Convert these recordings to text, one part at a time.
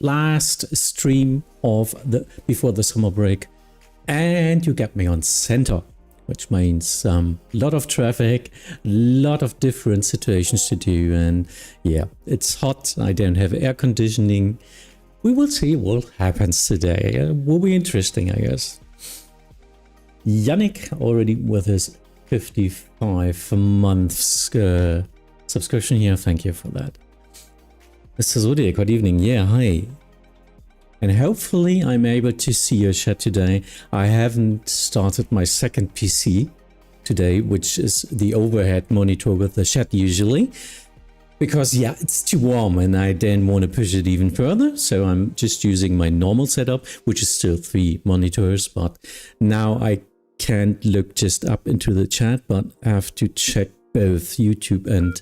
last stream of before the summer break, and you get me on center, which means lot of traffic, lot of different situations to do, and yeah, it's hot. I don't have air conditioning. We will see what happens today. It will be interesting, I guess. Yannick already with his 55 months subscription here. Thank you for that. Mr. Zodiac, good evening. Yeah, hi. And hopefully I'm able to see your chat today. I haven't started my second PC today, which is the overhead monitor with the chat usually. Because yeah, it's too warm and I don't want to push it even further. So I'm just using my normal setup, which is still 3 monitors. But now I can't look just up into the chat, but I have to check both YouTube and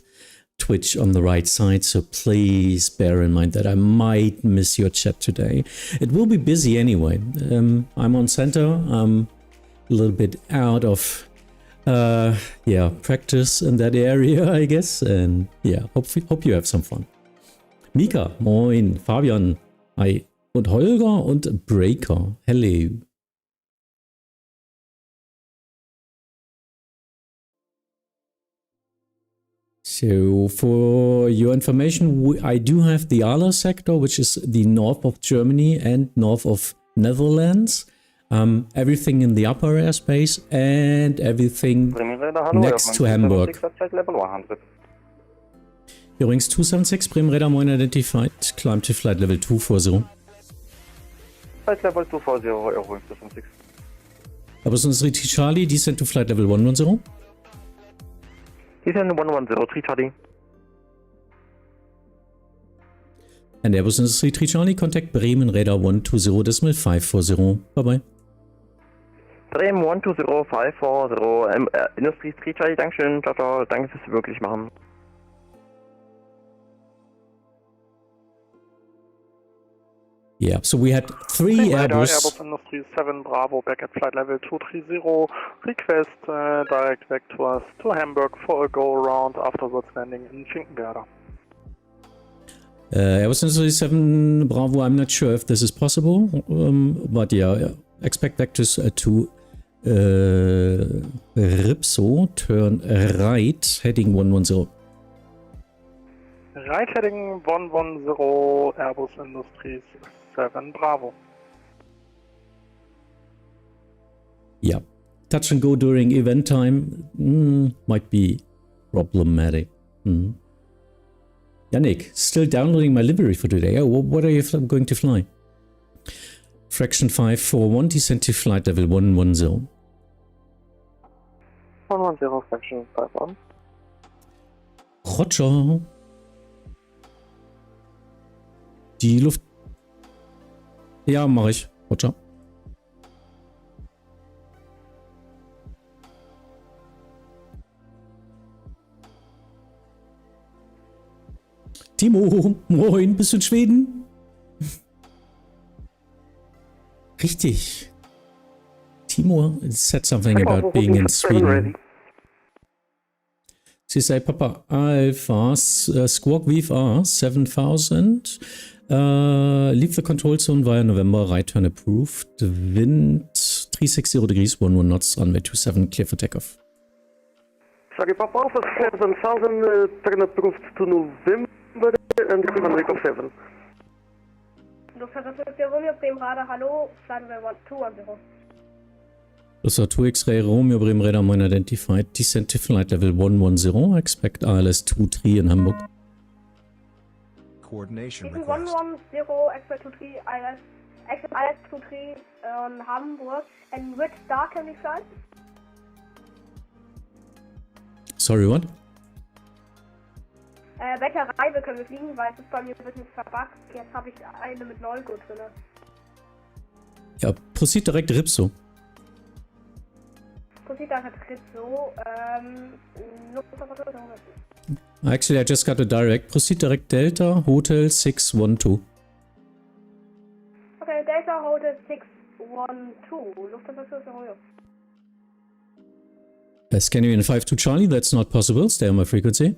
Twitch on the right side, so please bear in mind that I might miss your chat today. It will be busy anyway. I'm on center. I'm a little bit out of practice in that area, I guess, and yeah, hope you have some fun. Mika, moin, Fabian, hi, und Holger und Breaker, hello. So for your information, I do have the Ala sector, which is the north of Germany and north of Netherlands. Everything in the upper airspace and everything next to Hamburg. Eurings 276, Bremen radar moin identified, climb to flight level 240. Flight level 240, Eurings 276. Airbus Industry Charlie, descend to flight level 110. Descend 110, 3 Charlie. And Airbus Industry 3 Charlie, contact Bremen radar 120.540. Bye bye. Bremen 120.540, Industry 3 Charlie, Dankeschön, ciao, ciao, danke fürs wirklich machen. Yeah, so we had 3 Airbus. Industry 7 Bravo back at flight level 230. Request direct vectors to Hamburg for a go around afterwards landing in Finkenwerder. Airbus Industry 7 Bravo, I'm not sure if this is possible, but yeah, expect vectors to Ripso, turn right, heading 110. Right heading 110, Airbus Industries 7 Bravo. Yeah, touch and go during event time might be problematic. Yannick, still downloading my livery for today. Oh, what are you going to fly? Fraction 541, descend to flight level 110. 110, Fraction 51. Roger. Die Luft... Ja, mache ich. Roger. Timo, moin, bist du in Schweden? Richtig. Timo said something about being in Sweden. She said, Papa Alpha, Squawk VFR 7000. Leave the control zone via November, right turn approved. Wind 360 degrees, 11 knots, runway 27, clear for takeoff. Sorry, Papa Alpha 7000, turn approved to November and runway 7. Lufthansa 2 Romeo, Bremen Radar, hallo, flight level 210. Lufthansa 2 X-Ray Romeo, Bremen Radar, moin identified, descent to flight level 110, expect ILS 23 in Hamburg. Coordination request. request. 110, expect 23, ILS 23 on Hamburg, and which star can we fly? Sorry, what? Welcher Reihe können wir fliegen, weil es ist bei mir ein bisschen verbuggt. Jetzt habe ich eine mit Neugo drin. Ja, proceed direkt Ripso. Proceed direkt Ripso. Actually, I just got a direct. Proceed direct Delta, Hotel 612. Okay, Delta, Hotel 612. Lufthansa 2 Romeo. Scanning in 52 Charlie, that's not possible. Stay on my frequency.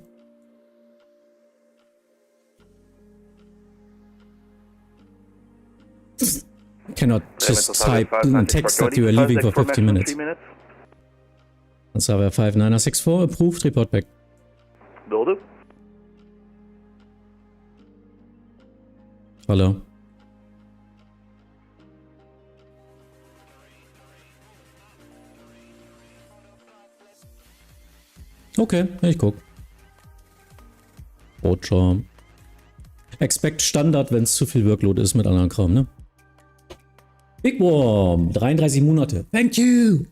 cannot just type and text that you are leaving for 15 minutes. Answer 5964, approved, report back. Will do. Hallo. Okay, ich guck. Roger. Expect Standard, wenn es zu viel Workload ist mit anderen Kram, ne? Big Worm, 33 Monate. Thank you!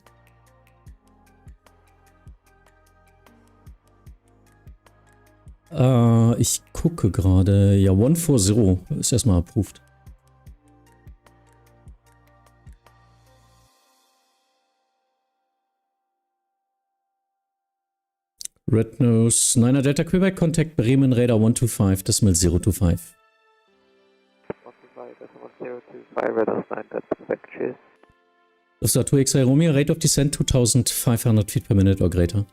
Ich gucke gerade. Ja, 140 ist erstmal approved. Red Nose 9er Delta Quebec, contact Bremen Radar 125, decimal 025. 125, decimal 025, Radar 9 Delta Quebec, cheers. Lufthansa 2 X-Ray Romeo, rate of descent 2500 feet per minute or greater.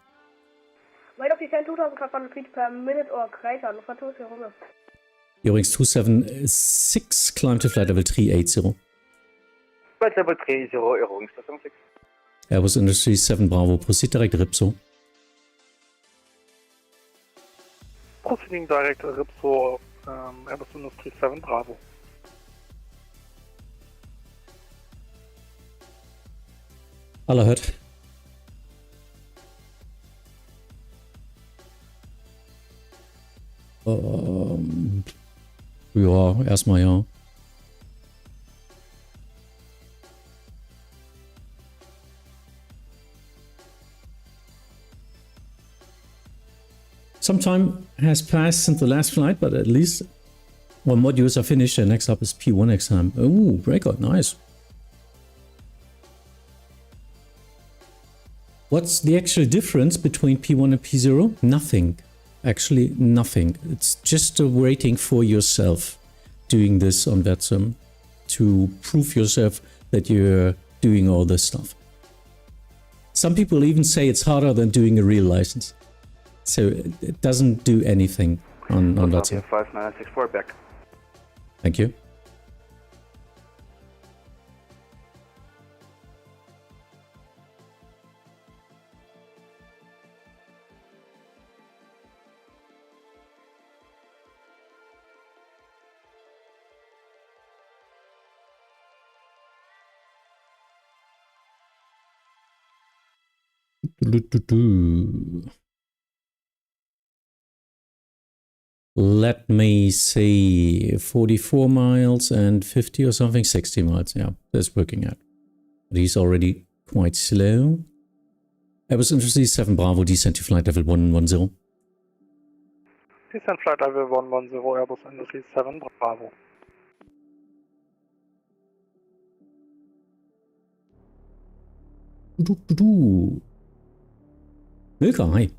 Rate of descent 2500 feet per minute or greater, Lufthansa 2 X-Ray Romeo. Eurings 276, climb to flight level 380. Flight level 30, Eurings 276. Airbus Industry 7 Bravo, proceed direct Ripso. Proceeding direct Ripso, Airbus Industry 7 Bravo. Alle hört. Ja, erstmal ja. Some time has passed since the last flight, but at least one modules are finished and next up is P1 exam. Ooh, breakout, nice. What's the actual difference between P1 and P0? Nothing. Actually, nothing. It's just a rating for yourself doing this on Vatsim to prove yourself that you're doing all this stuff. Some people even say it's harder than doing a real license. So it doesn't do anything on Vatsim. 5964 back. Thank you. Let me see, 44 miles and 50 or something, 60 miles. Yeah, that's working out. But he's already quite slow. Airbus Industry 7 Bravo, descent to flight level 110. Descent flight level 110, Airbus Industry 7 Bravo. Milka, hi.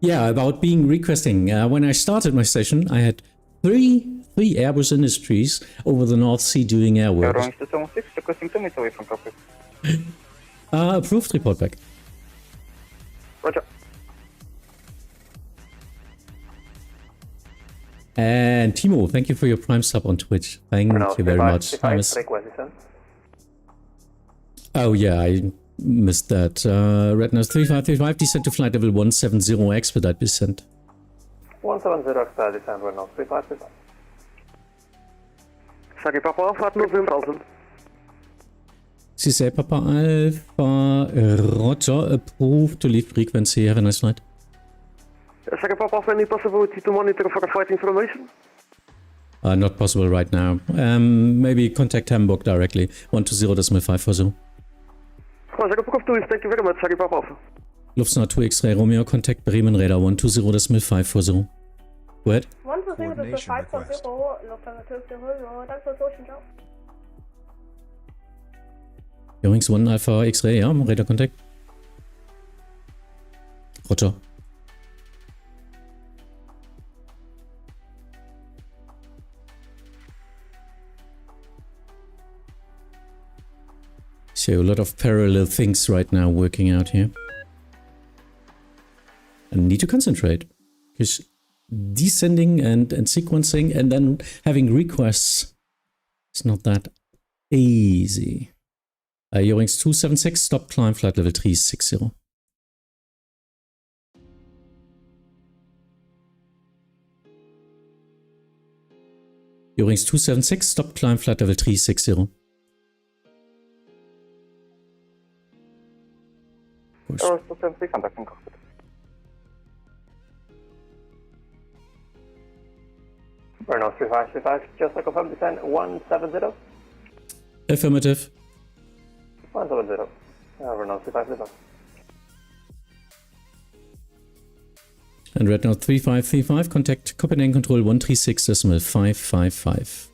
Yeah, about being requesting. When I started my session, I had three Airbus Industries over the North Sea doing airwork. Requesting 2 meters away from cockpit. Approved, report back. Roger. And Timo, thank you for your Prime sub on Twitch. Thank you very much. Oh yeah, I missed that. Red Nose 3535, descent to flight level 170, expedite descent. 170, expedite descent, Red Nose 3535. Sorry, Papa Alpha, November 1000. She said Papa Alpha, Roger, approved to leave frequency. Have a nice flight. Sorry, Papa Alpha, any possibility to monitor for a flight information? Not possible right now. Maybe contact Hamburg directly. 120.540. Roger, approved to, thank you very much. Sorry, Papa Alpha. Lufthansa 2 X-Ray Romeo, contact Bremen Radar 120.540. Go ahead. 120.540, Lufthansa 2 X-Ray Romeo, thanks for social job. Eurings 1 Alpha X-Ray, ja, Radar contact. Roger. So a lot of parallel things right now working out here. I need to concentrate. Because descending and sequencing and then having requests It's not that easy. Eurowings 276, stop climb flight level 360. Eurowings 276, stop climb flight level 360. Eurowings 276, contacting cockpit. Renault 3535, just to confirm, descend 170. Affirmative. 170. Renault 3535. And Red Note 3535, contact Copenhagen Control 136.555.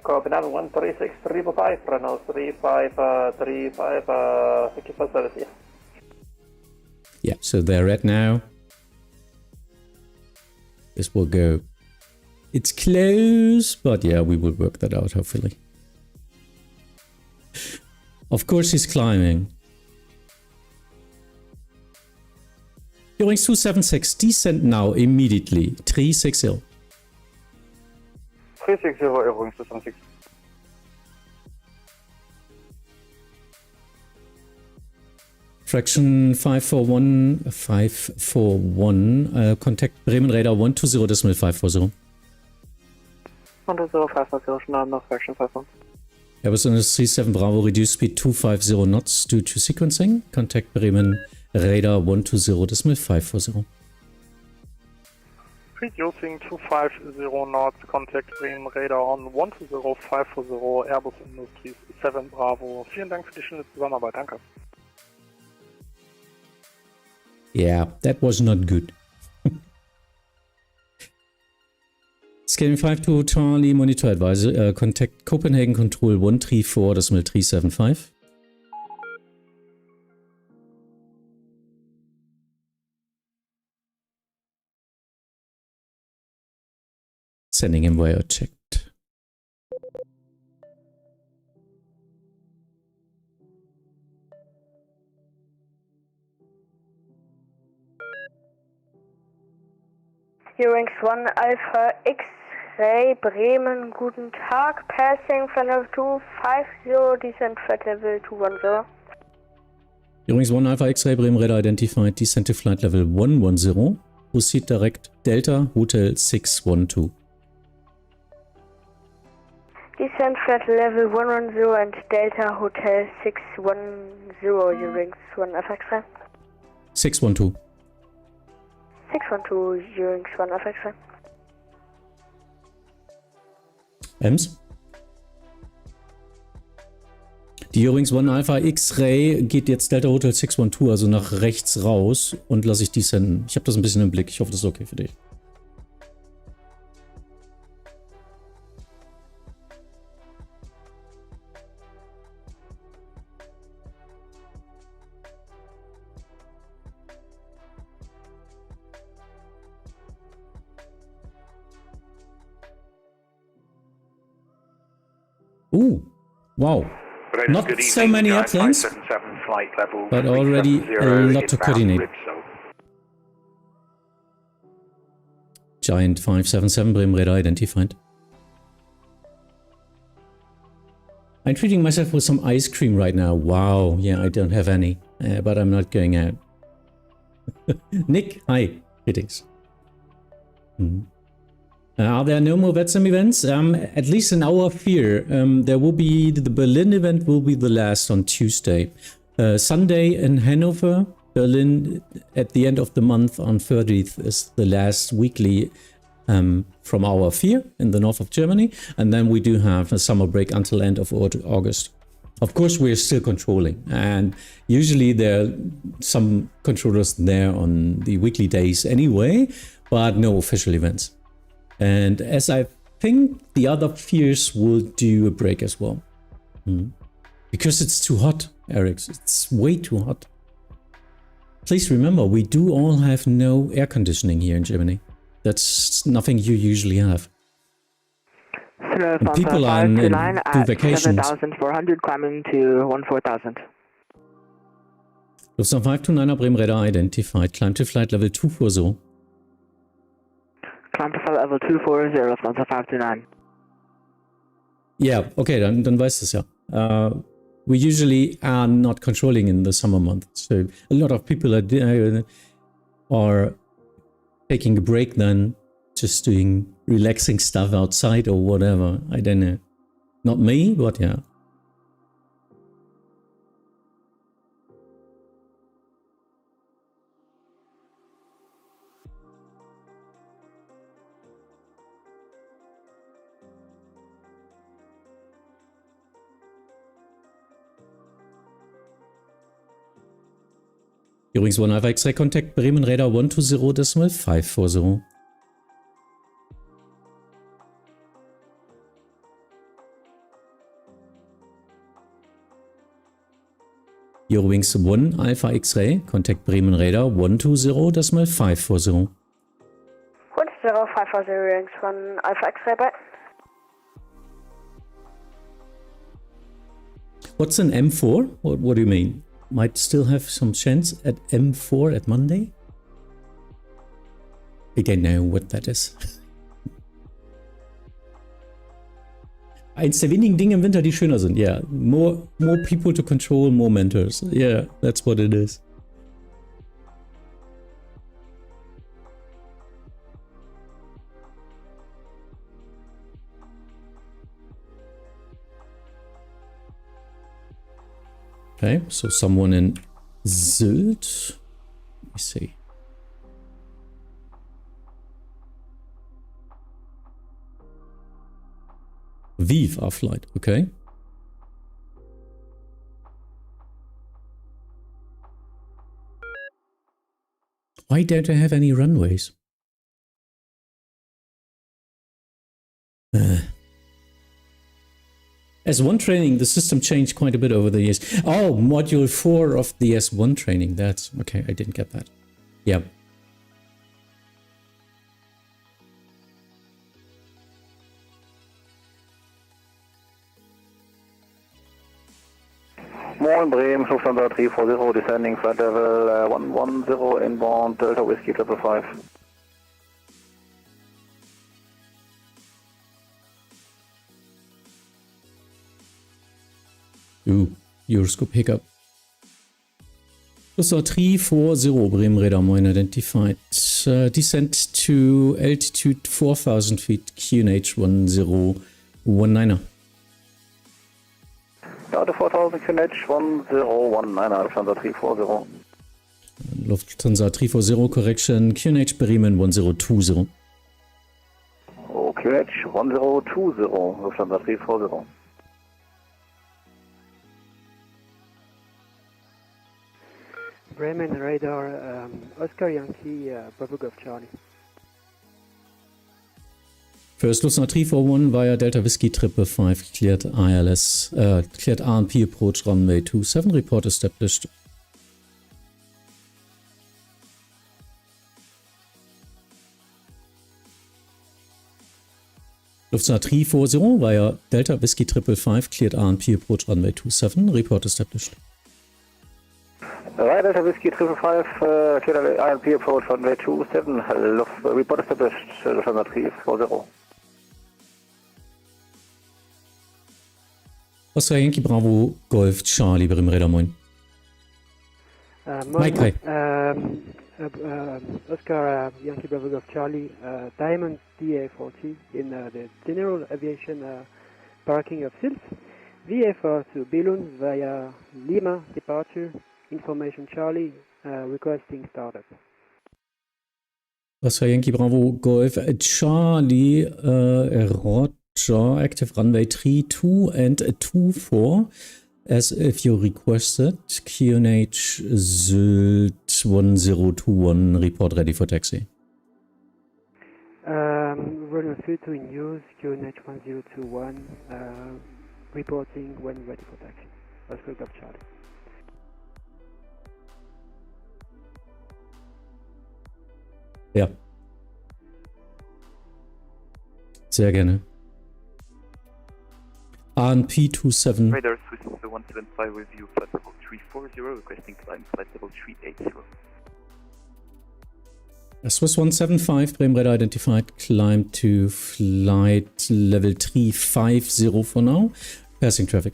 Copenhagen 136.555, Renault 3535, thank you for service, yeah. Yeah, so they're red now. This will go. It's close, but yeah, we will work that out, hopefully. Of course he's climbing. Eurowings 276, descend now, immediately. 360. 360, Eurowings 276. Fraction 541, contact Bremen radar 120.540. 120.540, no fraction 51. Airbus Industry 7 Bravo, reduce speed 250 knots due to sequencing. Contact Bremen radar 120.540. Reducing 250 knots, contact Bremen radar on 120.540, Airbus Industries 7 Bravo. Vielen Dank für die schöne Zusammenarbeit, danke. Yeah, that was not good. Scaling 52 Charlie, monitor advisor, contact Copenhagen Control 134.375. Sending him wire checked. Eurowings 1 Alpha X-Ray Bremen, guten Tag, passing flight level 250, descent flight level 210. Eurowings 1 Alpha X-Ray Bremen radar identified, descent to flight level 110, proceed direct Delta Hotel 612. Descent flight level 110 and Delta Hotel 610, Eurowings 1 Alpha X-Ray. 612. 612, Eurowings 1 Alpha X-Ray. Ems? Die Eurowings 1 Alpha X-Ray geht jetzt Delta Hotel 612, also nach rechts raus, und lasse ich die senden. Ich habe das ein bisschen im Blick. Ich hoffe, das ist okay für dich. Wow. Not so many airplanes, but already a lot to coordinate. Giant 577 Bremen radar identified. I'm treating myself with some ice cream right now. Wow, yeah, I don't have any, but I'm not going out. Nick, hi, greetings. Are there no more Vatsim events? At least in our fear, there will be, the Berlin event will be the last on Tuesday. Sunday in Hanover, Berlin at the end of the month on 30th is the last weekly from our fear in the north of Germany. And then we do have a summer break until end of August. Of course, we're still controlling, and usually there are some controllers there on the weekly days anyway, but no official events. And as I think the other fears will do a break as well. Because it's too hot, Eric. It's way too hot. Please remember, we do all have no air conditioning here in Germany. That's nothing you usually have. And people are in do vacations. 7,400 climbing to 14,000. Lufthansa 529 Bremen radar identified. Climb to flight level 240. Climb to flight level 240, Lufthansa 529. Yeah, okay, dann weißt du es ja. We usually are not controlling in the summer months. So a lot of people are taking a break then, just doing relaxing stuff outside or whatever. I don't know. Not me, but yeah. Übrigens, One Alpha X-Ray Contact Bremen Radar 120.540. Eurowings 1 Alpha X-Ray Contact Bremen Radar 120.540. 10540 Eurowings 1 Alpha X-Ray, bye. What's an M4? What do you mean? Might still have some chance at M4 at Monday? I don't know what that is. Eins der wenigen Dinge im Winter, die schöner sind. Yeah, more people to control, more mentors. Yeah, that's what it is. Okay, so someone in Sylt. Let me see. Vive our flight, okay. Why don't I have any runways? S1 training, the system changed quite a bit over the years. Oh, module 4 of the S1 training. That's okay. I didn't get that. Yeah. Moin Bremen, Lufthansa 340, descending flight level 110 inbound, Delta Whiskey 555. Euroscope hiccup. Lufthansa 340, Bremen Radar Moin identified. Descent to altitude 4,000 feet, QNH 1019er. Delta 4000 QNH 1019er, Lufthansa 340. Lufthansa 340, correction, QNH Bremen 1020. Oh, QNH 1020, Lufthansa 340. Bremen radar, Oscar Yankee, Bravo Golf Charlie. First Lufthansa 341 via Delta Whiskey 555, cleared ILS, cleared RNP approach runway 27, report established. Lufthansa 340 via Delta Whiskey 555, cleared RNP approach runway 27, report established. Right, Delta Whiskey 555, cleared ILP approach runway 27, report established, Lufthansa 340. Oscar Yankee Bravo Golf Charlie, Bremen Radar Moin. Mike, hi. Oscar Yankee Bravo Golf Charlie, Diamond DA40 in the General Aviation parking of Sylt. VFR to Billund via Lima departure. Information Charlie, requesting startup. Oscar Yankee Bravo Golf Charlie, Roger, active runway 32 and 24, as if you requested. QNH Sylt 1021, report ready for taxi. Runway 32 in use, QNH 1021, reporting when ready for taxi. Oscar Golf Charlie. Ja. Sehr gerne. RNP27. Radar Swiss 175 review flight level 340, requesting climb flight level 380. Swiss 175, Bremen radar identified, climb to flight level 350 for now. Passing traffic.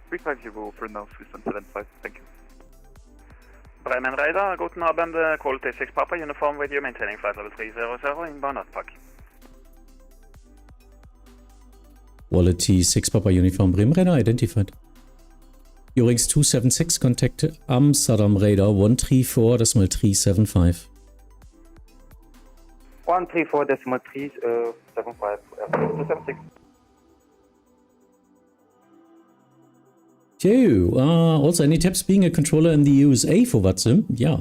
350 for now, Swiss 175, thank you. Bremen radar, guten Abend, quality 6 Papa, uniform with you, maintaining flight level 300, inbound Nordpark. Quality 6 Papa Uniform, Bremen radar identified. Eurix 276, contact Amsterdam radar 134.375. 134.375, 276. Yo, also any tips being a controller in the USA for Vatsim? Yeah.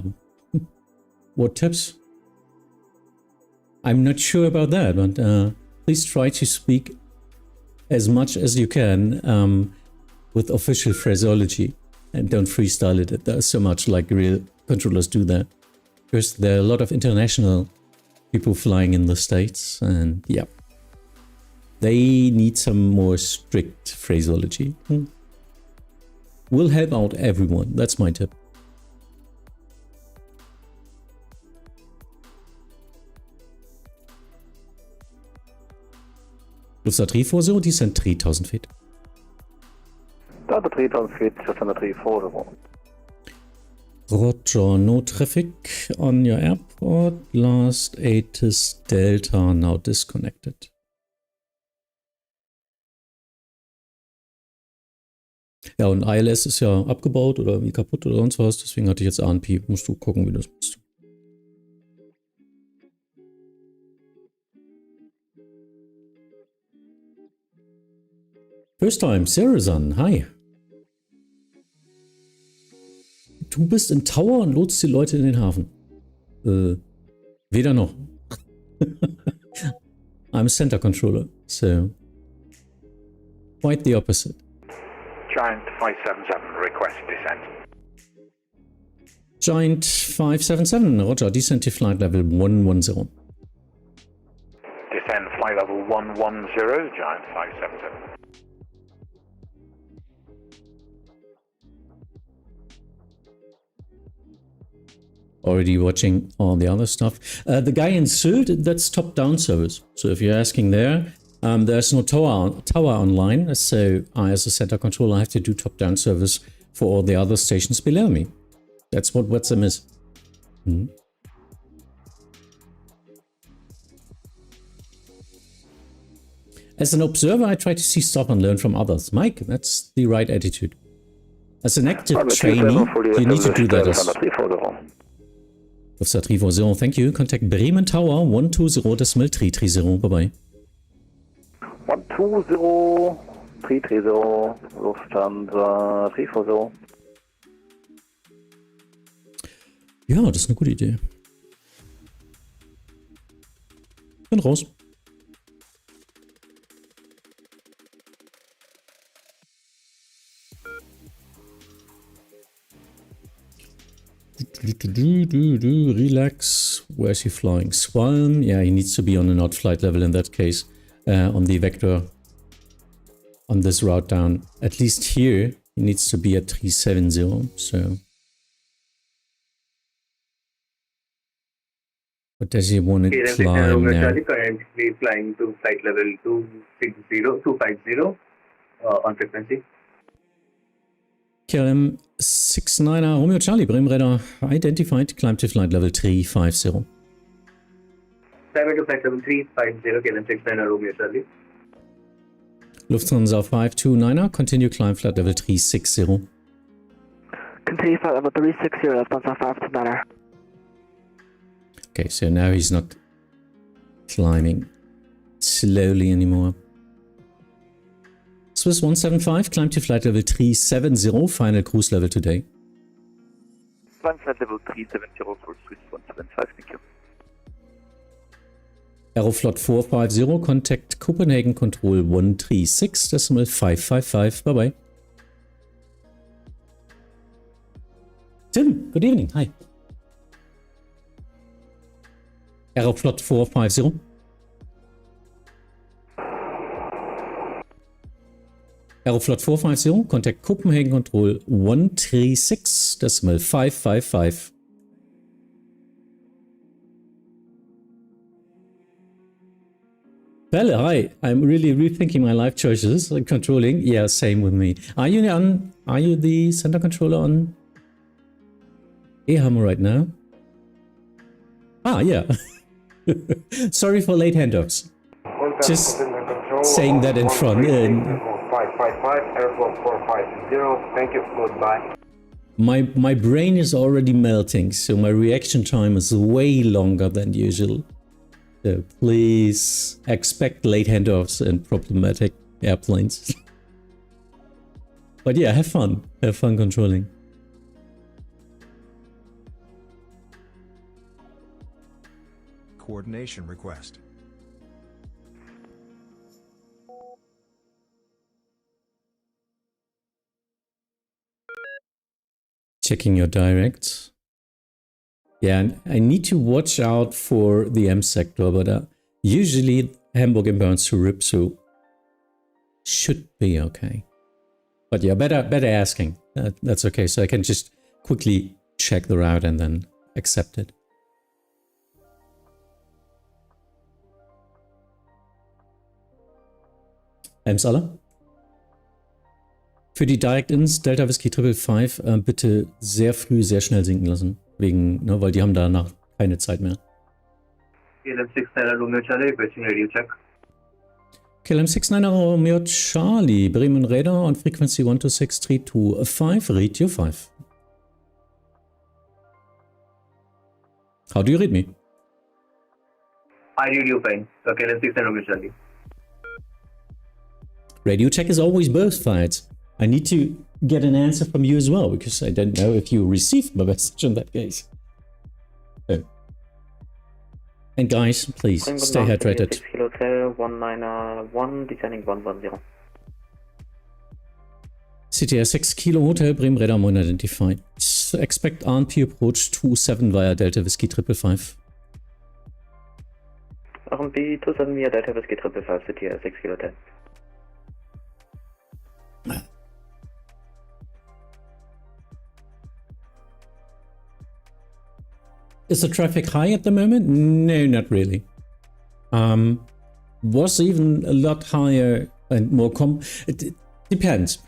What tips? I'm not sure about that, but please try to speak as much as you can with official phraseology and don't freestyle it. There's so much like real controllers do that. Because there are a lot of international people flying in the States, and yeah, they need some more strict phraseology. Will help out everyone. That's my tip. Lufthansa 340, descent 3000 feet. Delta 3000 feet, Lufthansa 340. Roger, no traffic on your airport. Last ATC Delta now disconnected. Ja, und ILS ist ja abgebaut oder irgendwie kaputt oder sonst was. Deswegen hatte ich jetzt ANP. Musst du gucken, wie du das machst. First time, Sarazan, hi. Du bist in Tower und lotst die Leute in den Hafen. Weder noch. I'm a center controller, so quite the opposite. Giant 577, request descent. Giant 577, roger, descent to flight level 110. Descend flight level 110, Giant 577. Already watching all the other stuff. The guy in Sylt, that's top-down service. So if you're asking there, there's no tower online. So I, as a center controller, have to do top-down service for all the other stations below me. That's what Vatsim is. As an observer, I try to see stuff and learn from others. Mike, that's the right attitude. As an active trainee, you need to do that as... Lufthansa 340, thank you. Contact Bremen Tower 120.330. Bye-bye. 120.330, Lufthansa 340. Ja, das ist eine gute Idee. Bin raus. Relax. Where's he flying? Swalm. Yeah, he needs to be on a not flight level in that case. On the vector. On this route down. At least here, he needs to be at 370. So. What does he want to climb now? Currently flying to flight level 250 on frequency. KLM 69er Romeo Charlie, Bremen radar identified, climb to flight level 350. Climb to flight level 350, KLM 69er Romeo Charlie. Lufthansa 529er, continue climb flight level 360. Continue flight level 360, Lufthansa 529er. Okay, so now he's not climbing slowly anymore. Swiss 175, climb to flight level 370, final cruise level today. Climb flight level 370 for Swiss 175, thank you. Aeroflot 450, contact Copenhagen Control 136.555, bye bye. Tim, good evening, hi. Aeroflot 450. Aeroflot 450, contact Copenhagen Control 136.555. Bella, hi. I'm really rethinking my life choices. Controlling, yeah, same with me. Are you the center controller on Hammer right now? Ah, yeah. Sorry for late handoffs. Just saying that in front. 555, airport 450. Thank you. Goodbye. My brain is already melting, so my reaction time is way longer than usual. So please expect late handoffs and problematic airplanes. But yeah, have fun. Have fun controlling. Coordination request. Checking your directs. Yeah, and I need to watch out for the M sector, but usually Hamburg inbound to RIP, so should be okay. But yeah, better asking. That's okay, so I can just quickly check the route and then accept it. Ems alle? Für die Direct-Ins Delta Whiskey 555 bitte sehr früh, sehr schnell sinken lassen. Wegen, ne, weil die haben danach keine Zeit mehr. KLM69 Romeo Charlie, requesting radio check. KLM69 Romeo Charlie, Bremen Radar on frequency 1263225, read you 5. How do you read me? I read you fine. So KLM69 Romeo Charlie. Radio check is always both sides. I need to get an answer from you as well, because I don't know if you received my message in that case. Oh. And guys, please stay hydrated. 6 Kilo Hotel 191, descending 110. CTR 6 Kilo Hotel, Bremen Radar unidentified. Expect RNP approach 27 via Delta Whiskey 555. RNP 27 via Delta Whiskey 555, CTR 6 Kilo Hotel. Is the traffic high at the moment? No, not really. Was even a lot higher and more it depends.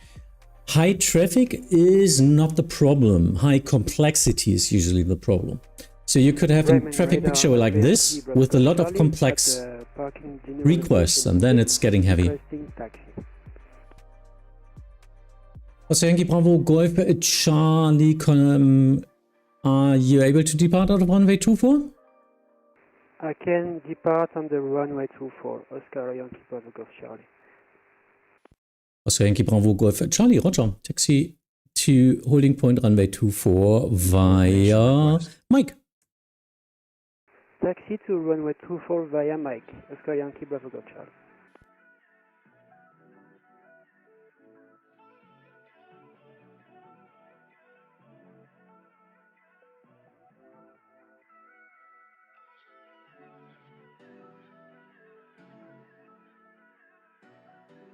High traffic is not the problem. High complexity is usually the problem. So you could have a traffic picture like this with a lot of complex requests, and then it's getting heavy. Yankee Bravo Golf Charlie, are you able to depart out of runway 24? I can depart on the runway 24, Oscar Yankee Bravo Golf Charlie. Oscar Yankee Bravo Golf Charlie, roger. Taxi to holding point runway 24 via Mike. Taxi to runway 24 via Mike, Oscar Yankee Bravo Golf Charlie.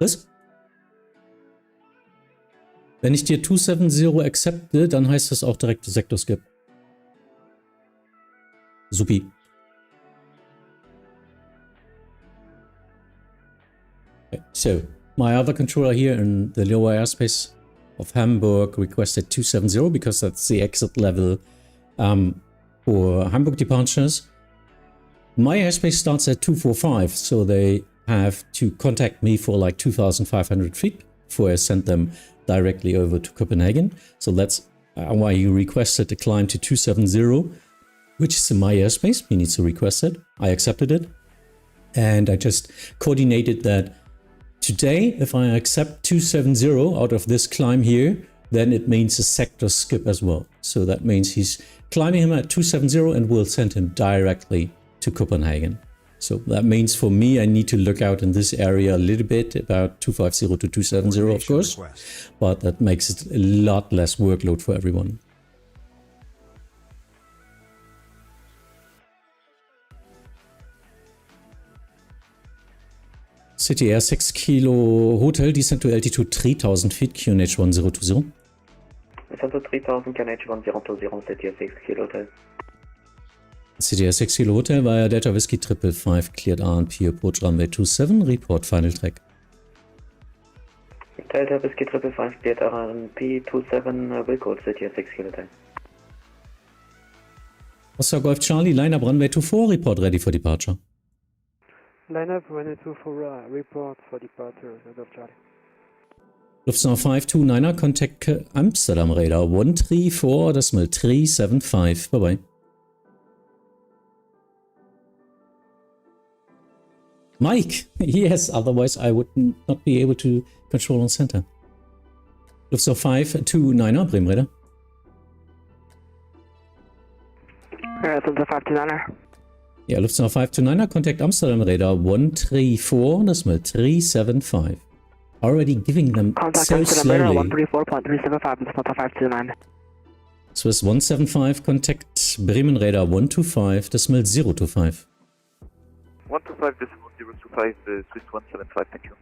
Was? Wenn ich dir 270 accepte, dann heißt das auch direkt Sektor Skip. Supi. Okay, so, my other controller here in the lower airspace of Hamburg requested 270 because that's the exit level for Hamburg departures. My airspace starts at 245, so they have to contact me for like 2,500 feet before I send them directly over to Copenhagen. So that's why he requested a climb to 270, which is in my airspace. He needs to request it. I accepted it. And I just coordinated that today, if I accept 270 out of this climb here, then it means a sector skip as well. So that means he's climbing him at 270 and we'll send him directly to Copenhagen. So that means for me, I need to look out in this area a little bit, about 250 to 270, of course. But that makes it a lot less workload for everyone. City Air 6 Kilo Hotel, descent to altitude 3000 feet, QNH 1020. Descent to 3000, QNH 1020, City Air 6 Kilo Hotel. CTR 6 Kilo Hotel via Delta Whiskey 555, cleared RNP approach runway 27, report final track. Delta Whiskey 555, cleared RNP 27, will code CTR 6 Kilo Hotel. Oscar Golf Charlie, lineup runway 24, report ready for departure. Lineup runway 24, report for departure, Golf Charlie. Lufthansa 529er, contact Amsterdam radar 134.375. Bye bye. Mike! Yes, otherwise I would not be able to control on center. Lufthansa 529er, Bremen radar. Lufthansa 529er. Yeah, Lufthansa 529er, contact Amsterdam radar 134.375. Already giving them Contact so Amsterdam radar slowly. 134.375, Lufthansa 529. Swiss 175, contact Bremen radar 125.025. 125.025, Swiss 175, thank you.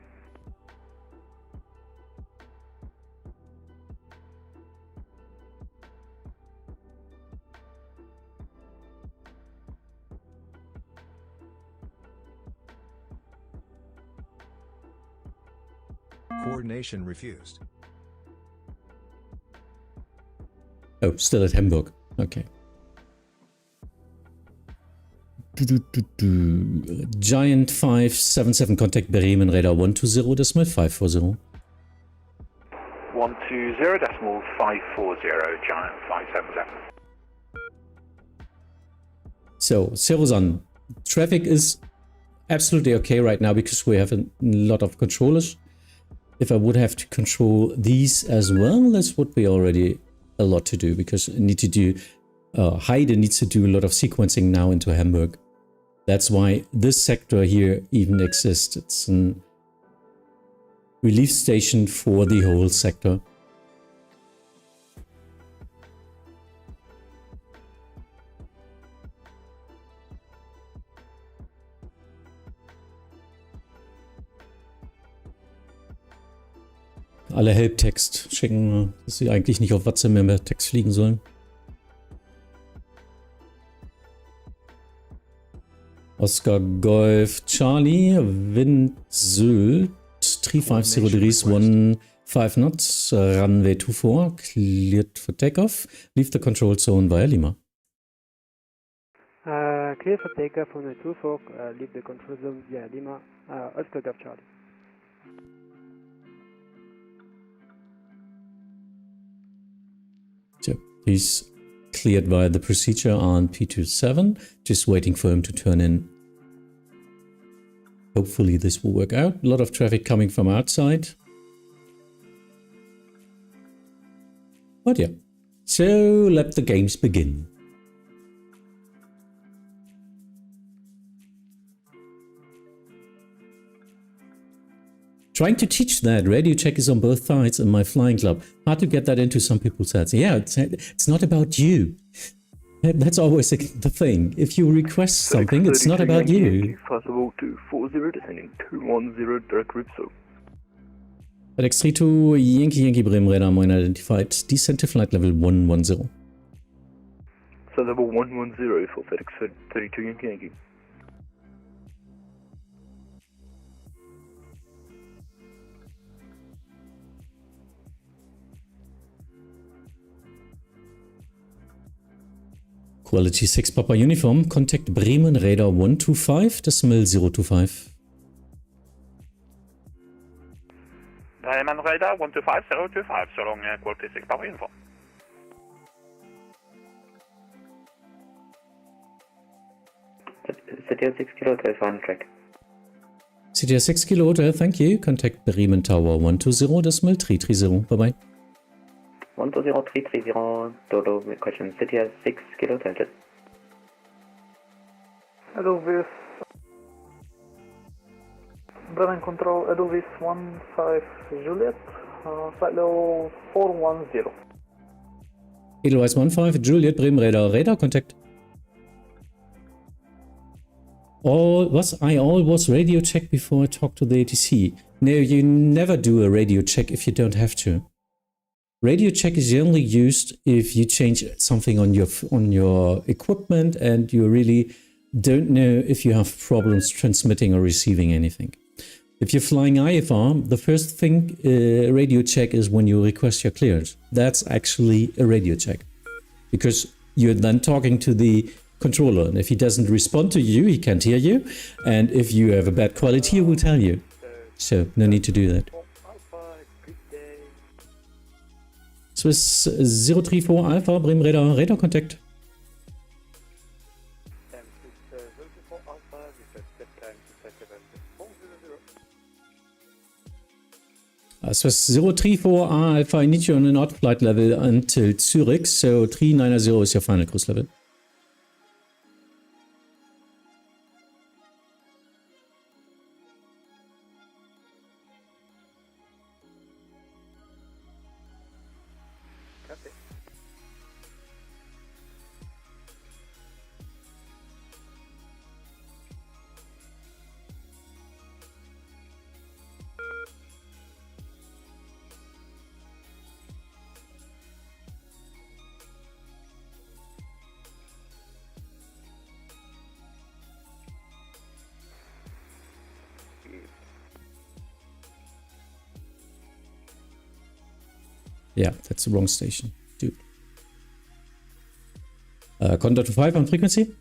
Coordination refused. Oh, still at Hamburg. Okay. Giant 577, contact Bremen radar 120.540. 120.540, Giant 577. So, Serozan, traffic is absolutely okay right now because we have a lot of controllers. If I would have to control these as well, this would be already a lot to do because I need to do, Heide needs to do a lot of sequencing now into Hamburg. That's why this sector here even exists. It's a relief station for the whole sector. Alle Helptext schicken, dass sie eigentlich nicht auf Vatsim mehr Text fliegen sollen. Oscar Golf Charlie, Wind Sylt, 350 degrees 15 knots, runway 24, cleared for takeoff, leave the control zone via Lima. Clear for takeoff on the 24, leave the control zone via Lima, Oscar Golf Charlie. So he's cleared via the procedure on P27, just waiting for him to turn in. Hopefully this will work out. A lot of traffic coming from outside. But yeah, so let the games begin. Trying to teach that radio check is on both sides in my flying club. Hard to get that into some people's heads. Yeah, it's not about you. That's always the thing. If you request something, it's not about you. Possible to 40 descending 210 direct route so. FedEx 32 Yankee Bremen radar mine identified. Descent to flight level 110. So level 110 for FedEx 32 Yankee. Quality 6 Papa Uniform, contact Bremen radar 125.025. Bremen radar 125.025, so long quality 6 Papa Uniform. CTR 6 Kilo Hotel, final track. CTR 6 Kilo Hotel, thank you. Contact Bremen Tower 120.330. Bye bye. 120.330, Dodo, question CTR 6 Kilo Hotel. Edelweiss, Bremen Control, Edelweiss 15 Juliet, flight level 410. Edelweiss 15 Juliet, Bremen radar contact. I always radio check before I talk to the ATC. No, you never do a radio check if you don't have to. Radio check is only used if you change something on your equipment and you really don't know if you have problems transmitting or receiving anything. If you're flying IFR, the first thing radio check is when you request your clearance. That's actually a radio check, because you're then talking to the controller, and if he doesn't respond to you, he can't hear you, and if you have a bad quality, he will tell you. So no need to do that. Swiss 034 Alpha, Bremen radar contact. Swiss 034 Alpha, I need you on an odd flight level until Zurich, so 390 is your final cruise level. Yeah, that's the wrong station, dude. Contact 5 on frequency.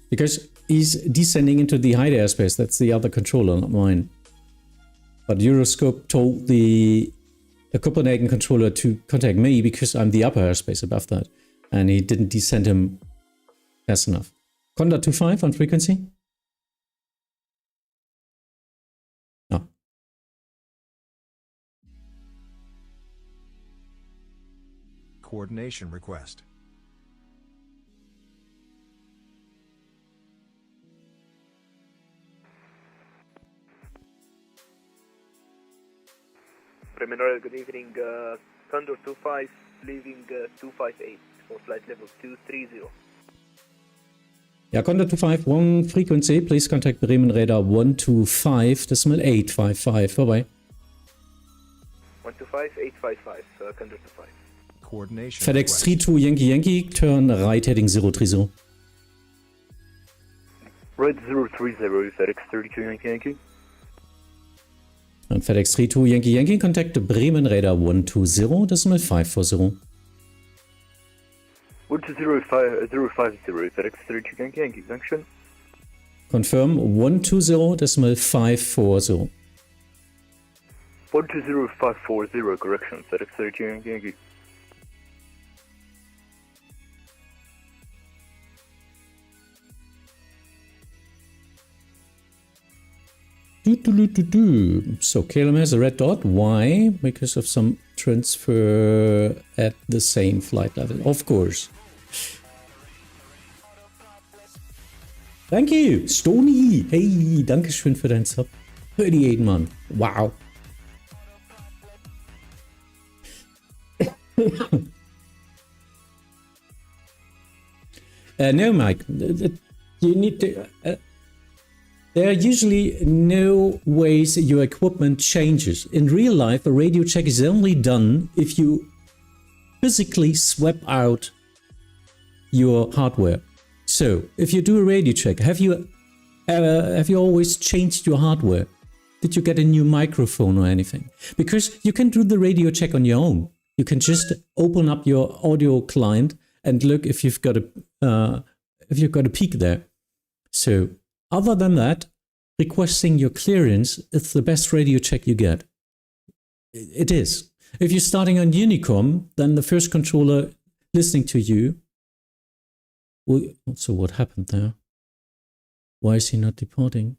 Because he's descending into the hide airspace. That's the other controller, not mine. But Euroscope told the Copenhagen controller to contact me because I'm the upper airspace above that. And he didn't descend him fast enough. Conda 25 on frequency. No. Coordination request. Bremen, good evening. Thunder 25, leaving 258 for flight level 230. Yeah, Condor 25, one frequency. Please contact Bremen radar 125.855. Bye-bye. 125.855, Condor 25. Coordination. FedEx 32 Yankee, turn right heading 030. Red 030, FedEx 32 Yankee. And FedEx 32 Yankee, contact Bremen radar 120.540. 120.50, FedEx 32 Yankee, junction. Confirm 120.540. 120.540, correction, FedEx 32 Yankee. So KLM has a red dot. Why? Because of some transfer at the same flight level. Of course. Thank you, Stony. Hey, danke schön für deinen Sub. 38 Mann. Wow. No, Mike. You need to... there are usually no ways your equipment changes. In real life, a radio check is only done if you physically swap out your hardware. So, if you do a radio check, have you always changed your hardware? Did you get a new microphone or anything? Because you can do the radio check on your own. You can just open up your audio client and look if you've got a peak there. So, other than that, requesting your clearance is the best radio check you get. It is. If you're starting on Unicom, then the first controller listening to you will... So what happened there? Why is he not departing?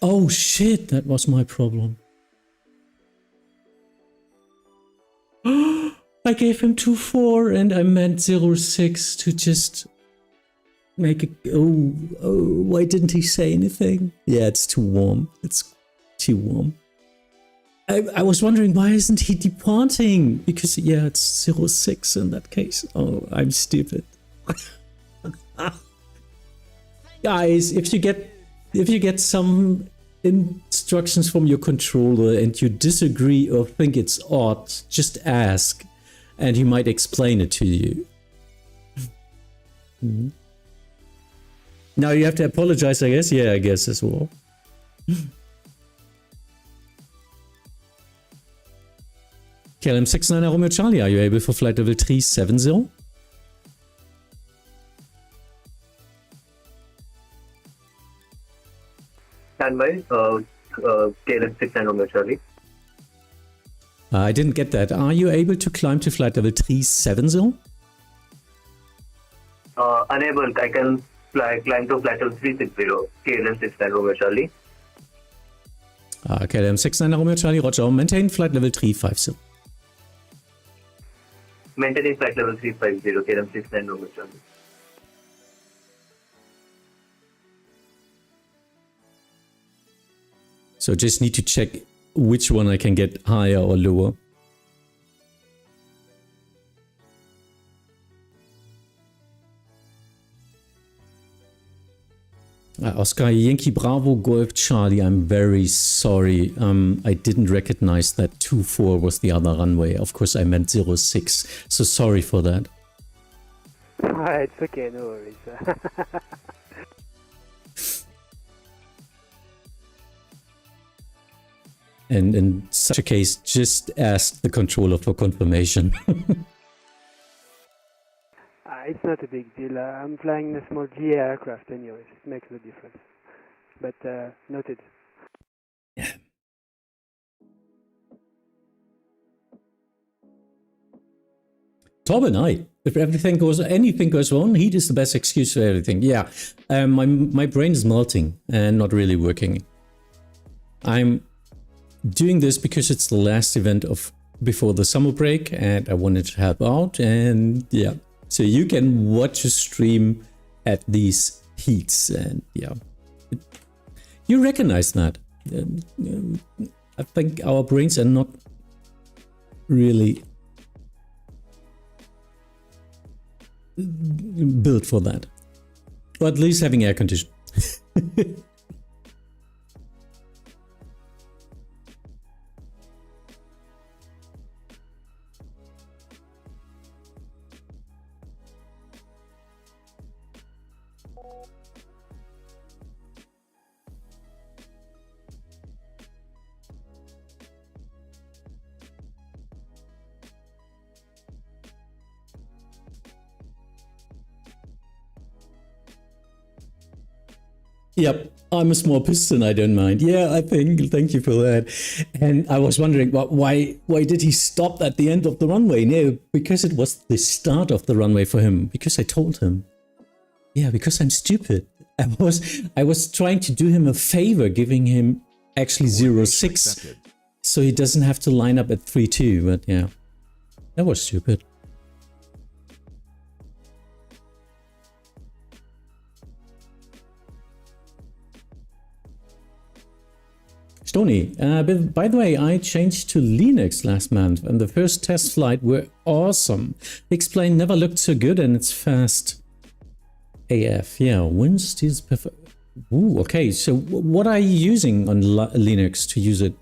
Oh shit, that was my problem. I gave him 24 and I meant 06 to just make it... Oh, why didn't he say anything? Yeah, it's too warm. It's too warm. I was wondering, why isn't he departing? Because, yeah, it's 06 in that case. Oh, I'm stupid. Guys, if you get some instructions from your controller and you disagree or think it's odd, just ask and he might explain it to you. Now you have to apologize, I guess. Yeah, I guess as well. KLM 69 Romeo Charlie, are you able for flight level 370? Standby, KLM 69 Romeo Charlie. I didn't get that. Are you able to climb to flight level 370? Unable. I can climb to flight level 360. KLM 69 Romeo Charlie. KLM 69 Romeo Charlie, roger. Maintain flight level 350. Maintaining flight level 350, KLM 69 Romeo Charlie. So just need to check which one I can get higher or lower. Oscar Yankee Bravo Golf Charlie, I'm very sorry. I didn't recognize that 24 was the other runway. Of course, I meant 06. So sorry for that. It's okay, no worries. And in such a case, just ask the controller for confirmation. It's not a big deal. I'm flying a small GA aircraft anyways. It makes no difference. But noted. Yeah. Torben, hi. If anything goes wrong, heat is the best excuse for everything. Yeah. My brain is melting and not really working. I'm doing this because it's the last event before the summer break and I wanted to help out, and yeah. So you can watch a stream at these heats, and yeah, you recognize that. I think our brains are not really built for that, or at least having air conditioning. Yep, I'm a small piston, I don't mind. Yeah, I think, thank you for that. And I was wondering, why did he stop at the end of the runway? No, because it was the start of the runway for him, because I told him. Yeah, because I'm stupid. I was trying to do him a favor, giving him actually 06, so he doesn't have to line up at 3-2, but yeah, that was stupid. Stony, by the way, I changed to Linux last month and the first test flight were awesome. The explain never looked so good and it's fast AF. Yeah, Windows perfect. Ooh, okay, so what are you using on Linux to use it?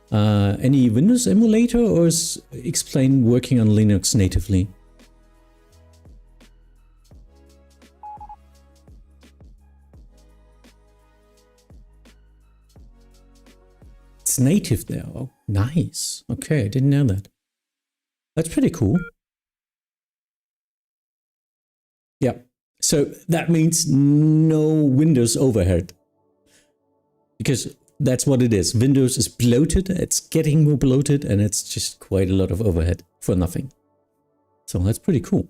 Any Windows emulator, or is explain working on Linux natively? It's native there. Oh, nice. Okay, I didn't know that. That's pretty cool. Yeah. So that means no Windows overhead. Because that's what it is. Windows is bloated, it's getting more bloated, and it's just quite a lot of overhead for nothing. So that's pretty cool.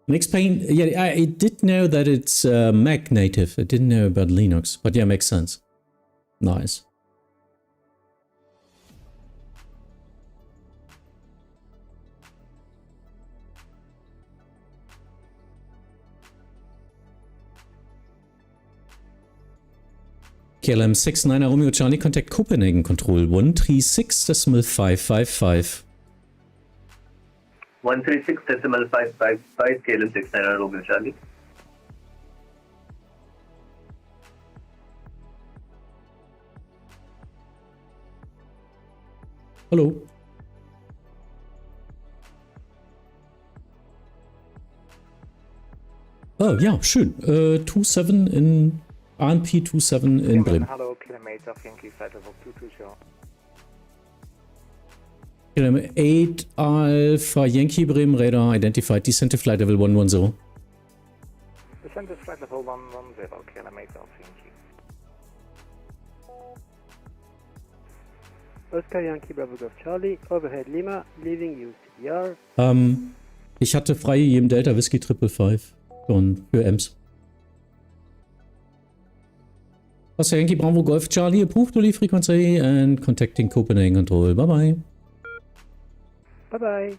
And explain, yeah, I did know that it's Mac native. I didn't know about Linux, but yeah, makes sense. Nice. KLM 69 Romeo Charlie, contact Copenhagen Control 136.555. 136.555, KLM 69 Romeo Charlie. Hallo. Oh ja, schön. 27 in ANP 27 in Bremen. Hallo, kilometer of Yankee Flight Level 220. Kilometer 8 Alpha Yankee Bremen radar identified descent to flight level 110. Descent to flight level 110, kilometer of Yankee. Oscar Yankee Bravo Golf Charlie, overhead Lima, leaving you CDR. Ich hatte frei jedem Delta Whisky 555 für EMS. Oscar Yankee Bravo Golf Charlie, approved Oli frequency and contacting Copenhagen Control. Bye bye. Bye bye.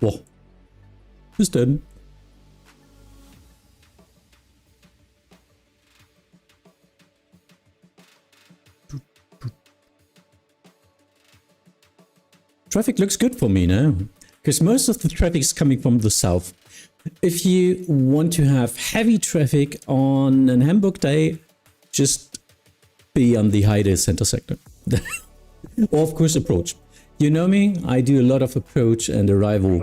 Boah. Bis denn. Traffic looks good for me now, because most of the traffic is coming from the south. If you want to have heavy traffic on an Hamburg day, just be on the Heide center sector. Or of course approach. You know me, I do a lot of approach and arrival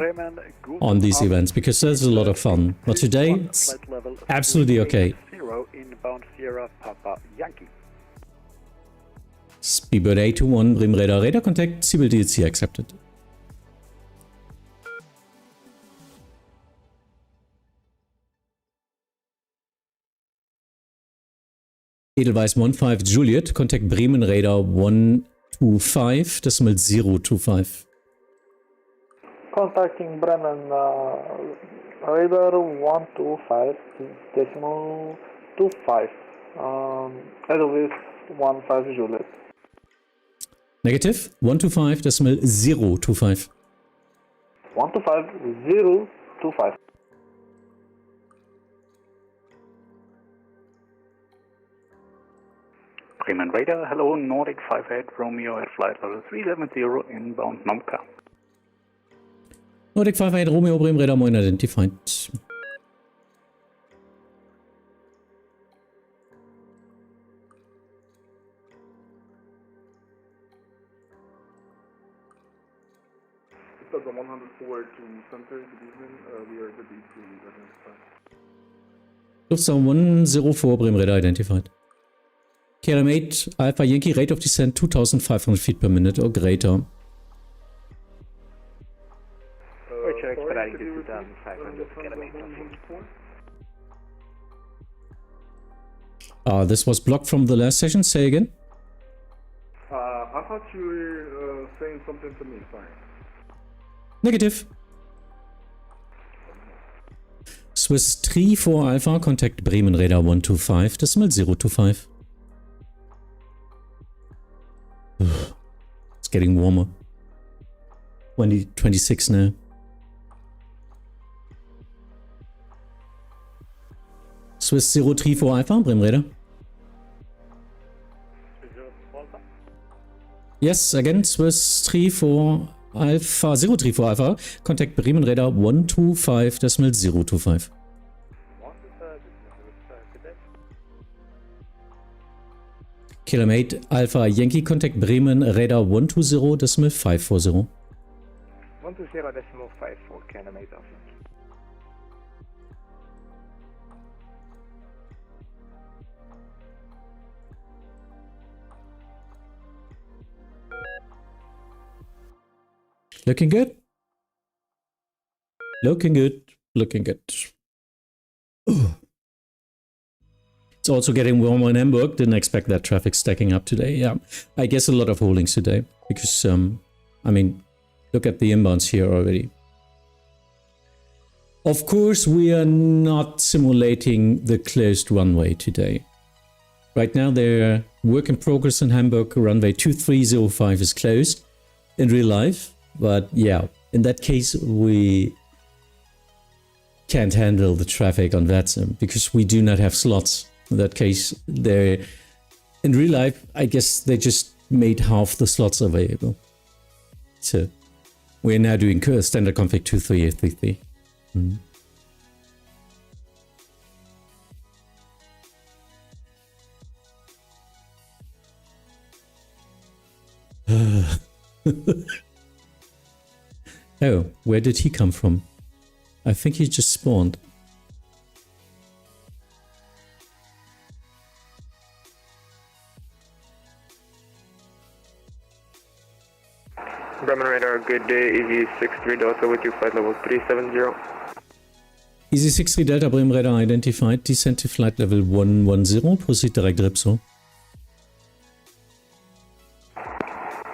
on these events because there's a lot of fun. But today, it's absolutely okay. Inbound Sierra Papa Yankee. Speedbird 821, Bremen radar, radar contact, Civil DHC accepted. Edelweiss 15 Juliet, contact Bremen radar 125, decimal 025. Contacting Bremen radar 125, decimal 25. Edelweiss 15 Juliet. Negative 125, decimal 025. 125 025. Bremen radar, hello, Nordic 58 Romeo at flight level 370 inbound Nomka. Nordic 58 Romeo Bremen radar, moin identified. Delta 104 to center, good evening. We are ready to identify. Lufthansa 104 Bremen radar identified. KLM 8 Alpha Yankee, rate of descent 2500 feet per minute or greater. We're expediting to 2500 kilometers. This was blocked from the last session. Say again. I thought you were saying something to me, sorry. Negative. Swiss 34 Alpha, contact Bremen radar 125, decimal 025. It's getting warmer. 26 now. Swiss 034 Alpha, Bremen radar. Yes, again, Swiss 34 Alpha, 034 Alpha, contact Bremen radar 125, decimal 025. KLM 8 Alpha Yankee, contact Bremen radar 120, decimal 540. 120 decimal 54, KLM 8 Alpha. Looking good. Looking good. Looking good. It's also getting warmer in Hamburg. Didn't expect that traffic stacking up today. Yeah, I guess a lot of holdings today because, I mean, look at the inbounds here already. Of course, we are not simulating the closed runway today. Right now, they're work in progress in Hamburg. Runway 2305 is closed in real life. But yeah, in that case, we can't handle the traffic on Vatsim because we do not have slots. In that case, in real life, I guess they just made half the slots available. So we're now doing standard config 23833. Oh, where did he come from? I think he just spawned. Bremen radar, good day, EV63 Delta with you, flight level 370. Easy 63 Delta Bremen radar identified, descent to flight level 110, proceed direct Ripso.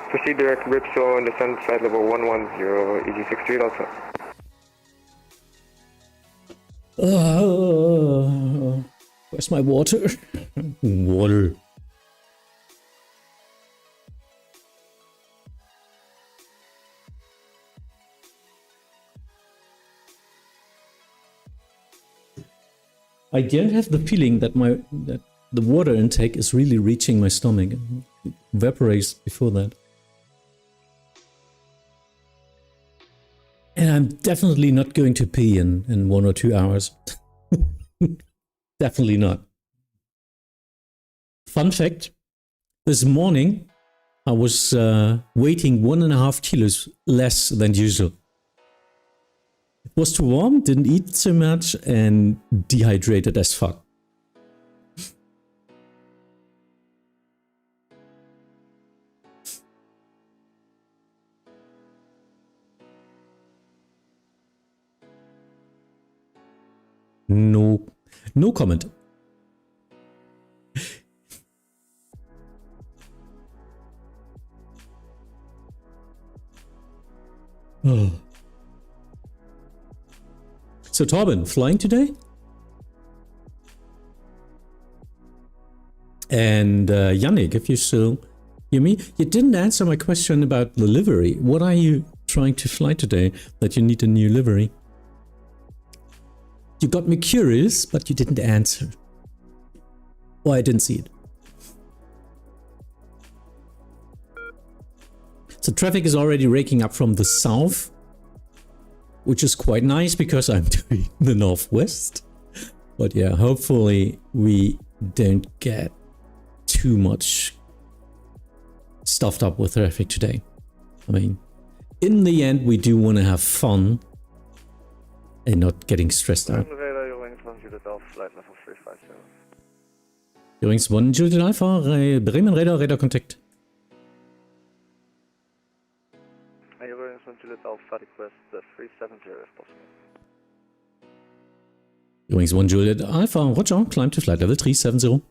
Proceed direct Ripso and descend flight level 110, EV63 Delta. Where's my water? Water. I don't have the feeling that that the water intake is really reaching my stomach. It evaporates before that. And I'm definitely not going to pee in 1 or 2 hours. Definitely not. Fun fact, this morning I was weighing 1.5 kilos less than usual. It was too warm, didn't eat so much, and dehydrated as fuck. No comment. Oh. So Torben, flying today? And Yannick, if you still hear me, you didn't answer my question about the livery. What are you trying to fly today that you need a new livery? You got me curious, but you didn't answer. Or I didn't see it. So traffic is already raking up from the south, which is quite nice because I'm doing the northwest. But yeah, hopefully we don't get too much stuffed up with traffic today. I mean, in the end, we do want to have fun and not getting stressed out. Übrigens, 1 Juliet Alpha, Bremen Radar, Radar Contact. Juliet Alpha, request 370 if possible. Übrigens, 1 Juliet Alpha, Roger, climb to flight level 370.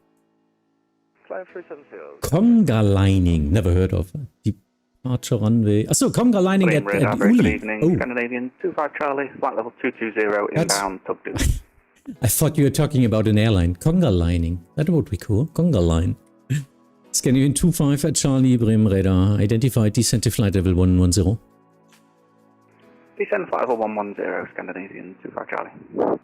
Climb 370. Conga lining, never heard of. Departure runway. Achso, Conga lining at Good Uli. evening, Oh. Scandinavian 25 Charlie, flight level 220 inbound, Tugdu. I thought you were talking about an airline. Conga lining. That would be cool. Conga line. Scandinavian 25 at Charlie, Bremen radar. Identified descent to flight level 110. Descend flight level 110, Scandinavian 25 Charlie.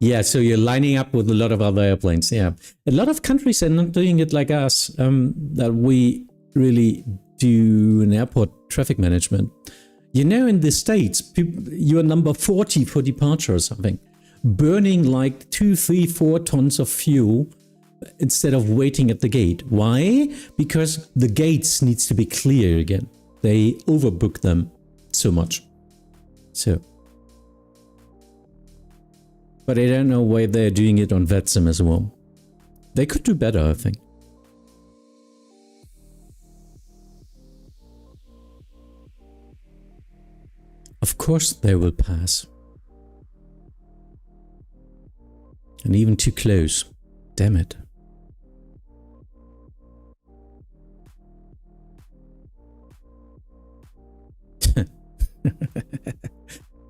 Yeah, so you're lining up with a lot of other airplanes. Yeah. A lot of countries are not doing it like us, that we really do an airport traffic management. You know, in the States, you're number 40 for departure or something. Burning like 2, 3, 4 tons of fuel instead of waiting at the gate. Why? Because the gates needs to be clear again. They overbook them so much. So. But I don't know why they're doing it on Vatsim as well. They could do better, I think. Of course they will pass. And even too close. Damn it.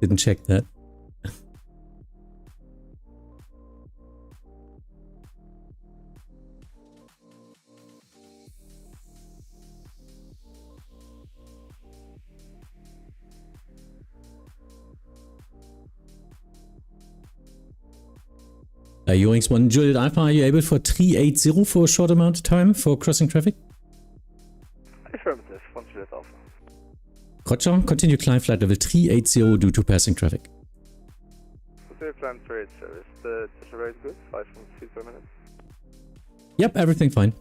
Didn't check that. Yoings 1 Juliet Alpha, are you able for 380 for a short amount of time for crossing traffic? Affirmative, 1 Juliet Alpha. Roger, continue climb flight level 380 due to passing traffic. Continue climb 380, is the rate good? 5 feet per minute? Yep, everything fine.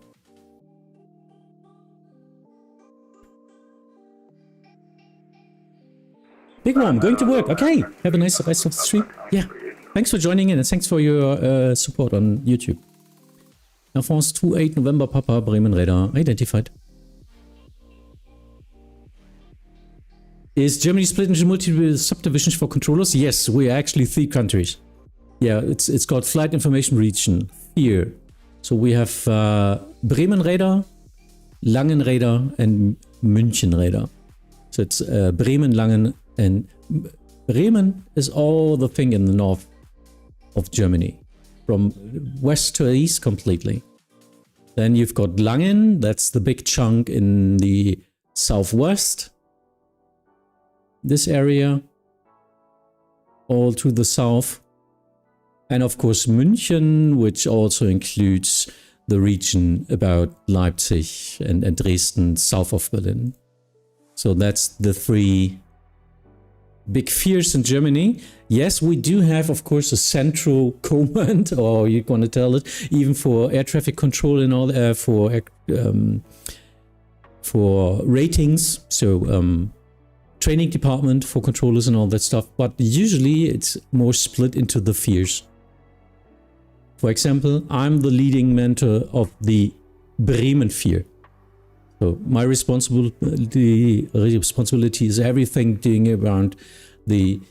Big Worm, going to work. Okay, have a nice rest of the stream. Yeah, thanks for joining in and thanks for your support on YouTube. Air France 28 November Papa, Bremen radar identified. Is Germany split into multiple subdivisions for controllers? Yes, we are actually 3 countries. Yeah, it's called Flight Information Region here. So we have Bremen radar, Langen radar, and München radar. So it's Bremen, Langen, and Bremen is all the thing in the north of Germany, from west to east completely. Then you've got Langen, that's the big chunk in the southwest. This area, all to the south. And of course München, which also includes the region about Leipzig and Dresden, south of Berlin. So that's the 3 big fears in Germany. Yes, we do have, of course, a central command, or you're going to tell it, even for air traffic control and all, for ratings. So training department for controllers and all that stuff. But usually it's more split into the fears. For example, I'm the leading mentor of the Bremen fear. So my responsibility is everything doing around the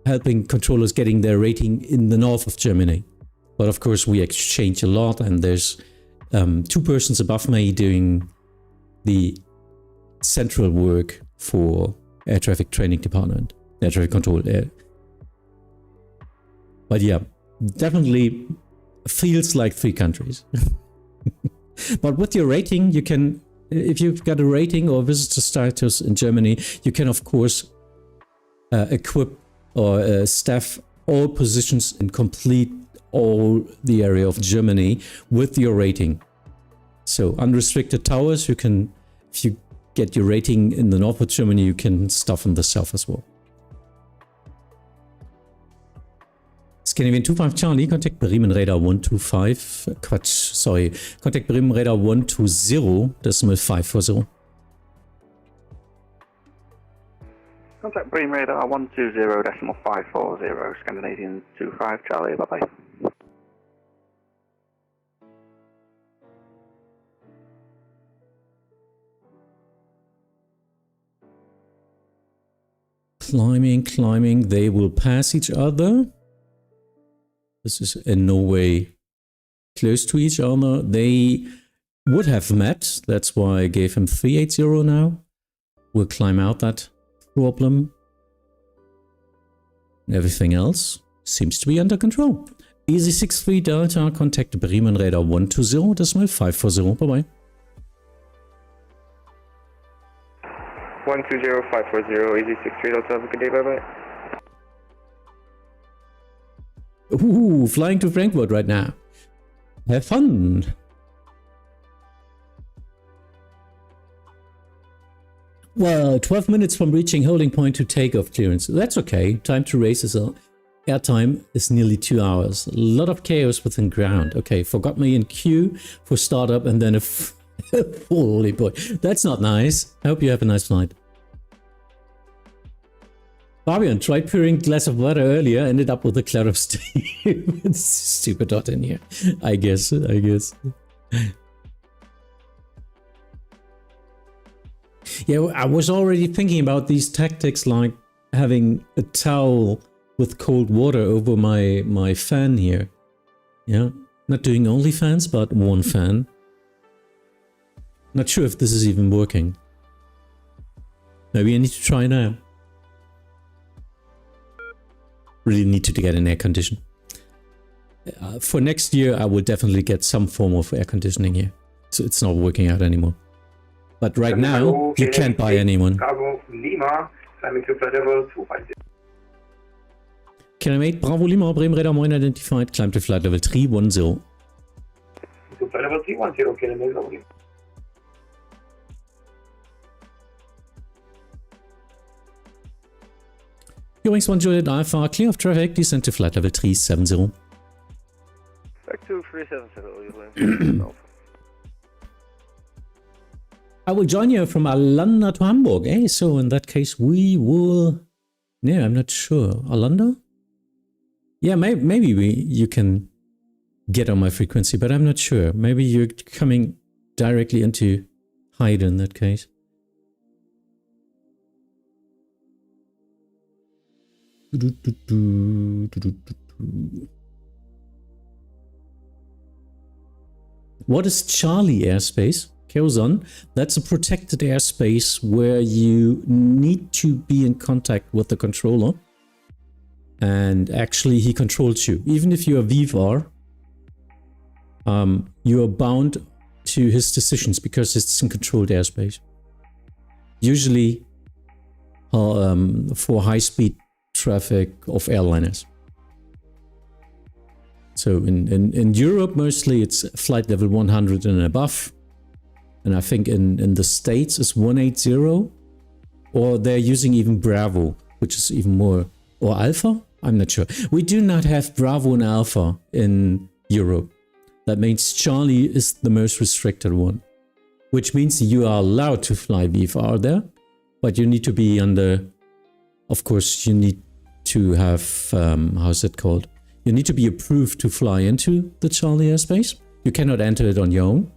helping controllers getting their rating in the north of Germany. But of course we exchange a lot, and there's 2 persons above me doing the central work for air traffic training department, air traffic control. But yeah, definitely feels like 3 countries. But with your rating, you can, if you've got a rating or visitor status in Germany, you can of course equip or staff all positions and complete all the area of Germany with your rating. So unrestricted towers, you can, if you get your rating in the north of Germany, you can stuff in the south as well. Scandinavian 25 Charlie, contact Bremen radar 125, contact Bremen radar 120, decimal 540. Contact Bremen radar 120, decimal 540, Scandinavian 25 Charlie, bye-bye. Climbing, they will pass each other. This is in no way close to each other. They would have met. That's why I gave him 380 now. We'll climb out that problem. Everything else seems to be under control. Easy 63 Delta, contact Bremen radar 120, decimal 540. Bye-bye. 120, 540, easy 63 Delta, have a good day, bye-bye. Ooh, flying to Frankfurt right now. Have fun. Well, 12 minutes from reaching holding point to takeoff clearance. That's okay. Time to race is airtime is nearly 2 hours. A lot of chaos within ground. Okay, forgot me in queue for startup and then a holy boy. That's not nice. I hope you have a nice flight. Fabian tried pouring a glass of water earlier, ended up with a cloud of steam. It's stupid hot in here. I guess. Yeah, I was already thinking about these tactics, like having a towel with cold water over my fan here. Yeah, not doing only fans, but one fan. Not sure if this is even working. Maybe I need to try now. Really need to get an air condition. For next year, I will definitely get some form of air conditioning here. So it's not working out anymore. But right now, you can't buy anyone. Kilometer Bravo Lima, Bremen radar mine identified, climb to flight level 310. To flight level 310, kilometer over. Wings 1 Juliet Alpha, clear of traffic, descend to flight level 370. Back to 370, I will join you from Arlanda to Hamburg. Eh? So in that case, we will... Yeah, I'm not sure. Arlanda? Yeah, maybe you can get on my frequency, but I'm not sure. Maybe you're coming directly into Hyde in that case. What is Charlie airspace? Ozon, that's a protected airspace where you need to be in contact with the controller, and actually he controls you. Even if you are VFR, you are bound to his decisions because it's in controlled airspace. Usually for high-speed traffic of airliners. So in Europe mostly it's flight level 100 and above. And I think in the States it's 180, or they're using even Bravo, which is even more, or Alpha? I'm not sure. We do not have Bravo and Alpha in Europe. That means Charlie is the most restricted one, which means you are allowed to fly VFR there, but you need to be under, of course, you need to have, how's it called? You need to be approved to fly into the Charlie airspace. You cannot enter it on your own.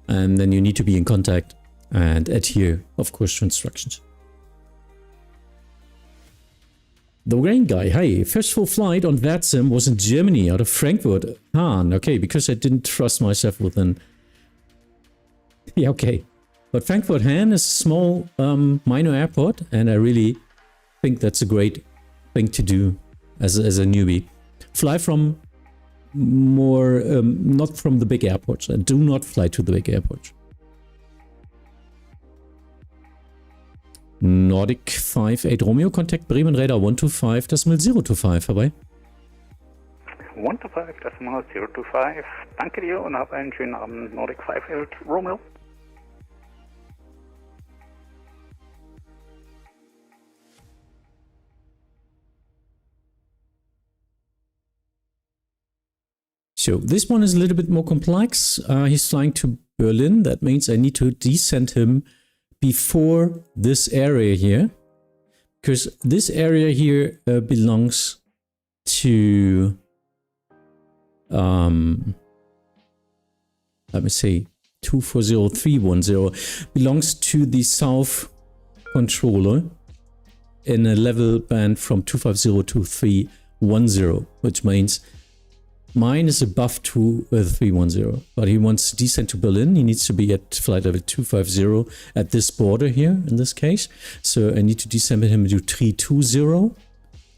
And then you need to be in contact and adhere, of course, to instructions. The rain guy, hey, first full flight on Vatsim was in Germany, out of Frankfurt. Okay, because I didn't trust myself within. Yeah, okay. But Frankfurt Hahn is a small minor airport, and I really think that's a great thing to do as a newbie. Fly from more, not from the big airports. I do not fly to the big airports. Nordic 58 Romeo, contact Bremen Radar 125.025 vorbei. 125.025, danke dir und hab einen schönen Abend, Nordic 58 Romeo. So this one is a little bit more complex. He's flying to Berlin. That means I need to descend him before this area here, because this area here belongs to let me see, 240310 belongs to the south controller in a level band from 250 to 310, which means mine is above 310, but he wants to descend to Berlin. He needs to be at flight level 250 at this border here, in this case. So I need to descend him to 320.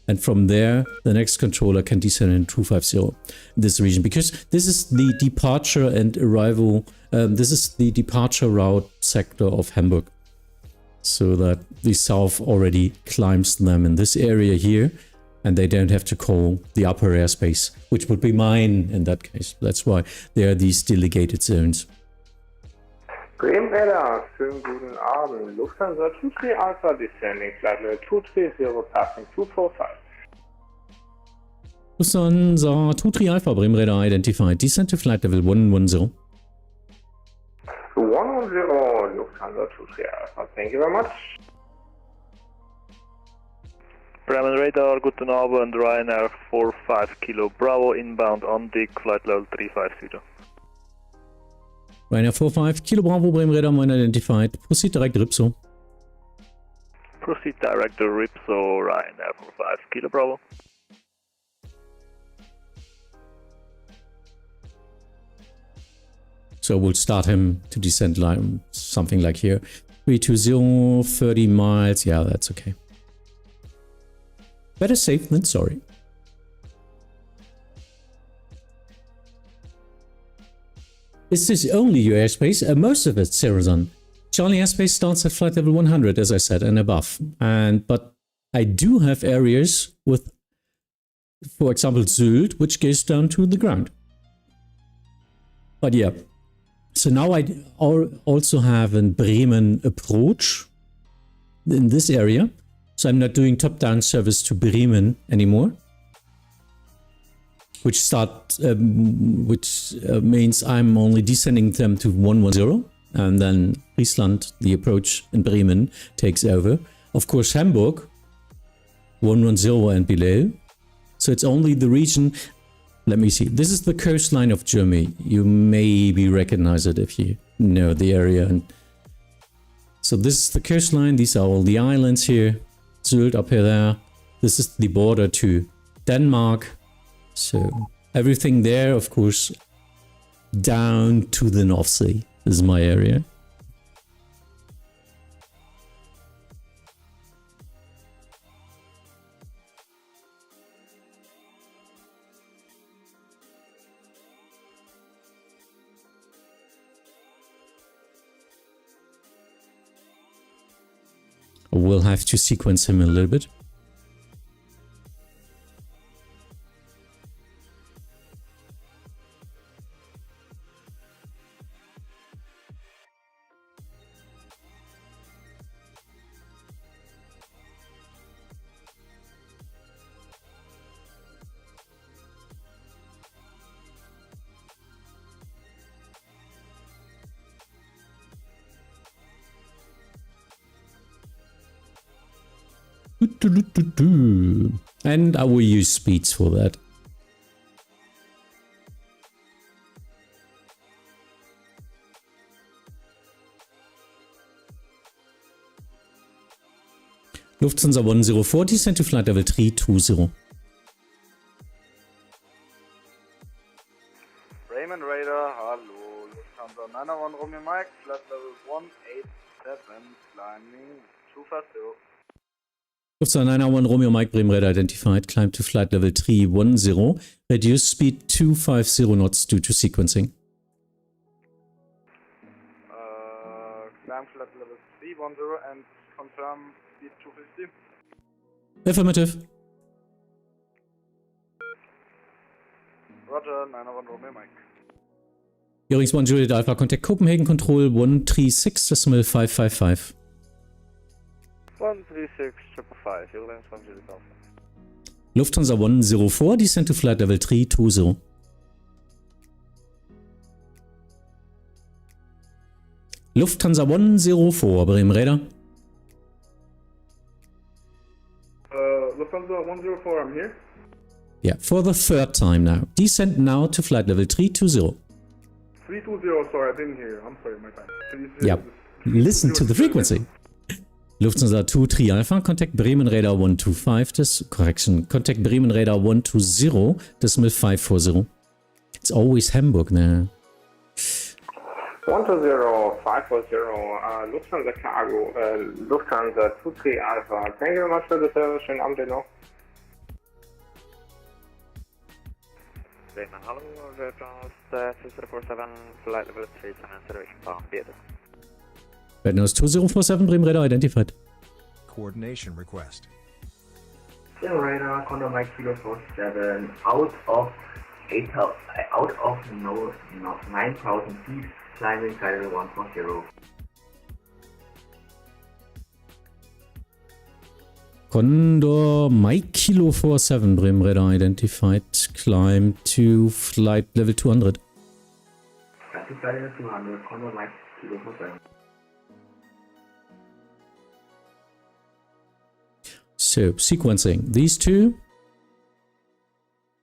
And from there, the next controller can descend in 250 in this region. Because this is the departure and arrival, this is the departure route sector of Hamburg. So that the south already climbs them in this area here. And they don't have to call the upper airspace, which would be mine in that case. That's why there are these delegated zones. Bremen Radar, schönen guten Abend. Lufthansa 23 Alpha descending, flight level 230, passing 245. Lufthansa 23 Alpha, Bremen Radar identified, descent to flight level 110. 110, Lufthansa 23 Alpha, thank you very much. Bremen Radar, guten Abend, Ryanair 45 Kilo Bravo, inbound on deck, flight level 350. Ryanair 45 Kilo Bravo, Bremen Radar, mine identified, proceed direct Ripso. Proceed direct to Ripso, Ryanair 45 Kilo Bravo. So we'll start him to descend line, something like here. 320, 30 miles, yeah, that's okay. Better safe than sorry. Is this only your airspace? Most of it's Cerazon. Charlie airspace starts at flight level 100, as I said, and above. But I do have areas with for example, Sylt, which goes down to the ground. But yeah, so now I also have a Bremen approach in this area. So I'm not doing top-down service to Bremen anymore, which means I'm only descending them to 110, and then Friesland, the approach in Bremen, takes over. Of course, Hamburg, 110 and below. So it's only the region. Let me see. This is the coastline of Germany. You maybe recognize it if you know the area. And so this is the coastline. These are all the islands here. Sylt up here there. This is the border to Denmark. So everything there, of course, down to the North Sea. This is my area. We'll have to sequence him a little bit. And I will use speeds for that. Lufthansa 104, descend to flight level 320. Bremen Radar, hallo. Lufthansa 901 Romeo Mike, flight level 187, climbing 250. Lufthansa 901 Romeo Mike Bremen Radar identified, climb to flight level 310, reduce speed 250 knots due to sequencing. Climb flight level 310 and confirm speed 250. Affirmative. Roger, 901 Romeo Mike. Eurings 1 Juliet Alpha, contact Copenhagen Control 136.555. 136.555, Eurings 1 Juliet Alpha. Lufthansa 104, descend to flight level 320. Lufthansa 104, Bremen Radar. Lufthansa 104, I'm here. Yeah, for the third time now. Descend now to flight level 320. 320, sorry, I didn't hear you. I'm sorry, my bad. Yeah, listen to the frequency. Lufthansa 23 Alpha, contact Bremen Radar 125, contact Bremen Radar 120, decimal 540. It's always Hamburg now. 120, 540, Lufthansa Cargo, Lufthansa 23 Alpha. Thank you very much for the service. Schönen Abend noch. Bremen, hallo, Rednose 2047, flight level 37, reservation farm, bitte. Rednose 2047, Bremen Radar identified. Coordination request. Yeah, radar, Condor Mike Kilo 47, out of 9,000 feet, climbing flight level 140. Condor Mike Kilo 47, Bremen Radar identified. Climb to flight level 200. Flight to flight level 200, Condor Mike Kilo 47. So, sequencing. These two,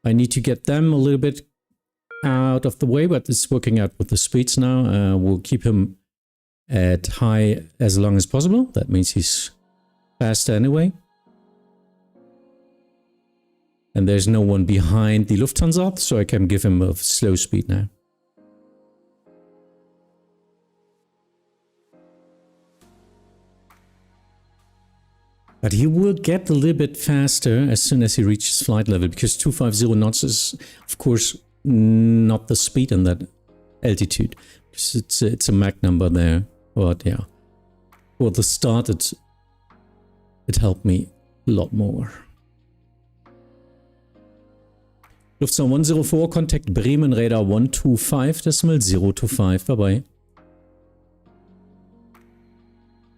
I need to get them a little bit out of the way, but it's working out with the speeds now. We'll keep him at high as long as possible. That means he's faster anyway. And there's no one behind the Lufthansa, so I can give him a slow speed now. But he will get a little bit faster as soon as he reaches flight level, because 250 knots is, of course, not the speed in that altitude. It's a Mach number there. But yeah, for the start, it helped me a lot more. Lufthansa 104, contact Bremen Radar 125.025, bye-bye.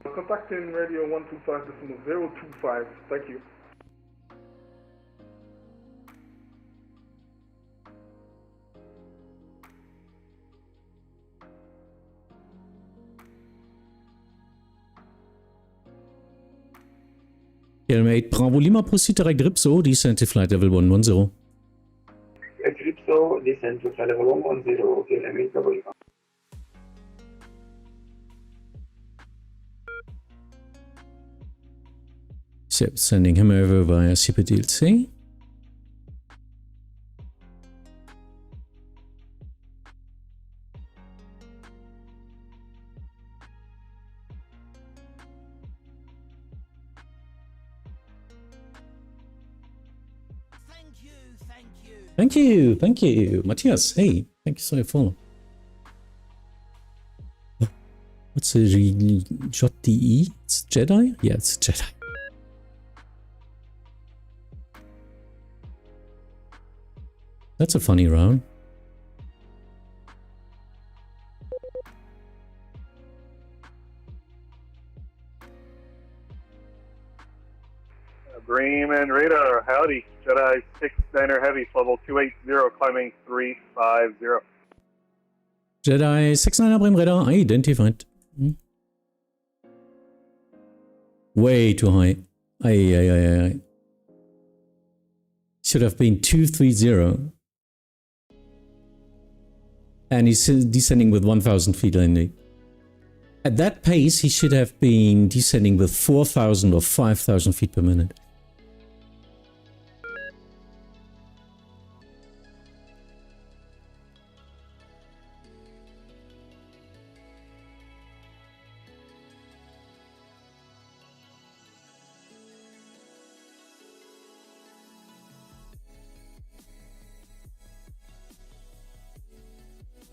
Contacting radio 125.025, thank you. KLM 8 Bravo Lima, proceed direct Ripso, descent to flight level 110. Ripso, descent to flight level 110, KLM 8 Bravo Lima. So, sending him over via CPDLC. Thank you. Matthias, hey, thank you for your follow. What's a JDE? It's Jedi? Yeah, it's Jedi. That's a funny round. Bremen radar, howdy. Jedi 69er heavy, level 280, climbing 350. Jedi 69er Bremen radar identified. Way too high. Aye. Should have been 230. And he's descending with 1,000 feet landing. At that pace, he should have been descending with 4,000 or 5,000 feet per minute.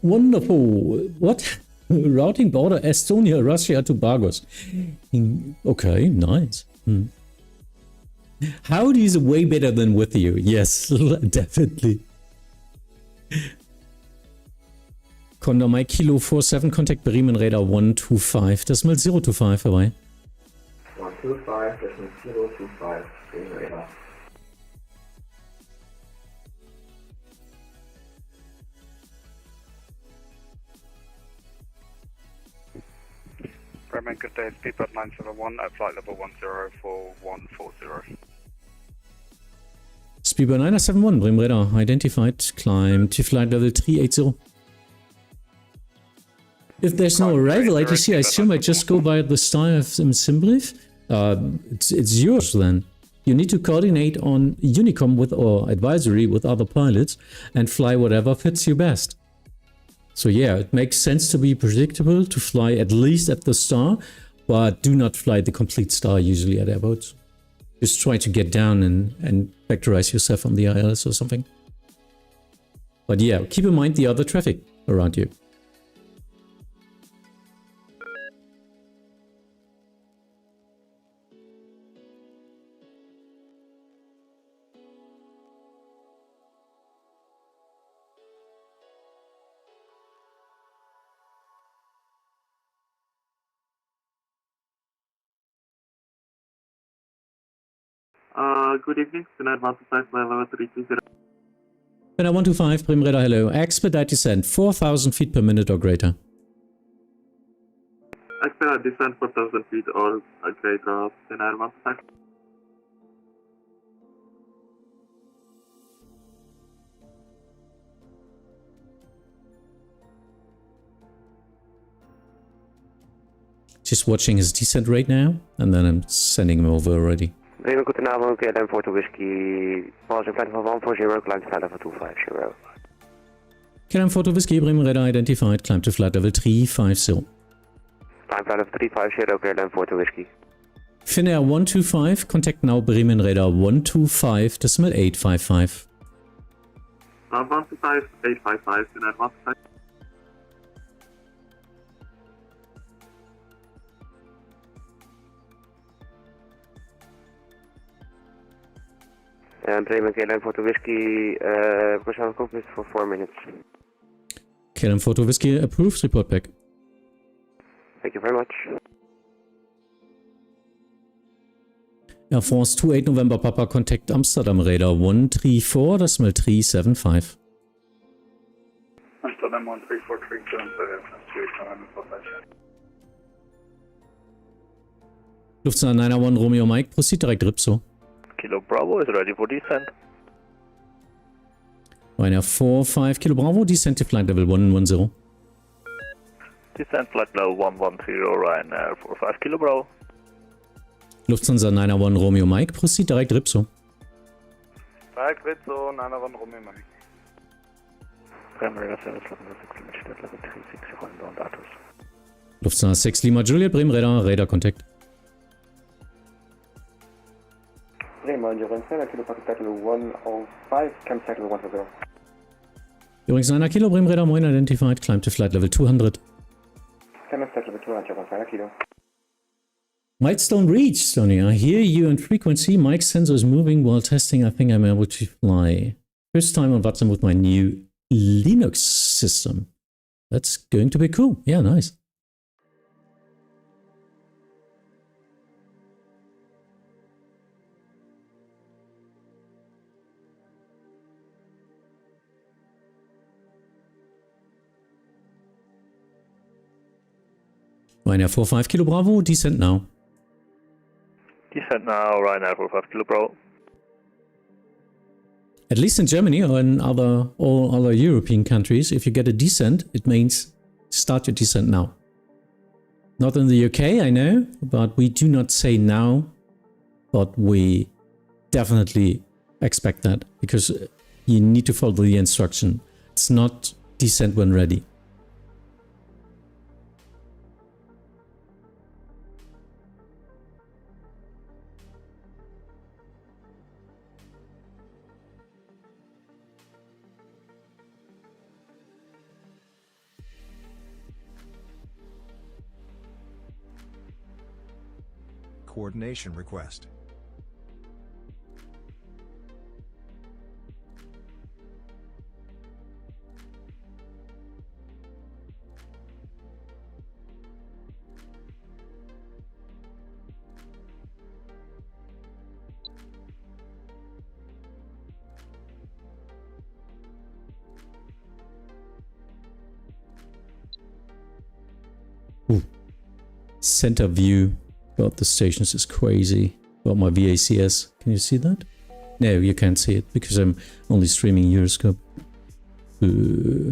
Wonderful. What? Routing border Estonia, Russia to Bargos. Okay, nice. Howdy is way better than with you. Yes, definitely. Condor Mike Kilo 47, contact Bremen Radar 125.025 vorbei. 125.025, Bremen Radar. Bremen, good day, Speedbird 971 at flight level 104140. Speedbird 971, Bremen Radar identified, climb to flight level 380. If there's no arrival ATC, I assume I just go by the style of Simbrief. It's yours then. You need to coordinate on Unicom with or advisory with other pilots and fly whatever fits you best. So yeah, it makes sense to be predictable, to fly at least at the star, but do not fly the complete star usually at airports. Just try to get down and vectorize yourself on the ILS or something. But yeah, keep in mind the other traffic around you. Good evening, Finnair 125 by level 320. Finnair 125, Bremen Radar, hello. Expedite descent, 4,000 feet per minute or greater. Expedite descent 4,000 feet or greater, Finnair 125. Just watching his descent right now, and then I'm sending him over already. Bremen, guten Abend, KLM 42 Whiskey, passing flight level 140, climb to flight level 250. KLM 42 Whiskey, Bremen Radar identified, climb to flight level 350. Climb flight level 350, KLM 42 Whiskey. Finnair 125, contact now Bremen Radar 125.855. 125.855, Finnair 125. Bremen, KLM Photo Whiskey, push on conference for 4 minutes. KLM Photo Whiskey approved, report back. Thank you very much. Air Force 28 November Papa, contact Amsterdam Radar 134, decimal 375. Amsterdam 134, 375. Lufthansa 901 Romeo Mike, proceed direct Ripso. Kilo Bravo is ready for descent. Ryanair 45 Kilo Bravo, descent to flight level 110. Descent flight level 110, Ryanair 45 Kilo Bravo. Lufthansa 901 Romeo Mike, proceed direct Ripso. Direct Ripso, 901 Romeo Mike. Bremen Radar Service level 6 mit Start level 36 inbound Atos. Lufthansa 6 Lima Juliet, Bremen Radar, Radar Contact. Bremen, you're in Kilo contact level 105, climb cycle level 110. Übrigens 9 Kilo, Bremen Radar, Moin identified, climb to flight level 200. Climb cycle level 200, you're on 9 Kilo. Milestone reached, Sony. I hear you on frequency. Mike's sensor is moving while testing. I think I'm able to fly. First time on Vatsim with my new Linux system. That's going to be cool. Yeah, nice. Ryanair 45 Kilo Bravo, descent now. Descent now, Ryanair 45 Kilo Bravo. At least in Germany or in all other European countries, if you get a descent, it means start your descent now. Not in the UK, I know, but we do not say now, but we definitely expect that because you need to follow the instruction. It's not descent when ready. Coordination request. Ooh. Center view. God, the stations is crazy. About my VACS. Can you see that? No, you can't see it because I'm only streaming Euroscope.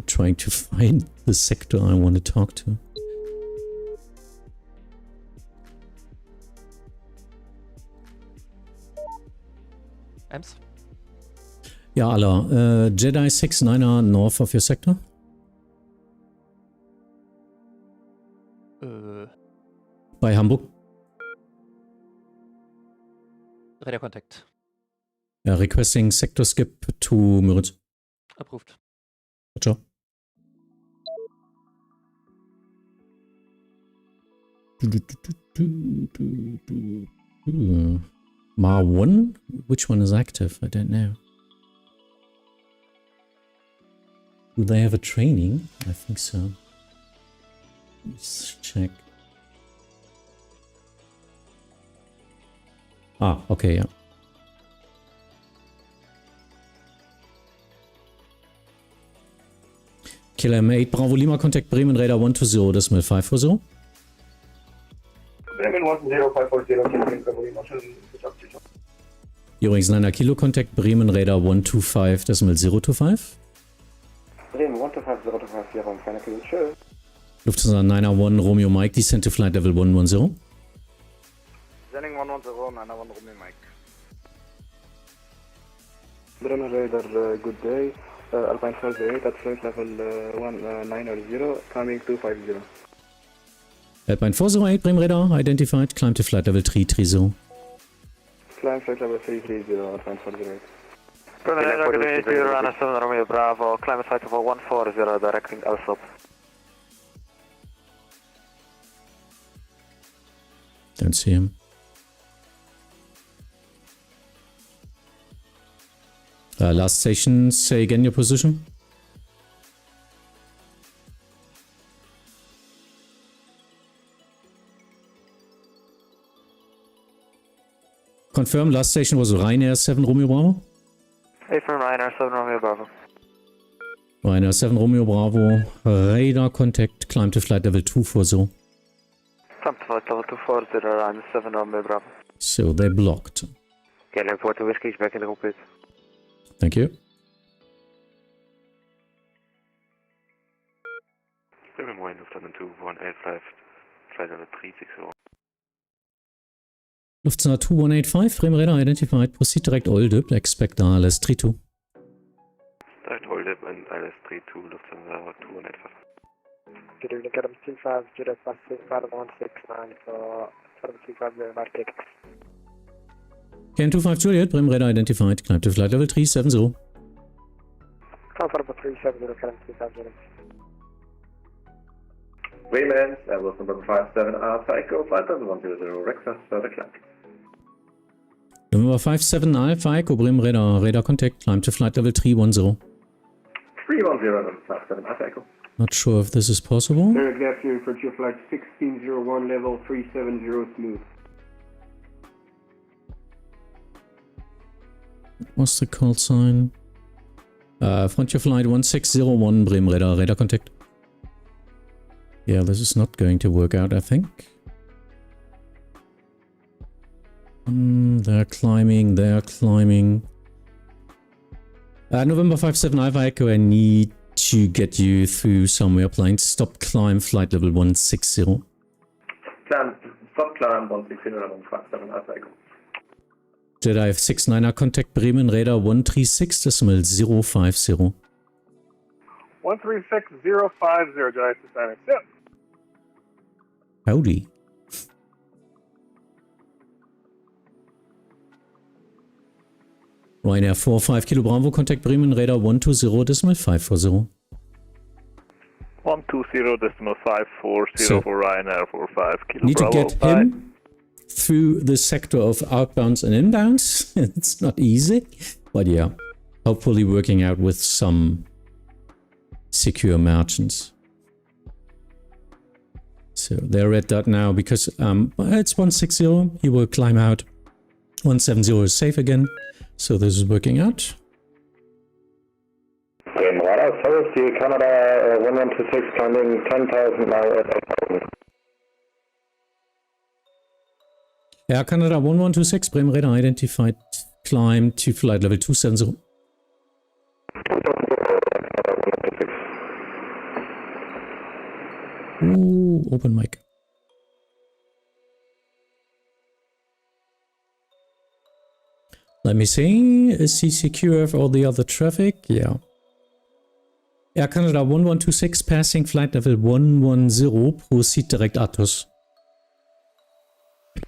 Trying to find the sector I want to talk to. Ems? Ja, Allah. Jedi 69er north of your sector? Bei Hamburg? Radar contact. Yeah, requesting sector skip to Müritz. Approved. Ciao. Ma 1? Which one is active? I don't know. Do they have a training? I think so. Let's check. Ah, okay, yeah. Killer M8, Bravo Lima, contact Bremen Radar 120, decimal 540. Bremen 10540, Bravo Lima, Übrigens 9 Kilo, contact Bremen Radar 125, decimal 025. Bremen 125, 025, on 9 Kilo, tschüss. Lufthansa 901 Romeo Mike, descent to flight level 110. Descending 110, 901 Romeo Mike. Bremen Radar, good day. Alpine 48 at flight level 190, climbing 250. Alpine 408, Bremen Radar, identified, climb to flight level 330. Climb flight level 330, Alpine 48. Bremen Radar, good day, Runner 7 Romeo Bravo, climb flight level 140, directing Alsop. Don't see him. Last station, say again your position. Confirm, last station was Ryanair 7 Romeo Bravo. Affirm Ryanair 7 Romeo Bravo. Ryanair 7 Romeo Bravo, radar contact, climb to flight level 240. Climb to flight level 240, Ryanair 7 Romeo Bravo. So they're blocked. Getting 40 whiskies back in the cockpit. Thank you. Bremen Wayne, Lufthansa 2185, flight level 360. Lufthansa 2185, Bremen radar identified. Proceed direct Oldip, expect ILS 32. Direct Oldip and ILS 32, Lufthansa 2185. Good evening, Adam 25, Judah Passing 5169 for 725 Market. KN 25 Juliet, Bremen radar identified. Climb to flight level 370. Comfortable 370, Adam 25 Juliet. Bremen, Airbus number 57 Alpha Echo, flight level 100 Rexas, further climb. November 57 Alpha Echo, Bremen radar contact, climb to flight level 310. 310, 57 Alpha Echo. Not sure if this is possible. Direct left here for your flight 1601 level 370 smooth. What's the call sign? Frontier flight 1601, Bremen radar contact. Yeah, this is not going to work out, I think. They're climbing. November 57 Alpha Echo, I need to get you through some airplanes. Stop climb, flight level 160. Stop climb 160, November 57 Alpha Echo. Jedi 69er, contact Bremen radar 136.050. 136050, Jedi Hispanic. Yep. Howdy. Ryanair 45 Kilo Bravo, contact Bremen radar 120.540. 120.540 So, for Ryanair 45 Kilo need Bravo. to get him through the sector of outbounds and inbounds. It's not easy, but yeah, hopefully working out with some secure margins. So they're red dot now because it's 160. He will climb out. 170 is safe again. So this is working out. Bremen radar, South Sea, Canada 1126, climbing 10,000 now at 8,000. Air Canada 1126, Bremen radar identified. Climb to flight level 270. Ooh, open mic. Let me see. Is he secure of all the other traffic? Yeah. Air Canada 1126, passing flight level 110. Proceed direct Atos.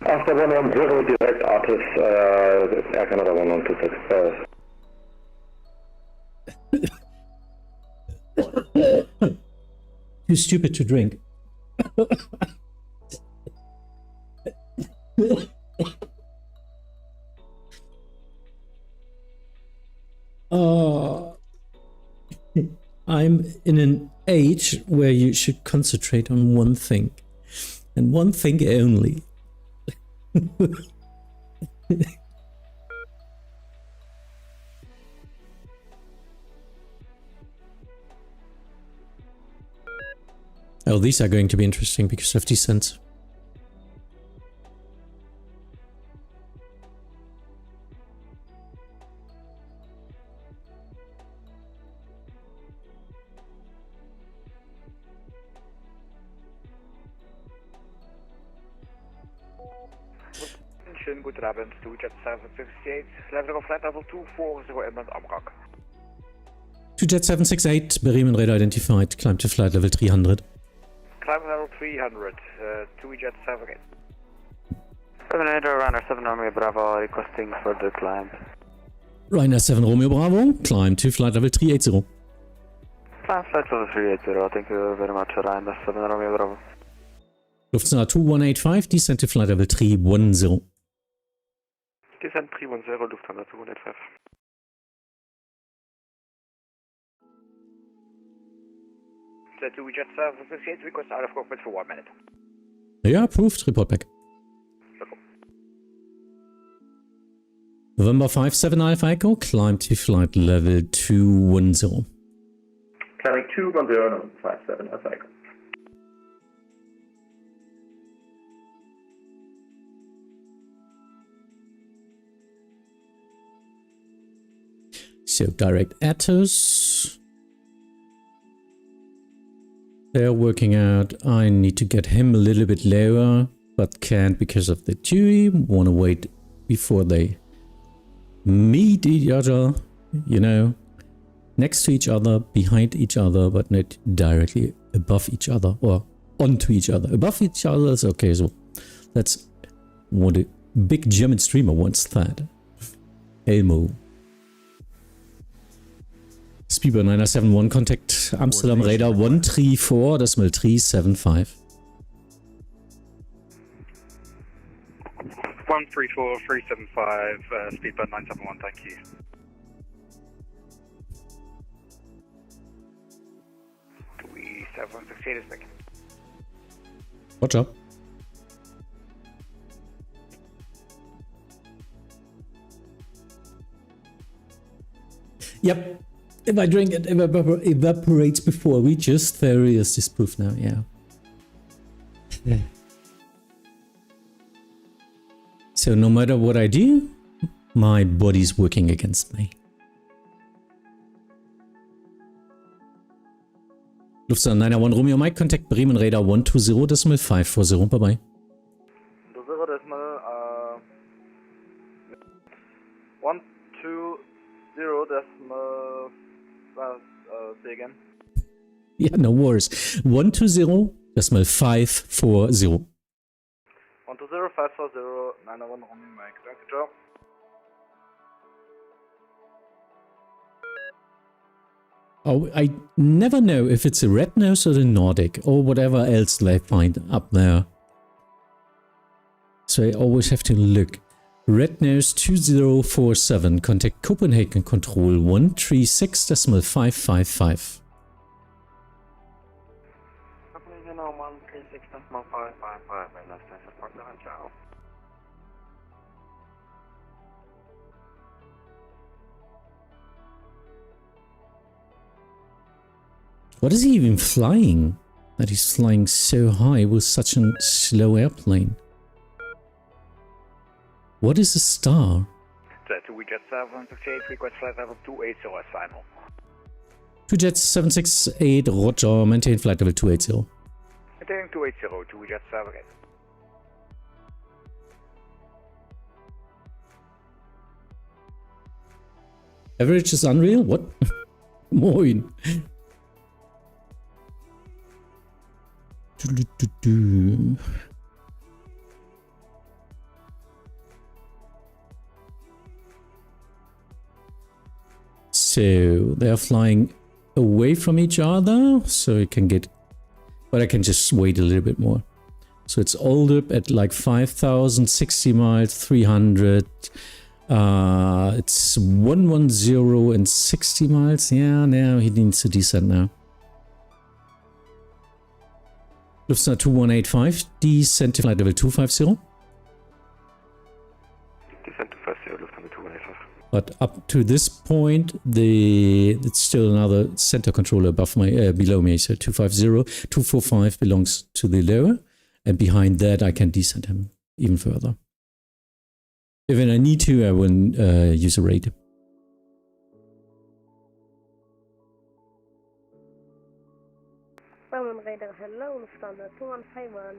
After 110, direct Atos, Air Canada 1126. Too stupid to drink. I'm in an age where you should concentrate on one thing. And one thing only. Oh, these are going to be interesting because of descent. Schönen guten Abend, Jet 768, level of flight level 240 inbound Amrak. Jet 768, Bremen radar identified, climb to flight level 300. Climb level 300, Jet 78. Bremen radar, Ryanair 7 Romeo Bravo, requesting further climb. Ryanair 7 Romeo Bravo, climb to flight level 380. Climb flight level 380, thank you very much, Ryanair 7 Romeo Bravo. Lufthansa 2185, descent to flight level 310. Descent 310, Lufthansa 285. 2 Jet 768, request out of cockpit for 1 minute. Yeah, approved. Report back. November 57 Alpha Echo, climb to flight level 210. Climbing 210, November 57 Alpha Echo. So direct Atos. They're working out. I need to get him a little bit lower, but can't because of the Dewey. Want to wait before they meet each other, you know, next to each other, behind each other, but not directly above each other or onto each other. Above each other is okay, so that's what a big German streamer once thought. Elmo. Speedbird 971, contact Amsterdam Radar 134, decimal 375. 134, 375, Speedbird 971, thank you. We 7168 is back. Watch up. Yep. If I drink it, evaporates before it reaches. Theory is disproved now, yeah. So no matter what I do, my body's working against me. Lufthansa 901 Romeo Mike, contact Bremen Radar 120 decimal 540, bye bye. 20 decimal 120 decimal say again. Yeah, no worries. 120 decimal 540. 120 540 901 Romeo Mike. Danke, ciao. Oh, I never know if it's a red nose or the Nordic or whatever else they find up there. So I always have to look. Red nose 2047, contact Copenhagen Control 136.555. Copenhagen 136.555, and last time support the ciao. What is he even flying? That he's flying so high with such a slow airplane. What is a star? We Jet 768, request flight level 280 as final. 2 Jets 768, roger, maintain flight level 280. Maintaining 280, 2 Jet 78. Average is unreal? What? Moin. So they're flying away from each other, so it can get, but I can just wait a little bit more. So it's all up at like 5,000, 60 miles, 300. It's 110 and 60 miles. Yeah, now he needs to descend now. Lufthansa 2185, descent to flight level 250. Descent to 250, Lufthansa 2185. But up to this point, it's still another center controller above my, below me. So 250, 245 belongs to the lower, and behind that I can descend him even further. If I need to, I will use a raid. Bremen Radar, hello, Lufthansa 2151,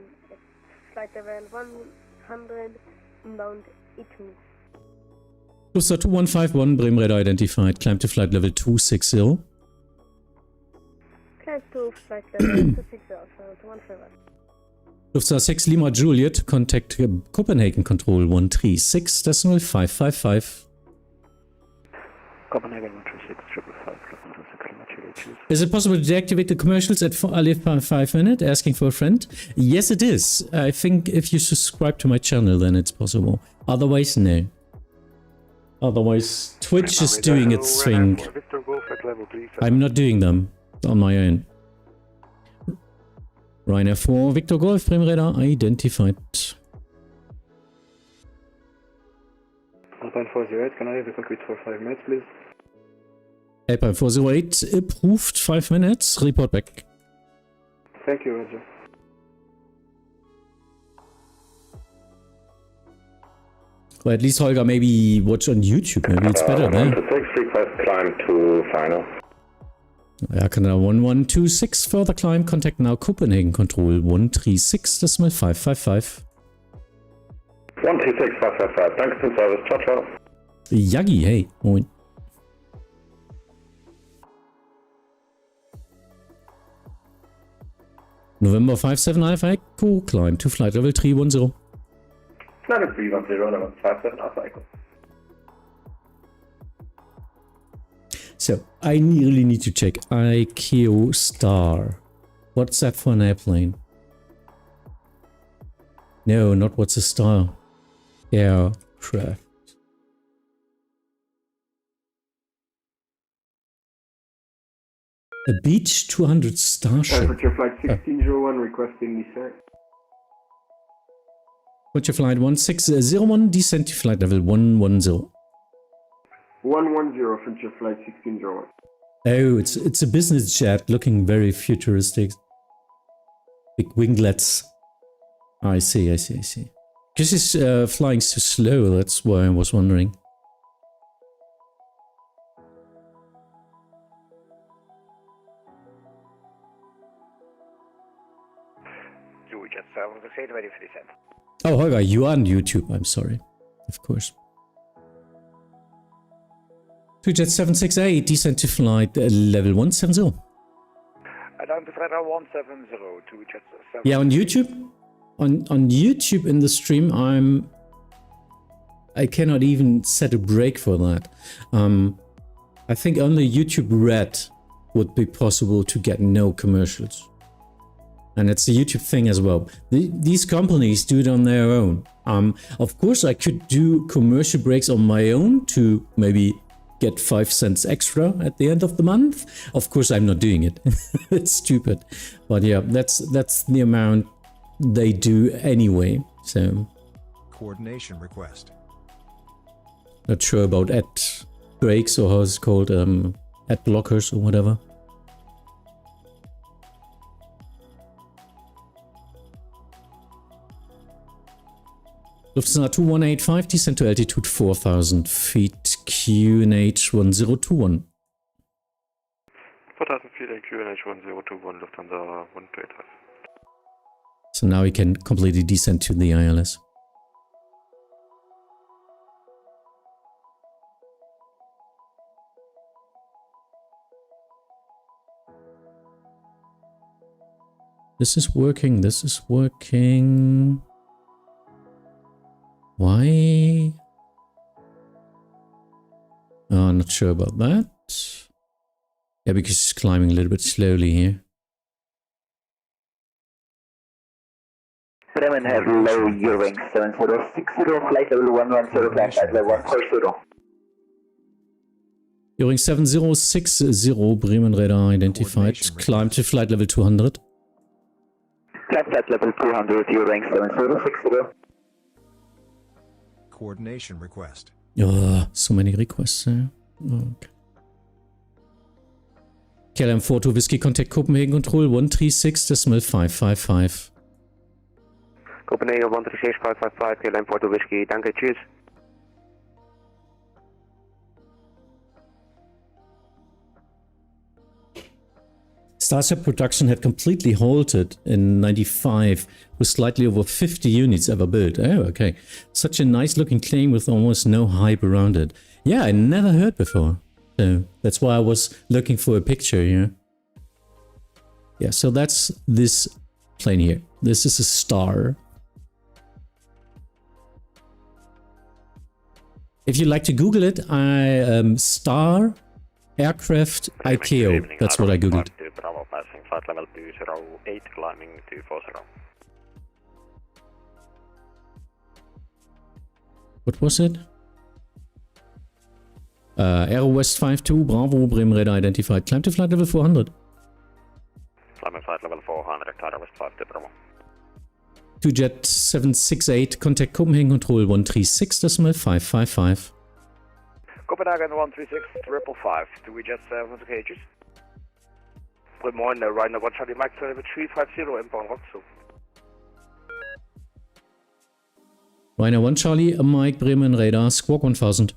flight level 100, inbound E2. Lufthansa 2151, Bremen Radar identified, climb to flight level 260. Climb to flight level 260, so 151. Lufthansa 6 Lima Juliet, contact Copenhagen Control 136.555. Copenhagen 136.555, Lufthansa 6 Lima Juliet. Is it possible to deactivate the commercials at 5 minutes, asking for a friend? Yes, it is. I think if you subscribe to my channel, then it's possible. Otherwise, no. Otherwise, Twitch is doing its thing. I'm not doing them on my own. Ryanair 4, Victor Golf, Bremen Radar identified. Alpine 408, can I have the cockpit for 5 minutes, please? Alpine 408 approved, 5 minutes, report back. Thank you, Roger. Or at least, Holger, maybe watch on YouTube. Maybe it's better, no? 126, request climb to final. Air Canada 1126, further climb, contact now Copenhagen Control 136.555. 136.555, danke zum Service, ciao, ciao. Yagi, hey, moin. November 57 Alpha Echo, climb to flight level 310. Flight level 310, November 57 Alpha Echo. So, I really need to check ICAO Star. What's that for an airplane? No, not what's a star. Aircraft. A Beech 200 Starship. Temperature flight 1601 requesting descent. What's your flight 1601, descent to flight level 110. 110, Frontier flight 1601. Oh, it's a business jet looking very futuristic. Big winglets. I see. Because it's flying so slow, that's why I was wondering. Jet 7, ready for descent. Oh, Holger, you are on YouTube. I'm sorry. Of course. Jet 768, descent to flight level 170. Down to flight 170 to Jet 7. Yeah, on YouTube? On YouTube in the stream, I cannot even set a break for that. I think only YouTube Red would be possible to get no commercials. And it's a YouTube thing as well. These companies do it on their own. Of course, I could do commercial breaks on my own to maybe get 5 cents extra at the end of the month. Of course, I'm not doing it. It's stupid. But yeah, that's the amount they do anyway. So Coordination request. Not sure about ad breaks or how it's called, ad blockers or whatever. Lufthansa 2185, descent to altitude 4,000 feet, QNH 1021. 4,000 feet and QNH 1021, Lufthansa 1285. So now we can completely descend to the ILS. This is working. Why? Oh, I'm not sure about that. Yeah, because it's climbing a little bit slowly here. Bremen have low Eurowings 7060, flight level 110, climb flight level 140. Eurowings 7060, Bremen radar identified. Climb to flight level 200. Climb flight level 200, Eurowings 7060. Coordination request. Oh, so many requests. Okay. KLM 42 Whiskey, contact Copenhagen Control 136.555. Copenhagen 136.555, KLM 42 Whiskey, danke, tschüss. Starship production had completely halted in '95 with slightly over 50 units ever built. Oh, okay. Such a nice looking plane with almost no hype around it. Yeah, I never heard before. So that's why I was looking for a picture here. Yeah, so that's this plane here. This is a Star. If you'd like to Google it, Star Aircraft ICAO. That's what I Googled. Bravo, passing flight level 208, climbing 240. What was it? Aero West 52, Bravo, Bremen radar identified. Climb to flight level 400. Climbing flight level 400, tidal west 5 to Bravo. 2 Jet 768, contact Copenhagen Control 136.555. Copenhagen 136.555, 2 Jet 7 cages. Good morning, Ryanair 1 Charlie Mike 350 inbound Roxo. Ryanair 1 Charlie, Mike Bremen Radar, Squawk 1000.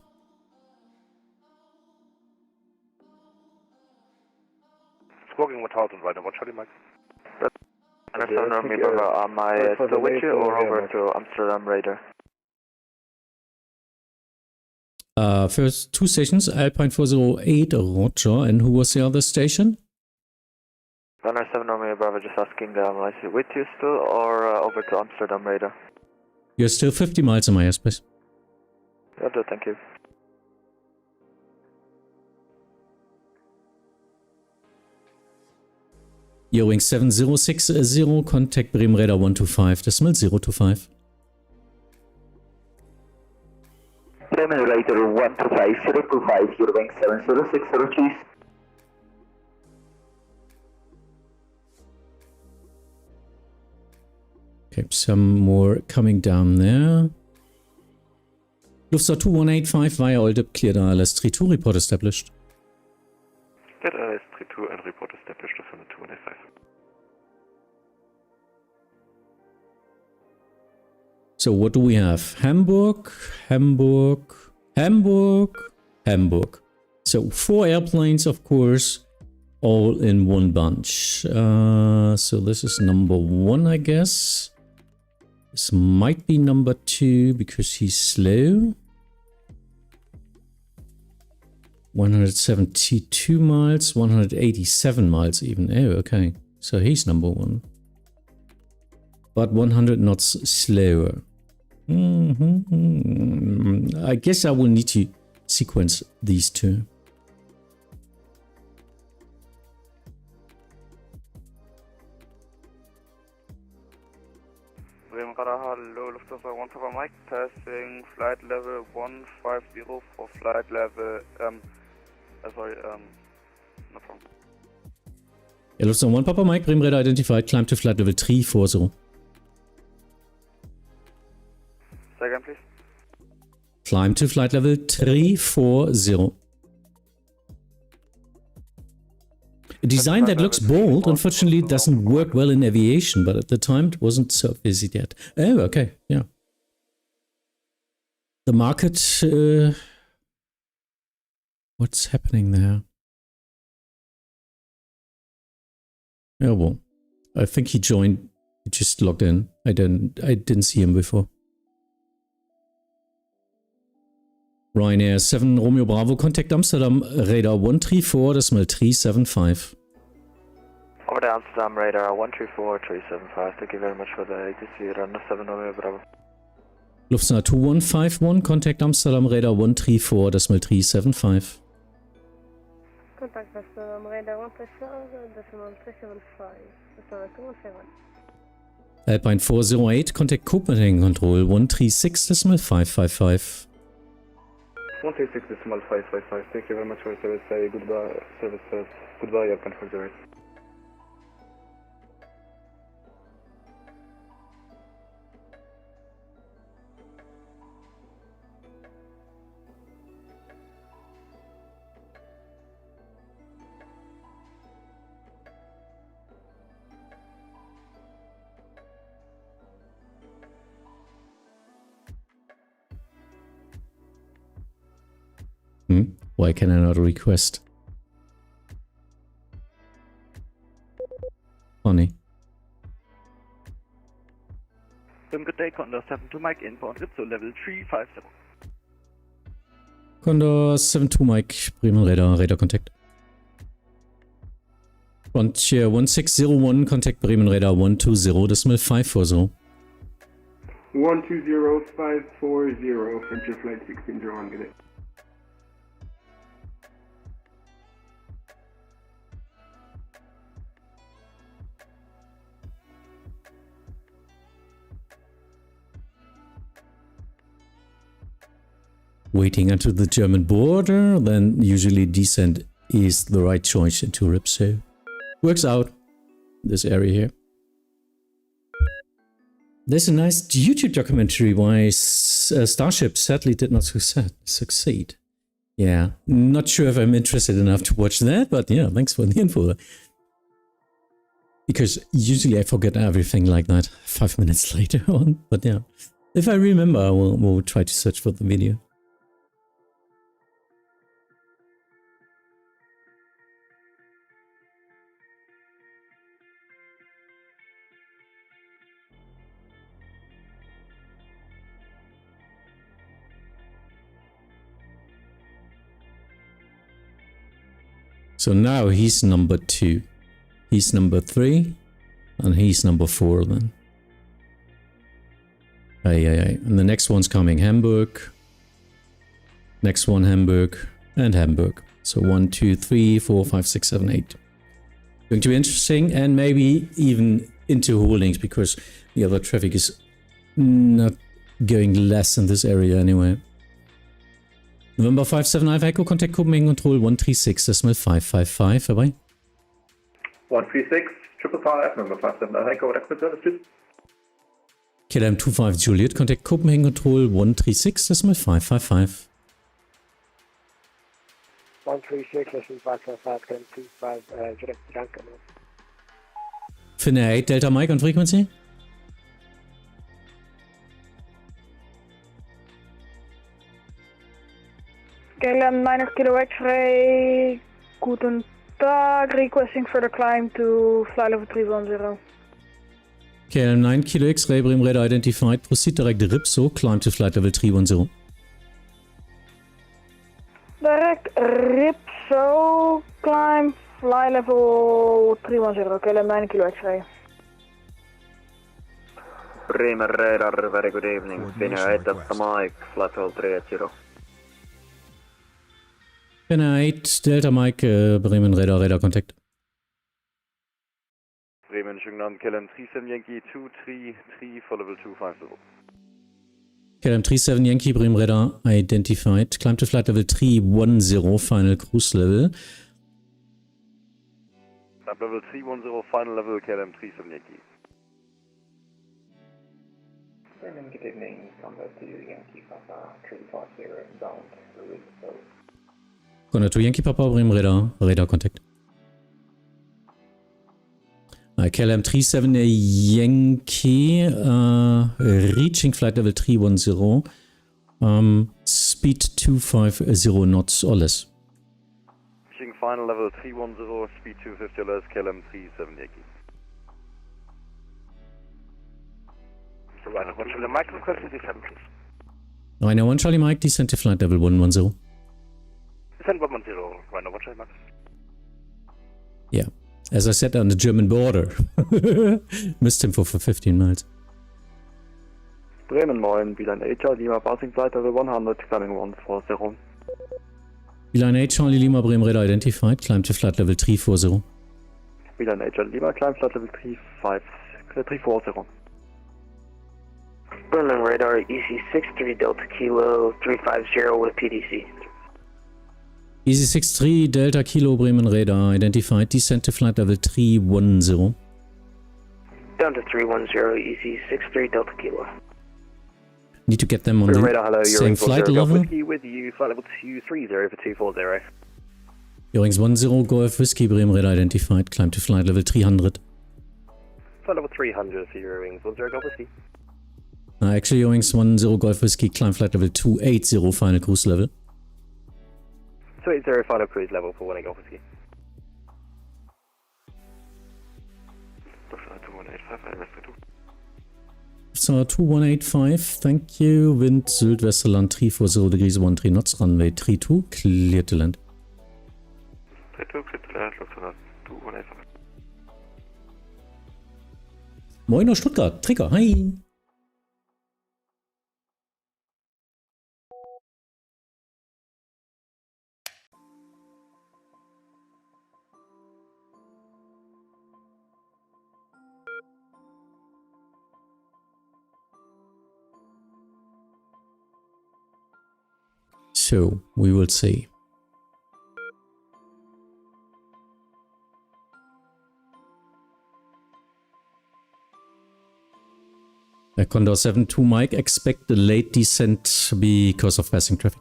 Squawking 1000, Ryanair 1 Charlie Mike. Amsterdam Bravo, am I still with you or over to Amsterdam Radar? First 2 stations, Alpine 408, Roger, and who was the other station? Runner 7 Romeo Bravo, just asking, am I with you still or over to Amsterdam Radar? You're still 50 miles in my airspace. Roger, thank you. Eurowing 7060, contact Bremen Radar 125.025. Bremen Radar 125.025, Eurowing 7060, please. Okay, some more coming down there. Lufthansa 2185 via Oldip, cleared ILS 32, report established. Get ILS 32 and report established from the 2185. So what do we have? Hamburg, Hamburg, Hamburg, Hamburg. So 4 airplanes, of course, all in one bunch. So this is number 1, I guess. This might be number 2 because he's slow. 172 miles, 187 miles even. Oh, okay. So he's number 1. But 100 knots slower. I guess I will need to sequence these 2. Bremen Radar, hello, Lufthansa 1 Papa Mike, passing flight level 150 for flight level, no problem. Yeah, Lufthansa 1 Papa Mike, Bremen Radar identified, climb to flight level 340. Say again, please. Climb to flight level 340. A design that looks bold, unfortunately, doesn't work well in aviation, but at the time it wasn't so busy yet. Oh, okay, yeah. The market, what's happening there? Oh, well, I think he joined, he just logged in. I didn't see him before. Ryanair 7 Romeo Bravo, contact Amsterdam Radar 134.375. Over to Amsterdam Radar 134.375. Thank you very much for the ATC, Runner 7 Romeo Bravo. Lufthansa 2151, contact Amsterdam Radar 134.375. Contact Amsterdam Radar 134.375. Alpine 408, contact Copenhagen Control 136.555. 136.555. Thank you very much for your service. Goodbye, service. Goodbye, Alpine 408. Why can I not request? Funny. Good day, Condor 72 Mike, inbound Ritzo level 350. Condor 72 Mike, Bremen Radar, Radar contact. Frontier 1601, contact Bremen Radar 120.540. 120.540, Frontier Flight 1601, good day. Waiting until the German border, then usually descent is the right choice into RIP, so works out. this area here. There's a nice YouTube documentary why Starship sadly did not succeed. Yeah, not sure if I'm interested enough to watch that, but yeah, thanks for the info. Because usually I forget everything like that 5 minutes later on, but yeah. If I remember, we'll try to search for the video. So now he's number 2. He's number 3. And he's number 4 then. And the next one's coming, Hamburg. Next one, Hamburg. And Hamburg. So 1, 2, 3, 4, 5, 6, 7, 8. Going to be interesting, and maybe even into holdings, because the other traffic is not going less in this area anyway. November 579 Echo, contact Copenhagen Control 136.555, vorbei. 136, 555, November 579 Echo, Expert Service, tschüss. KLM 25 Juliet, contact Copenhagen Control 136.555. 136.555, KLM 25 Juliet, danke. Finnair 8 Delta Mike on frequency. KLM 9 Kilo X-ray, guten Tag, requesting further climb to flight level 310. KLM 9 Kilo X-ray, Bremen radar identified, proceed direct Ripso, climb to flight level 310. Direct Ripso, climb, flight level 310, KLM 9 Kilo X-ray. Bremen radar, very good evening. Finnair 8 Delta Mike, flight level 380. Finnair 8 Delta Mike, Bremen radar contact. Bremen Chungnan, KLM 37 Yankee 233 for level 250. KLM 37 Yankee, Bremen radar identified, climb to flight level 310, final cruise level. Level 310, final level KLM 37 Yankee. Bremen, good evening, contact to Yankee Papa 350 inbound, Ripso. Contact to Yankee Papa, Bremen radar contact. KLM 37 Yankee, reaching flight level 310, speed 250 knots or less. Reaching final level 310, speed 250 or less, KLM 37 Yankee. Rhino 1 Charlie Mike, request to descend, please. Rhino 1 Charlie Mike, descend to flight level 110. Descend 110, Rhino 1 Charlie Mike. Yeah. As I said, on the German border. Missed him for 15 miles. Bremen 9, Beeline 8 Charlie Lima, passing flight level 100, climbing 140. Beeline 8 Charlie Lima, Bremen radar identified, climb to flight level 340. Beeline 8 Charlie Lima, climb flight level 340. Bremen radar, EC63 Delta Kilo 350 with PDC. EC63 Delta Kilo Bremen radar identified, descent to flight level 310. Down to 310, EC63 Delta Kilo. Need to get them on the radar, same flight level. Whiskey with you, flight level 230 for 240. Eurings 10 Golf Whiskey Bremen radar identified, climb to flight level 300. Flight level 300 for Eurings 10 Golf Whiskey. Actually, Eurings 10 Golf Whiskey, climb flight level 280, final cruise level. 280 final cruise level for 1 Golf Whiskey. So 2185, thank you. Wind Südwesterland 340 degrees 13 knots, runway 32, clear to land. 32, clear to land, Lufthansa 2185. Moin aus Stuttgart, Trigger, hi! So, we will see. Condor 7-2 Mike, expect a late descent because of passing traffic.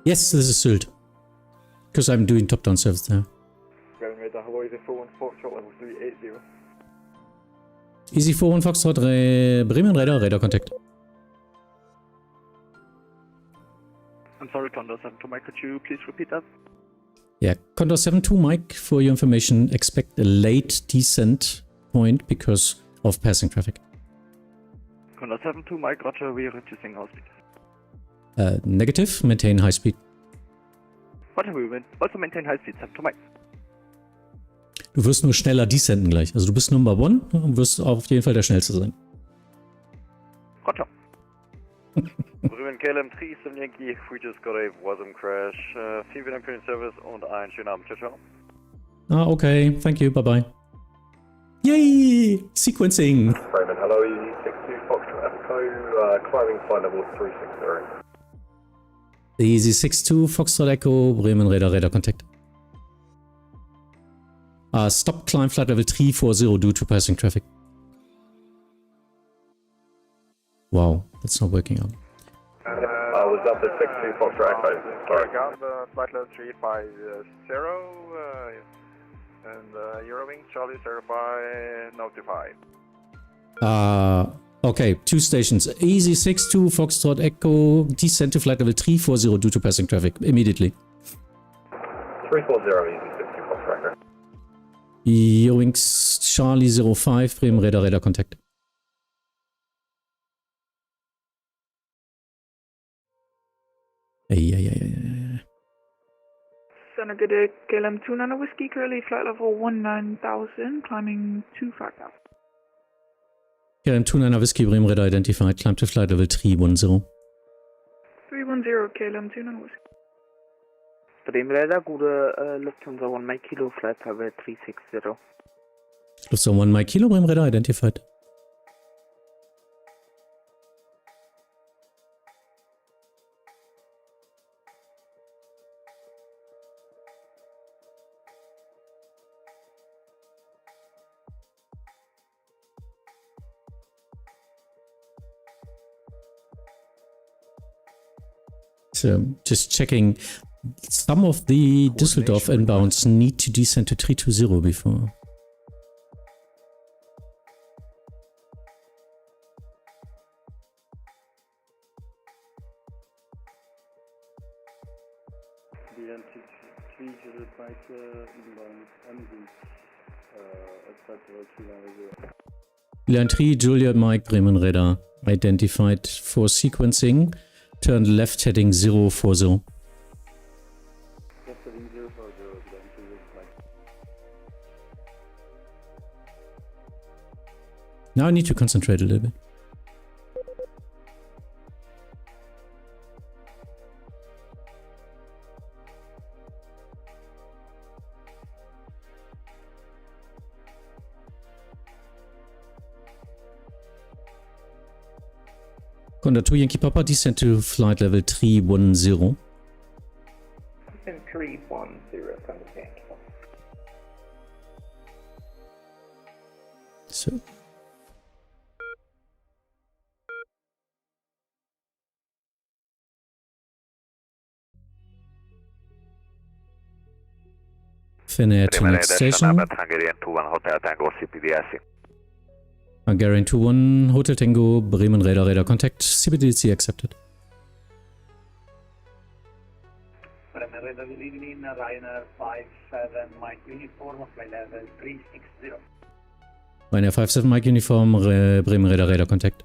Yes, this is Sylt. Because I'm doing top-down service there. Bremen Radar, hello, Easy 41 Foxtrot, level 380. Easy 41 Foxtrot, Bremen radar contact. I'm sorry, Condor 7-2 Mike, could you please repeat that? Yeah, Condor 7-2 Mike, for your information, expect a late descent point because of passing traffic. Condor 7-2 Mike, roger, we are reducing our speed. Negative, maintain high speed. Roger, we will also maintain high speed, 7-2 Mike. Du wirst nur schneller descenden gleich. Also du bist Number 1 und wirst auf jeden Fall der Schnellste sein. Roger. Bremen KLM 37 Yankee, we just got a Vatsim crash. Vielen Dank für den Service und einen schönen Abend. Ciao, ciao. Ah, okay. Thank you. Bye-bye. Yay! Sequencing! Bremen, hello, Easy 62 Foxtrot Echo, climbing flight level 360. Easy 62 Foxtrot Echo, Bremen radar contact. Stop climb flight level 340 due to passing traffic. Wow, that's not working out. Was up at 62 Foxtrot Echo, sorry. Flight level 350, and Eurowings, Charlie, certify, notify. Okay, 2 stations. Easy 62 Foxtrot Echo, descend to flight level 340 due to passing traffic, immediately. 340, Easy 62 Foxtrot Echo. Eurowings, Charlie 05, Bremen radar contact. Sana good day, KLM 29 Whiskey, currently flight level 19,000, climbing 25,000. KLM 29 Whiskey, Bremen radar identified, climb to flight level 310. 310, KLM 29 Whiskey. Bremen Radar, gute Lufthansa 1 Mike Kilo, flight level 360. Lufthansa 1 Mike Kilo, Bremen radar identified. So, just checking, some of the Düsseldorf inbounds need to descend to 320 before. Line 3 Juliet Mike Bremen radar identified for sequencing. Turn left heading 040. Now I need to concentrate a little bit. Condor 2 Yankee Papa, descend to flight level 310. 310, Condor Yankee Papa. So. Finnair to next station. Hungarian 21 Hotel Tango CPDC. Hungarian 21 Hotel Tango, Bremen radar contact, CPDC accepted. Bremen radar, good evening, Ryanair 57 Mike uniform, flight level 360. Ryanair 57 Mike uniform, Bremen radar contact.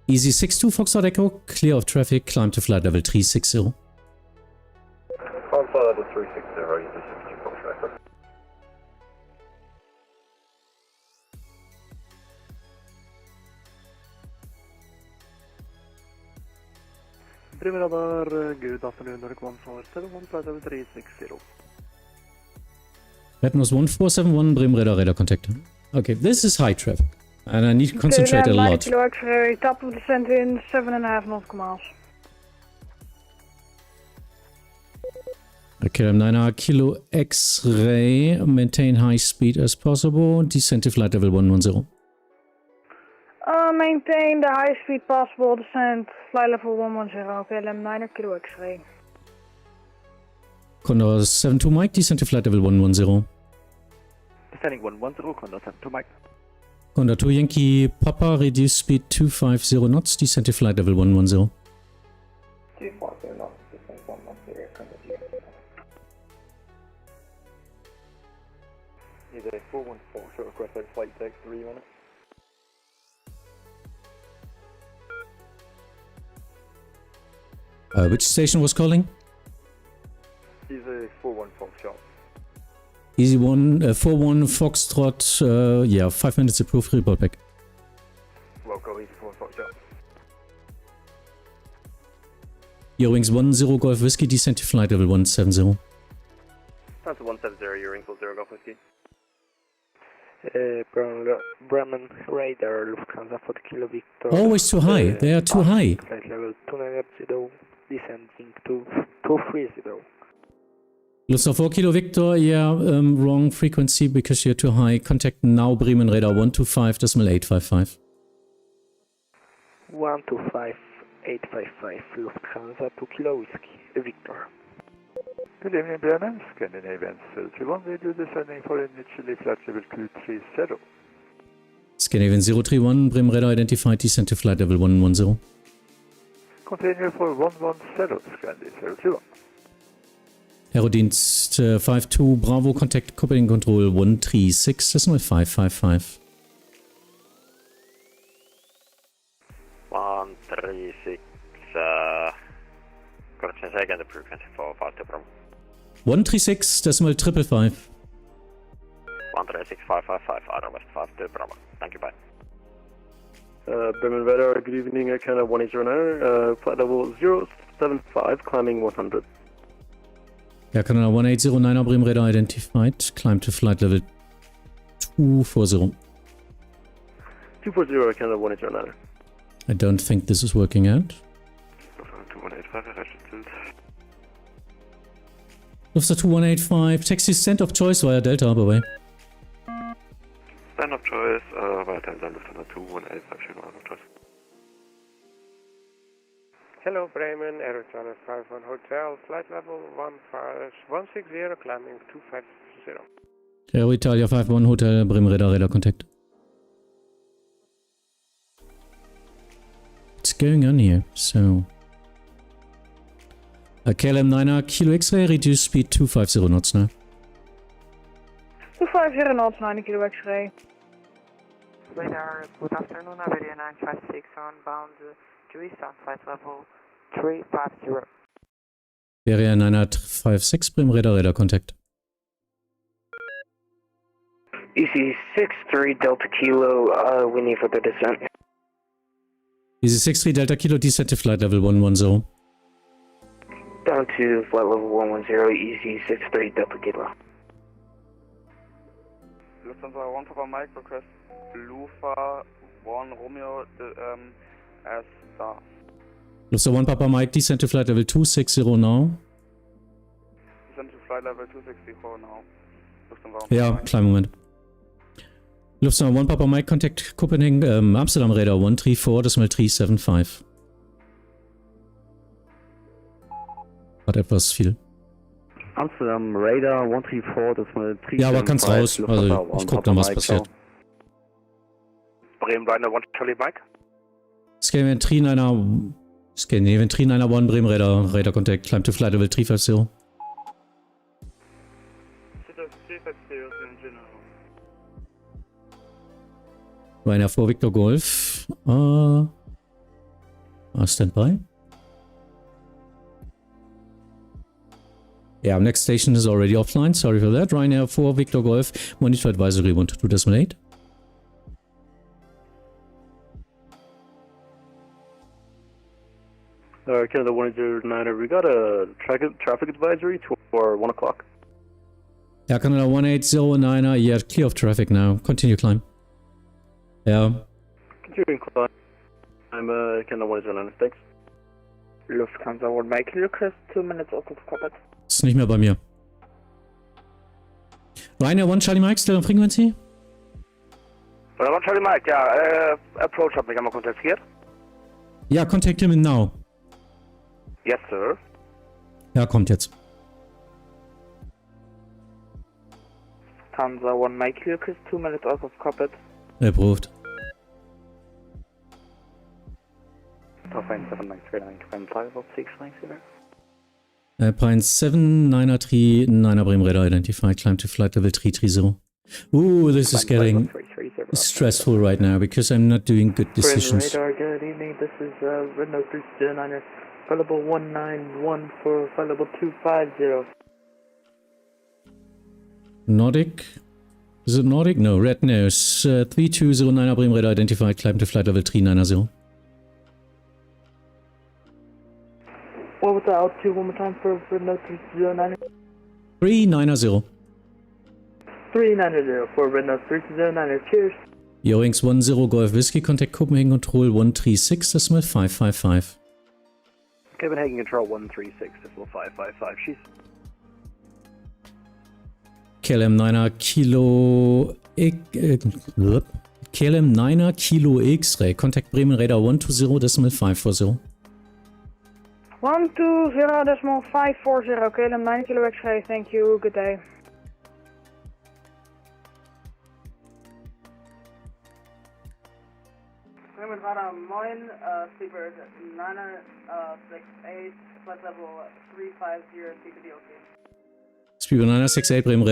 Easy 62 Foxtrot Echo, clear of traffic, climb to flight level 360. Climb flight level 360, Easy 62 Foxtrot Echo. Bremen Radar, good afternoon, Nordic 1471, flight level 360. Rednose 1471, Bremen radar contact. Okay, this is high traffic, and I need to concentrate a lot. Kilo X-ray, top of descent in 7.5 nautical miles. KLM9 Kilo X-ray, maintain high speed as possible, descend to flight level 110. Maintain the high speed possible, descend flight level 110, KLM9 Kilo X-ray. Condor 72 Mike, descend to flight level 110. Descending 110, Condor 72 Mike. Condor 2 Yankee Papa, reduce speed 250 knots, descend to flight level 110. 250 knots, descend 110, Condor 2. He's a 414, short request over flight deck 3 minutes. Which station was calling? He's a 414 shot. Easy 41 Foxtrot, yeah, 5 minutes approved, report back. Local easy 414 shot. Eurowings 10 Golf Whiskey, descend to flight level 170. That's 170, Eurowings 10 Golf Whiskey. Bremen radar, Lufthansa 40 Kilo Victor. Always too high, they are too high. Flight level 290, descending to 230. Lufthansa 4 Kilo Victor, yeah, wrong frequency because you're too high. Contact now Bremen radar 125.855. 125.855, Lufthansa 2 Kilo Whiskey, Victor. Good evening, Bremen. Scandinavian 031, radio descending for initially flight level 230. Scandinavian 031, Bremen radar identified, descend to flight level 110. Continue for 110, Scandi 031. Aerodienst 52 Bravo, contact Copenhagen Control 136.555. 136, correction second, the frequency for faster Bravo. 136.555. 136.555, Arrow West 5 to Bravo. Thank you, bye. Bremen radar, good evening, Canada 1809, flight level 075, climbing 100. Yeah, Canada 1809, Bremen radar identified, climb to flight level 240. 240, Canada 1809. I don't think this is working out. 2185, erreicht Ziel. Lufthansa 2185, taxi stand of choice via Delta, by the way. Stand of choice, weiter in Lufthansa 2185, schön Stand of choice. Hello Bremen, Air Channel 51 Hotel, flight level 160, climbing 250. Air Italia 51 Hotel, Bremen radar contact. What's going on here? So... KLM9 Kilo X-ray, reduce speed 250 knots now. 250 knots, 9 Kilo X-ray. Radar, good afternoon, Iberia 956 on bound to eastbound flight level 350. Area 956, Bremen radar contact. Easy 63 Delta Kilo, we need for the descent. Easy 63 Delta Kilo, descent to flight level 110. Down to flight level 110, easy 63 Delta Kilo. Lufthansa 1 Papa Mike, request Lufa 1 Romeo as star. Lufthansa 1 Papa Mike, descent to flight level 260 now. Descent to flight level 260 now. Lufthansa 1 Ja, kleinen Moment. Lufthansa 1 Papa Mike, contact Copenhagen, Amsterdam radar 134.375. Hat etwas viel. Amsterdam Radar 134.375. Ja, aber kannst raus. Also, ich guck dann, was passiert. Bremen Radar 1 Charlie Mike. Scandinavian 391 Bremen radar contact, climb to flight level 350. Ryanair 4 Victor Golf. Standby. Yeah, next station is already offline. Sorry for that. Ryanair 4 Victor Golf. Monitor advisory 122.8. Canada 109, we got a traffic advisory for 1 o'clock. Yeah, Canada 1809, yeah, clear of traffic now. Continue climb. Yeah. Continuing climb. I'm Canada 109, thanks. Lufthansa 1 Mike, request 2 minutes out of cockpit. Ist nicht mehr bei mir. Ryanair 1 Charlie Mike, still on frequency? One Charlie Mike, ja, Approach hat mich einmal kontaktiert. Ja, contact him now. Yes, sir. Ja, kommt jetzt. Lufthansa 1 Mike Lucas, 2 minutes off of cockpit. Approved. Alpine 7 Mike 39, climb 50690. Alpine 7, 9er 9er Bremen radar identified, climb to flight level 330. Ooh, this is getting stressful right now because I'm not doing good decisions. Radar, good evening. This is Renault 309er, flight level 191 for flight level 250. Nordic? Is it Nordic? No, Red Nose. 3209er Bremen radar identified, climb to flight level 390. What was the altitude one more time for Renault 309er? 390. 390 for Renault 309er. Cheers. Yorings 10 Golf Whiskey, contact Copenhagen Control 136.555. Copenhagen Control 136.555. She's KLM 9er Kilo KLM 9er Kilo X-Ray, contact Bremen radar 120.540. 120.540, KLM 9 Kilo X-ray, thank you, good day. Bremen Radar Moin, Seabird 968, flight level 350, CBDLC. Speedbird 968 Bremen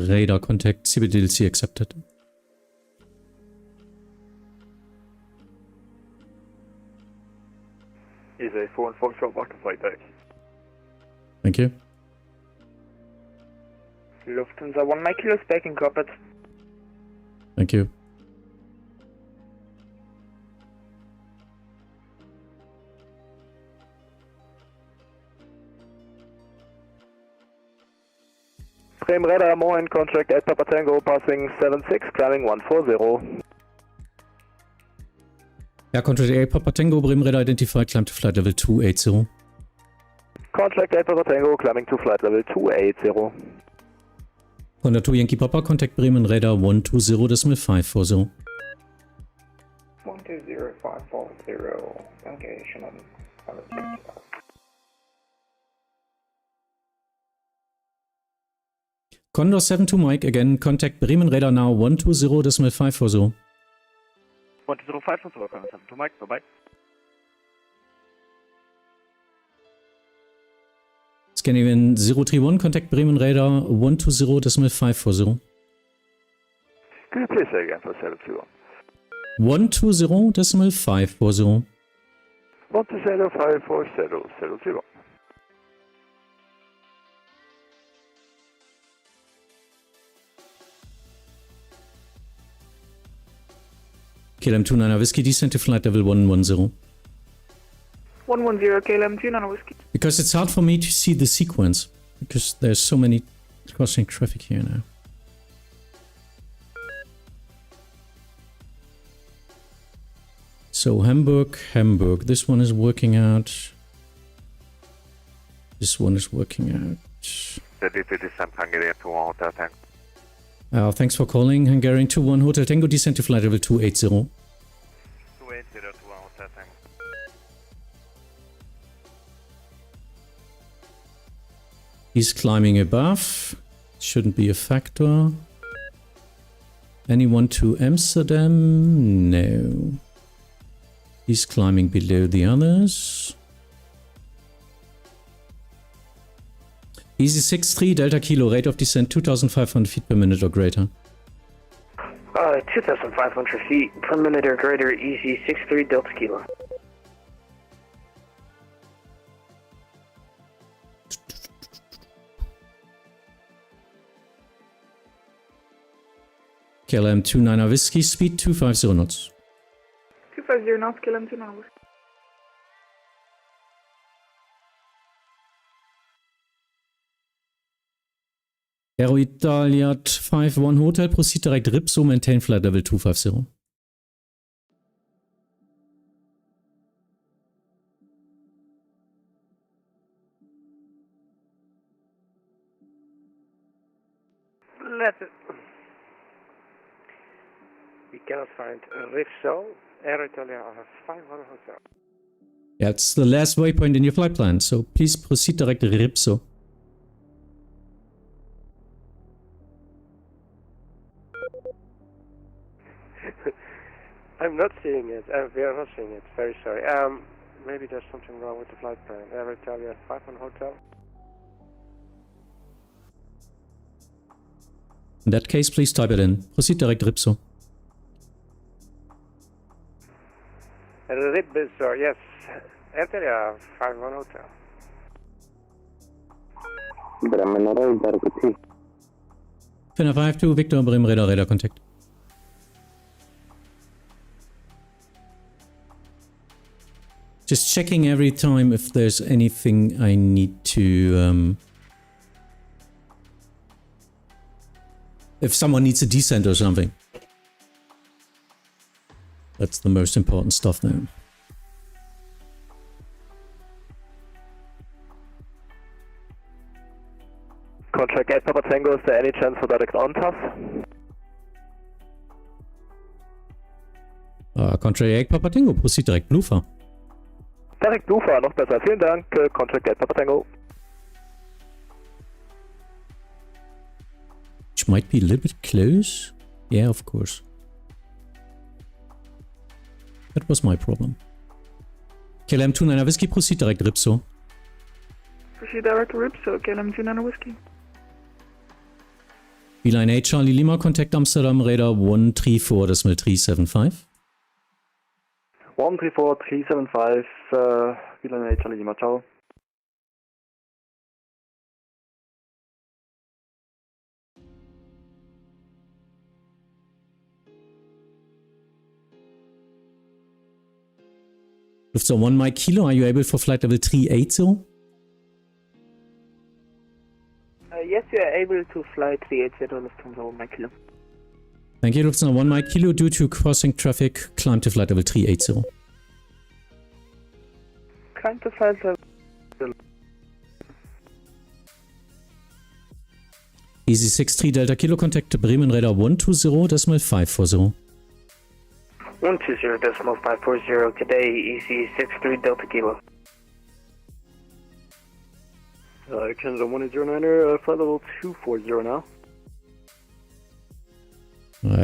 radar contact CBDLC accepted. Is a 4 and Foxtrot back to flight deck. Thank you. Lufthansa 1 Mike Kilo back in cockpit. Thank you. Bremen Radar, Moin, contract at Papa Tango, passing 76, climbing 140. Ja, Contract A Papa Tango, Bremen radar identified, climb to flight level 280. Contract at Papa Tango, climbing to flight level 280. Honda 2 Yankee Papa, contact Bremen radar 120.540. 120.540, engagement on 165. Condor 72 Mike, again, contact Bremen radar now 120.540. 105 Condor 72 Mike, bye-bye. Scandinavian 031, contact Bremen radar 120.540. Could you please say again for 721? 120.540. 120.540. KLM 29 Whiskey, descent to flight level 110. 110 KLM 29 Whiskey. Because it's hard for me to see the sequence, because there's so many crossing traffic here now. So Hamburg, this one is working out. This one is working out. Thanks for calling. Hungarian 21 Hotel Tango, descent to flight level 280. 280 to Hotel Tango. He's climbing above. Shouldn't be a factor. Anyone to Amsterdam? No. He's climbing below the others. Easy 63 Delta Kilo, rate of descent 2,500 feet per minute or greater. 2,500 feet per minute or greater, easy 63 Delta Kilo. KLM 29 Whiskey, speed 250 knots. 250 knots, KLM 29 Whiskey. Aero Italia 51 Hotel, proceed direct Ripso, maintain flight level 250. We cannot find Ripso, Air Italia 51 Hotel. Yeah, it's the last waypoint in your flight plan, so please proceed direct to Ripso. I'm not seeing it. We are not seeing it. Very sorry. Maybe there's something wrong with the flight plan. Air Italia 51 Hotel. In that case, please type it in. Proceed direct Ripso. Ripso, yes. Air Italia 51 Hotel. Bremen radar contact. Finna 52, Victor, Bremen radar contact. Just checking every time if there's anything I need to... if someone needs a descent or something. That's the most important stuff now. Contract 8 Papa Tango, is there any chance for direct on-pass? Contract 8 Papa Tango, proceed direkt Bluefer. Direkt Bluefer, noch besser. Vielen Dank. Contract 8 Papa Tango. Which might be a little bit close. Yeah, of course. That was my problem. KLM 29 Whiskey, proceed direct Ripso. Proceed direct Ripso, KLM 29 Whiskey. Beeline 8 Charlie Lima, contact Amsterdam radar 134.375. 134.375, Beeline 8 Charlie Lima, ciao. Lufthansa 1 Mike Kilo, are you able for flight level 380? Yes, we are able to fly 380 Lufthansa 1 Mike Kilo. Thank you, Lufthansa 1 Mike Kilo. Due to crossing traffic, climb to flight level 380. Climb to flight level. Easy 63 Delta Kilo, contact Bremen radar 120.540. 120.540, today Easy 63 Delta Kilo. Canada 1809er, flight level 240 now.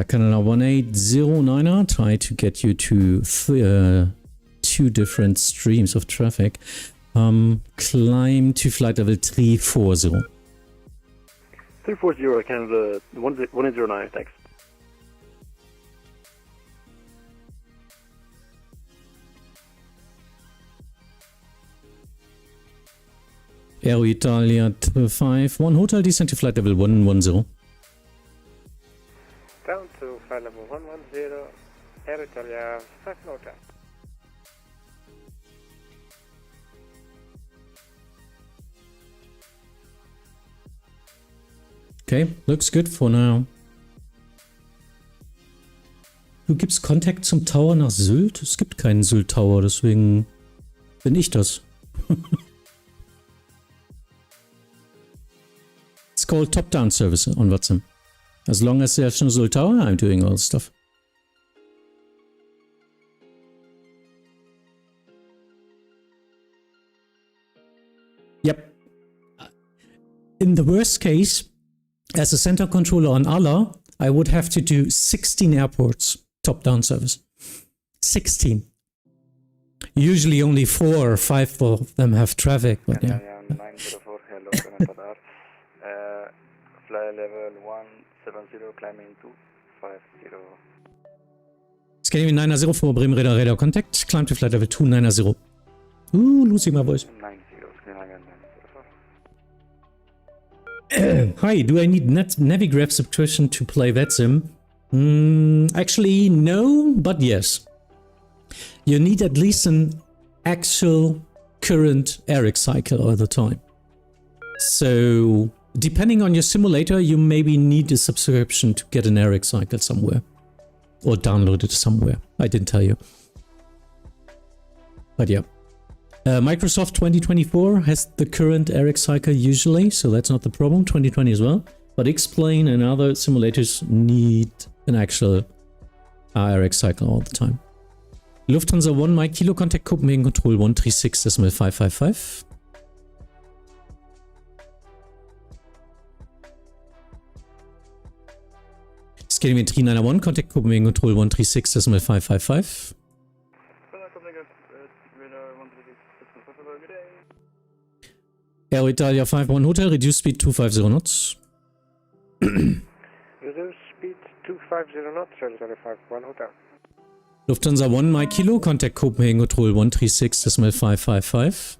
Canada 1809er, try to get you to two different streams of traffic. Climb to flight level 340. 340, Canada 1809, thanks. Aero Italia 51 Hotel, descent to flight level 110. Down to flight level 110, Air Italia 5 Hotel. Okay, looks good for now. Du gibst Kontakt zum Tower nach Sylt? Es gibt keinen Sylt Tower, deswegen bin ich das. It's called top-down service on Vatsim. As long as there's no Sylt Tower, I'm doing all the stuff. Yep. In the worst case, as a center controller on Allah, I would have to do 16 airports top-down service. 16. Usually only 4 or 5 of them have traffic, but yeah. 904, hello, Canada. Fly level 170, climbing 250. Scandinavian 990 for Bremen radar contact, climb to flight level 290. Ooh, losing my voice. 90, Scandinavian 904. Hi, do I need Navigraph subscription to play Vatsim? Actually, no, but yes. You need at least an actual current ARIC cycle all the time. So, depending on your simulator, you maybe need a subscription to get an ARIC cycle somewhere. Or download it somewhere. I didn't tell you. But yeah. Microsoft 2024 has the current ARIC cycle usually, so that's not the problem. 2020 as well. But X-Plane and other simulators need an actual RX cycle all the time. Lufthansa 1 Mike Kilo, contact Copenhagen Control 136.555. Scandinavian 391, contact Copenhagen Control 136.555. Air Italia 51 Hotel, reduce speed 250 knots. Reduce speed 250 knots, Italia 51 Hotel. Lufthansa 1 Mike Kilo, contact Copenhagen Control 136.555.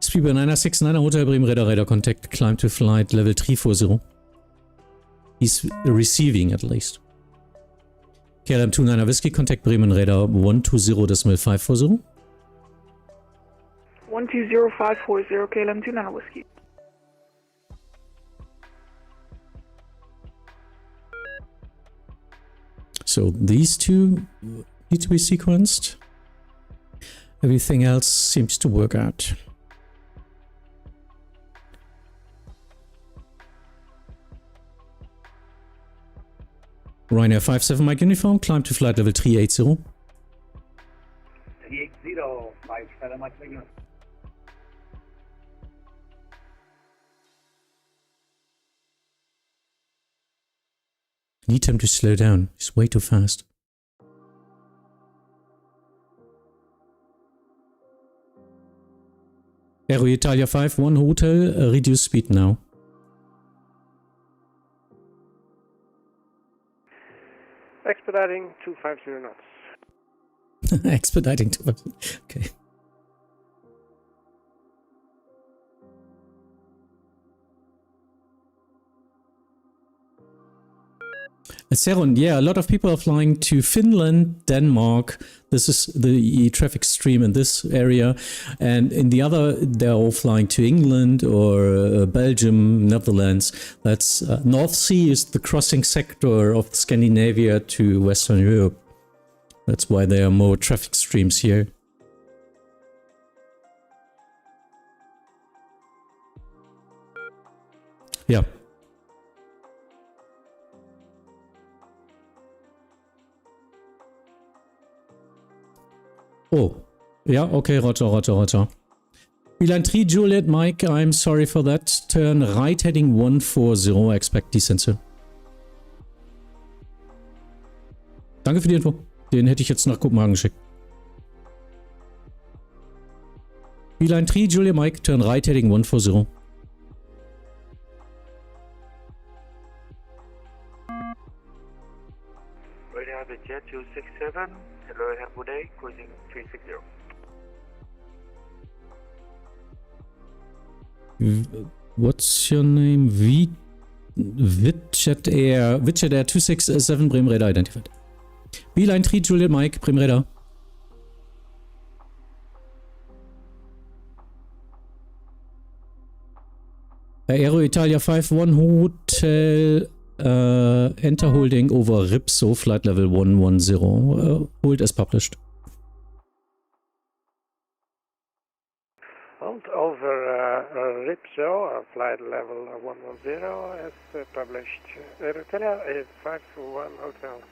Speedbird 969 Hotel Bremen Radar contact, climb to flight level 340. He's receiving at least. KLM 29 Whiskey, contact Bremen Radar 120.540. 120540, KLM 29 Whiskey. So these two need to be sequenced. Everything else seems to work out. Ryanair 57 Mike Uniform, climb to flight level 380. 380, 57 Mike Uniform. Need him to slow down. He's way too fast. Aero Italia 51 Hotel, reduce speed now. Expediting 250 knots. Expediting 250. Okay. Seron, yeah, a lot of people are flying to Finland, Denmark. This is the traffic stream in this area. And in the other, they're all flying to England or Belgium, Netherlands. That's North Sea is the crossing sector of Scandinavia to Western Europe. That's why there are more traffic streams here. Yeah. Oh, yeah, okay, roger. Beeline 3 Juliet Mike, I'm sorry for that. Turn right heading 140, expect descent, sir. Danke für die Info. Den hätte ich jetzt nach Kopenhagen geschickt. Beeline 3 Juliet Mike, turn right heading 140. Radio Jet 267. Hello, Hamburg Day, cruising 360. What's your name? Witchet Air 267 Bremen Radar identified. Beeline 3 Juliet Mike, Bremen Radar. Aero Italia 51 Hotel enter holding over Ripso, flight level 110. Hold as published. Hold over Ripso, flight level 110 as published. Air Italia 851 Hotel.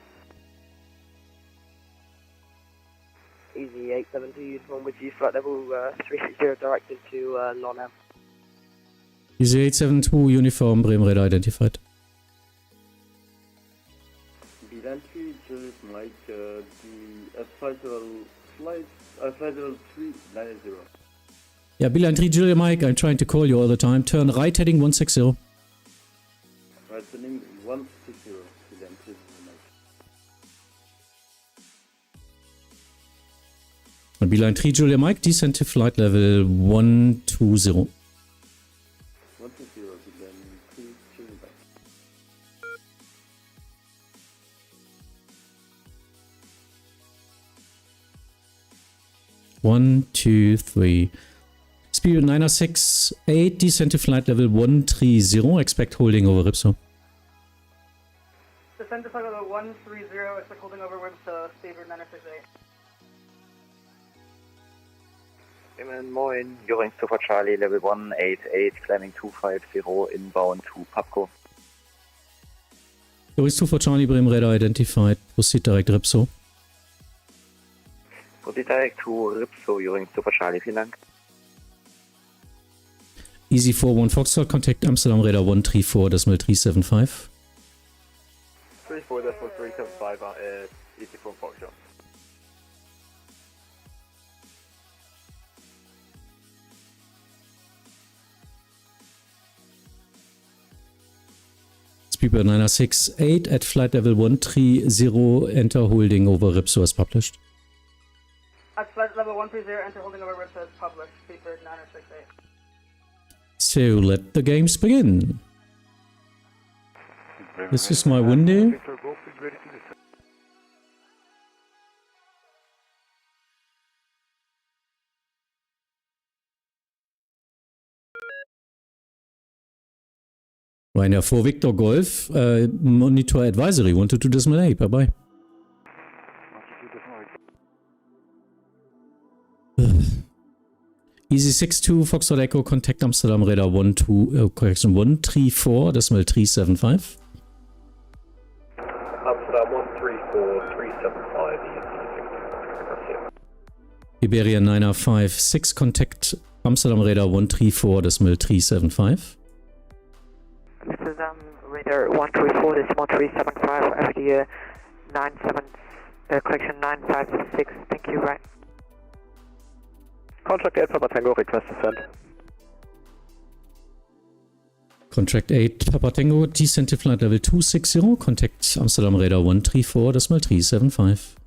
Easy 872 uniform with you, flight level 360 directed to Lonham. Easy 872 uniform, Bremen Radar identified. Entry, Juliet Mike, the flight level 390. Yeah, Beeline 3 Juliet Mike, I'm trying to call you all the time. Turn right heading 160. Right heading 160, Beeline 3 Juliet Mike. Beeline 3 Juliet Mike, descend to flight level 120. 120, Beeline 3 Juliet Mike. 1, 2, 3. Spirit 968, descend to flight level 130. Expect holding over Ripso. Descend to flight level 130, expect holding over Ripso, Spirit 968. Bremen, moin. Eurings for Charlie, level 188, climbing 250, inbound to Papco. Eurings 2 for Charlie, Bremen radar identified. Proceed direct Ripso. Proceed direct to Ripso, Eurings 2 for Charlie, vielen Dank. Easy 41 Foxtrot, contact Amsterdam radar 134, decimal 375. 34 decimal 375 Easy 4 Foxtrot. Speedbird 968 at flight level 130, enter holding over Ripso as published. At flight level 130, enter holding over Ripso as published. Speedbird 968. So let the games begin. This is my window. Rainer for Victor Golf, monitor advisory 122 decimal 8, bye bye. Easy 62 Foxtrot Echo, contact Amsterdam radar 134 decimal 375. Amsterdam 134 375 Iberia 956, contact Amsterdam radar 134 decimal 375. Amsterdam radar 134 decimal 375 FD correction 956. Thank you, right. Contract 8 Papa Tango, request to send. Contract 8 Papa Tango, descent to flight level 260, contact Amsterdam radar 134 decimal 375.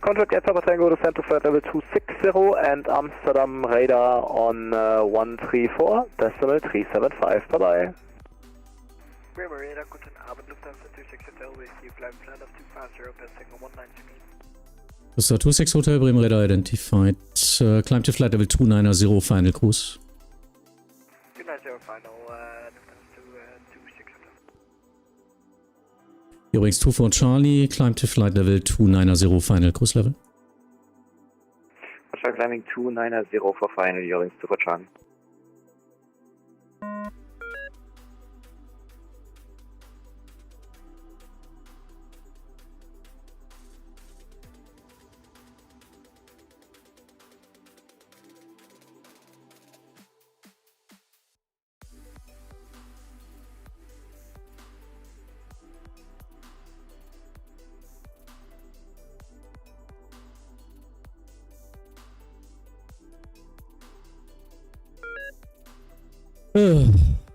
Contract 8 Papa Tango, descent to flight level 260 and Amsterdam radar on 134 decimal 375. Bye bye. Bremen radar, guten Abend, Lufthansa 26 Hotel, Whiskey, flight plan of 250, passing 190. Lufthansa 26 Hotel, Bremen radar identified. Climb to flight level 290, final cruise. 290 final, Lufthansa 26 Hotel. Eurings 2 for Charlie, climb to flight level 290, final cruise level. Contract climbing 290 for final, Eurings 2 for Charlie.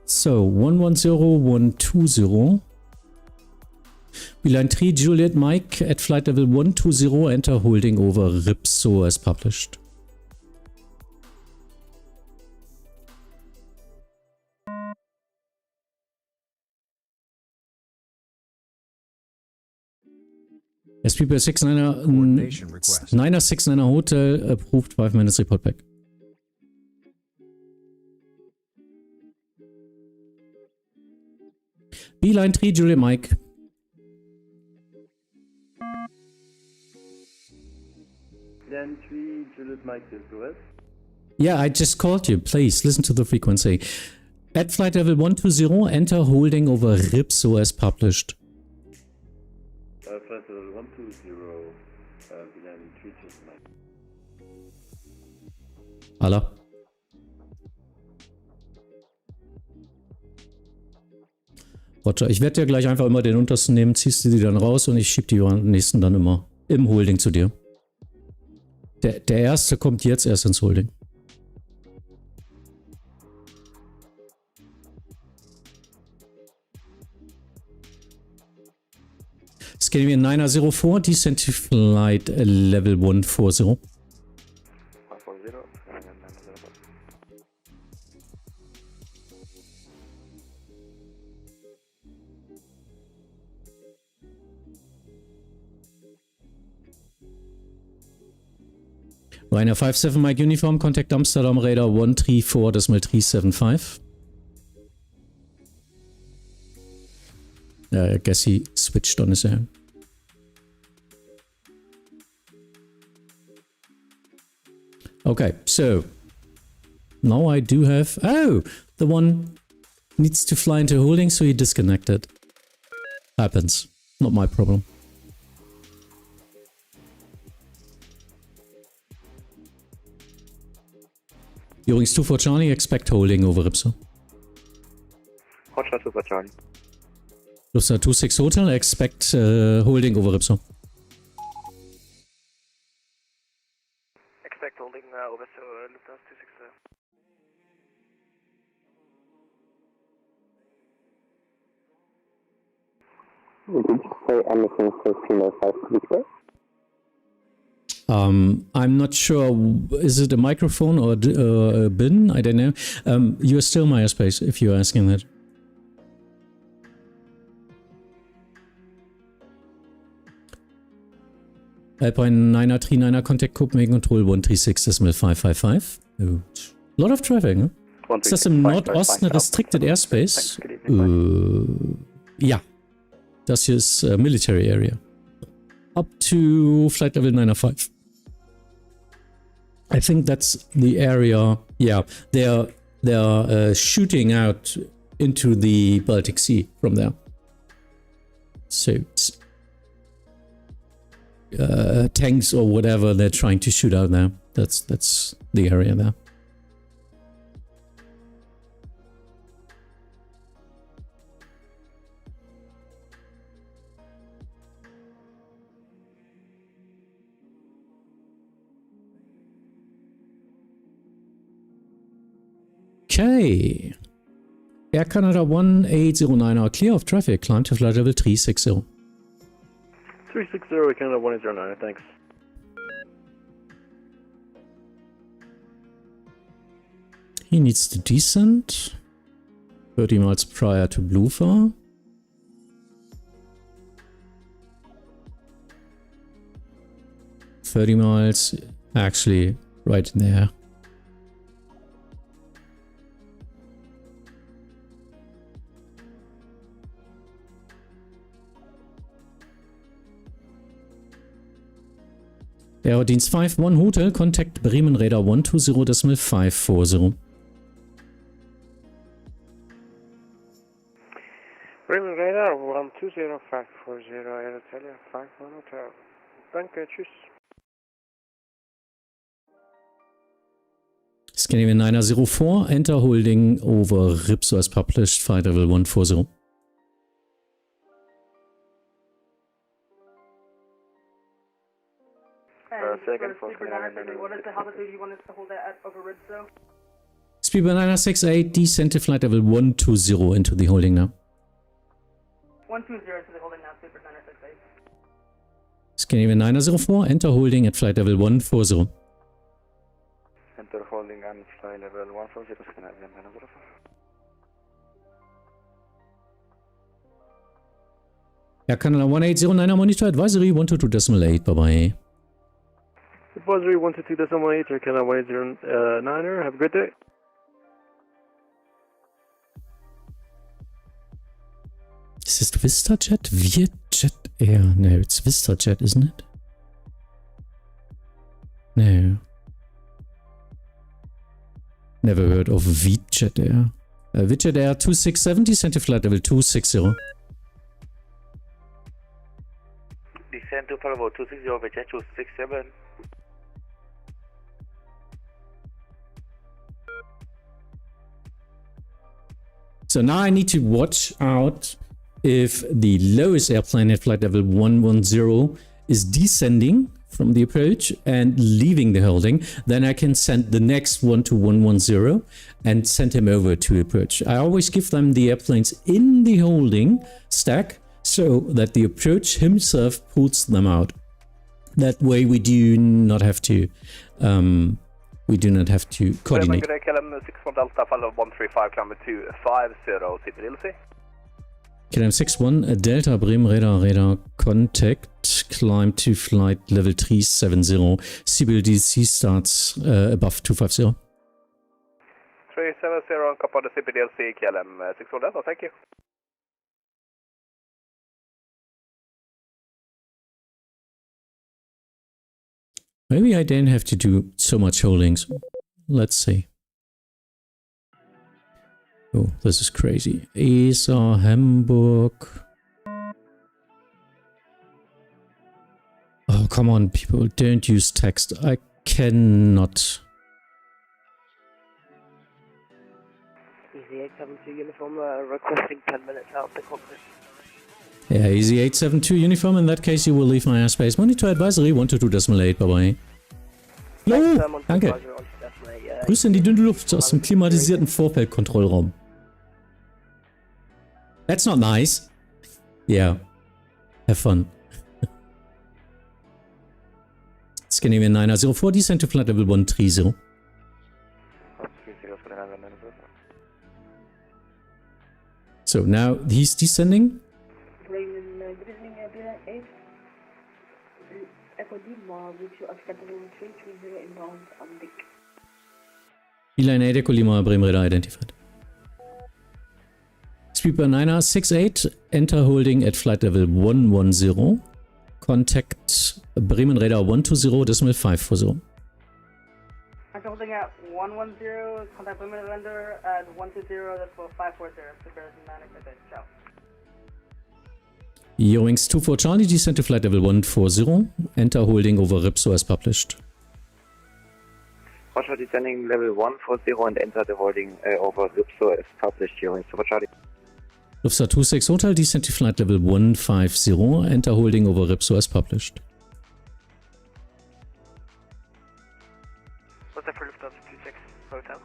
So 110120. Beeline 3 Juliet Mike at flight level 120, enter holding over Ripso as published. SP 69 Hotel approved 5 minutes report back. Beeline 3 Juliet Mike. Beeline 3 Juliet Mike is go ahead. Yeah, I just called you. Please listen to the frequency. At flight level 120, enter holding over Ripso as published. Flight level 120, Beeline 3 Juliet Mike. Allah. Roger, ich werde dir gleich einfach immer den untersten nehmen, ziehst du die dann raus und ich schieb die nächsten dann immer im Holding zu dir. Der erste kommt jetzt erst ins Holding. Scandinavian 904, descent to flight level 140. Rainer 57 Mike Uniform, contact Amsterdam radar 134 decimal 375. I guess he switched on his own. Okay, so now I do have... Oh, the one needs to fly into holding, so he disconnected. Happens. Not my problem. Eurings 2 for Charlie, expect holding over Ripso. Roger 2 for Charlie. Lufthansa 26 Hotel, expect holding over Ripso. Expect holding over Lufthansa 26. I'm not sure, is it a microphone or a bin? I don't know. You're still my airspace, if you're asking that. Alpine 9er39er, contact Copenhagen Control 136.555. Oh. A lot of traffic, huh? Is das im Nordosten restricted airspace? Ja. Das hier ist military area. Up to flight level 905. I think that's the area. Yeah, they're shooting out into the Baltic Sea from there. So it's, tanks or whatever they're trying to shoot out there. That's the area there. Okay. Air Canada 1809 clear of traffic. Climb to flight level 360. 360 Canada 1809, thanks. He needs to descend 30 miles prior to Bluefar. $30 miles, actually right in there. Aerodienst 5-1 Hotel, contact Bremen Radar 120.540. Bremen Radar 120.540, Aerotelia 5-1 Hotel. Danke, tschüss. Scandinavian 904, enter holding over Ripso as published, flight level 140. Second for what is the altitude you want us to hold at over Ripso? Speed banana 68, descend to flight level 120 into the holding now. 120 to the holding now, Super 968. Scandinavian 904, enter holding at flight level 140. Enter holding and flight level 140, Scandinavian 904. Air Canada 1809 monitor advisory 122.8, bye bye. Advisory 122.8, Air Canada 109er, have a good day. Is this VistaJet? Vietjet Air. No, it's VistaJet, isn't it? No. Never heard of Vietjet Air. Vietjet Air 2670, sent to flight level 260. Descend to flight level 260, Vietjet 267. So now I need to watch out if the lowest airplane at flight level 110 is descending from the approach and leaving the holding, then I can send the next one to 110 and send him over to approach. I always give them the airplanes in the holding stack so that the approach himself pulls them out. That way we do not have to coordinate. KLM 61 Delta, follow 135, climb 250, City KLM 61 Delta, Bremen Radar contact, climb to flight level 370, CBLDC starts above 250. 370 on top of the CPDLC, KLM 61 Delta, thank you. Maybe I don't have to do so much holdings. Let's see. Oh, this is crazy. ESA, Hamburg. Oh, come on, people. Don't use text. I cannot. Easy 872 uniform, requesting 10 minutes out of the cockpit. Yeah, easy 872 uniform. In that case, you will leave my airspace. Monitor advisory 122.8. Bye-bye. Hallo, danke. Grüße in die dünne Luft aus dem klimatisierten Vorfeldkontrollraum. That's not nice. Yeah. Have fun. Scandinavian 904, descend to flight level 130. So now he's descending. Bremen, good evening, Bremen 8. Echo Lima, with you at flight level 330 inbound on deck. Line 8, Echo Lima, Bremen radar identified. Sweeper 968, enter holding at flight level 110. Contact Bremen radar 120.540. Enter holding at 110, contact Bremen vendor at 120.540. Super dynamic message, ciao. Eurowings 24 Charlie, descend to flight level 140. Enter holding over Ripso as published. Roger, descending level 140 and enter the holding over Ripso as published. Eurowings 24 Charlie. Lufthansa 26 Hotel, descend to flight level 150. Enter holding over Ripso as published. What's that for Lufthansa 26 Hotel?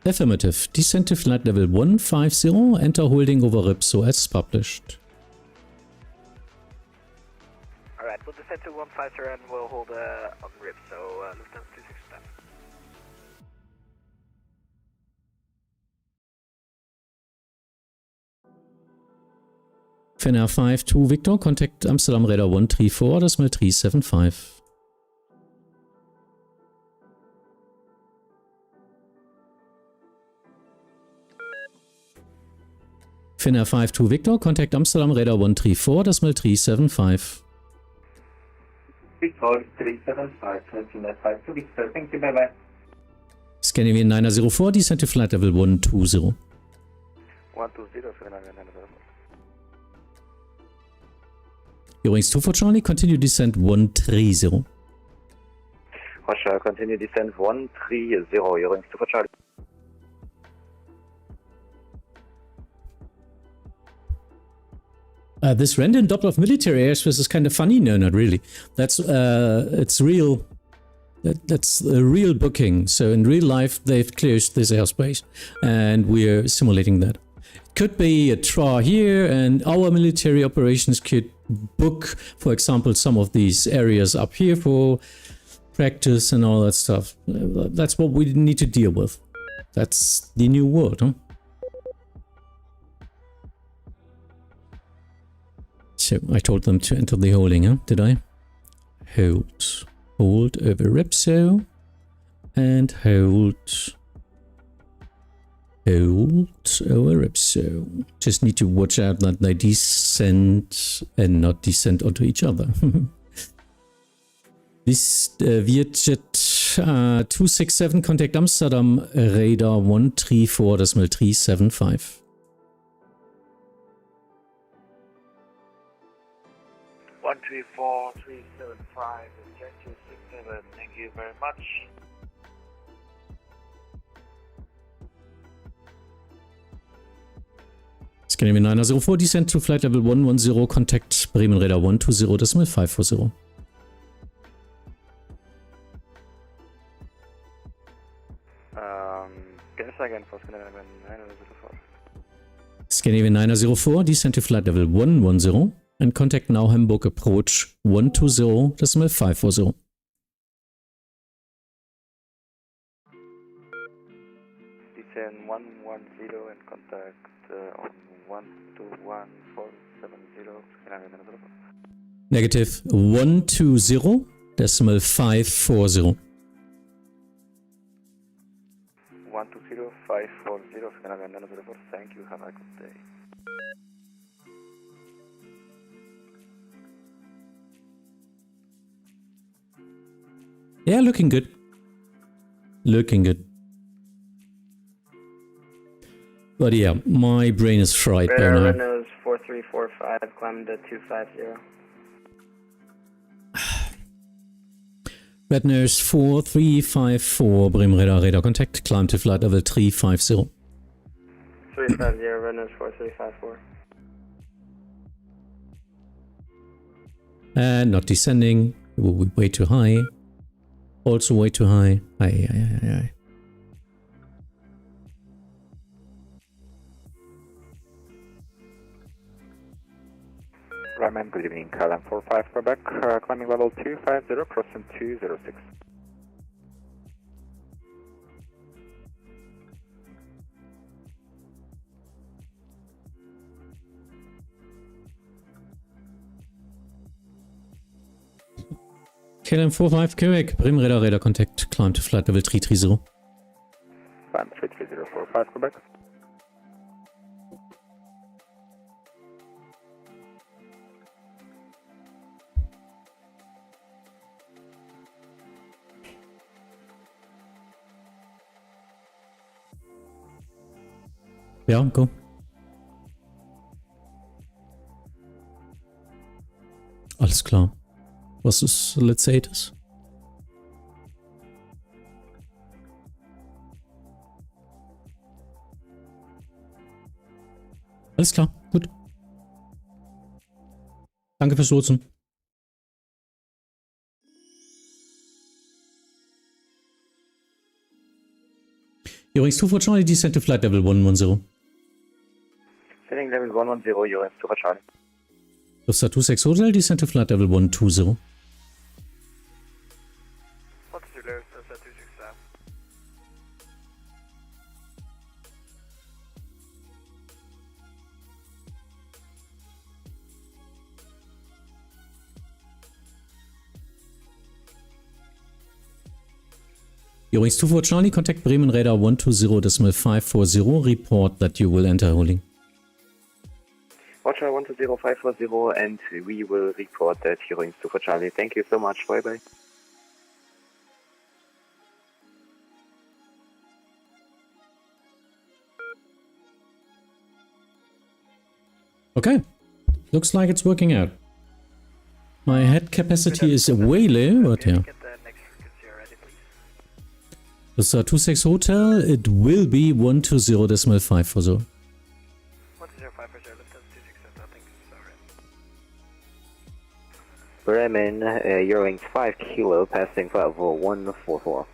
Affirmative. Descend to flight level 150. Enter holding over Ripso as published. Alright, we'll descend to 150 and we'll hold on RIP, so Lufthansa 26 step. Finnair 5-2 Victor, contact Amsterdam radar 134.375. Finnair 5-2 Victor, contact Amsterdam radar 134.375. Victor 375, Finnair 5-2 Victor, thank you, bye bye. Scandinavian 904, descend to flight level 120. 120, Scandinavian 904. Eurowings 24 Charlie, continue descent 130. Roger, continue descent 130. Eurowings 24 Charlie. This random drop of military airspace is kind of funny. No, not really. That's it's real. That's a real booking. So in real life, they've cleared this airspace, and we're simulating that. It could be a TRA here, and our military operations could book, for example, some of these areas up here for practice and all that stuff. That's what we need to deal with. That's the new world, huh? So I told them to enter the holding, huh? Did I? Hold. Hold over Ripso. And hold. Hold over Ripso. Just need to watch out that they descend and not descend onto each other. This Vietjet 267, contact Amsterdam radar 134.375. 134.375 is Jet 267. Thank you very much. Scandinavian 904, descend to flight level 110, contact Bremen radar 120.540. Can you say again for Scandinavian 904? Scandinavian 904, descend to flight level 110 and contact now Hamburg approach 120.540. Descend 110 and contact on 121.470 Scandinavian 904. Negative 120.540. 120.540 Scandinavian 904. Thank you. Have a good day. Yeah, looking good. Looking good. But yeah, my brain is fried by Radar now. red nose 4345, climbing to 250. Red nose 4354, Bremen radar contact, climb to flight level 350. 350, red nose 4354. And not descending, it will be way too high. Also way too high. Aye. Bremen, good evening, KLM 45 Quebec, climbing level 250, crossing 206. KLM 45 Quebec, Bremen radar contact, climb to flight level 330. Climb 33045 Quebec. Ja, go. Alles klar. Was ist Let's Say das? Alles klar, gut. Danke fürs Lotsen. Übrigens, 2 for Charlie, descent to flight level 110. Sitting level 110, US 2 for Charlie. Lufthansa 26 Hotel, descent to flight level 120. What's your lowest? That's at 267. Übrigens, 2 for Charlie, contact Bremen radar 120.540, report that you will enter holding. Watcher 120540, and we will report that hearing 2 for Charlie. Thank you so much. Bye bye. Okay, looks like it's working out. My head capacity is way low, but yeah. Lufthansa 26 Hotel, it will be 120.540. Bremen, Eurowings 5 kilo, passing flight level 144.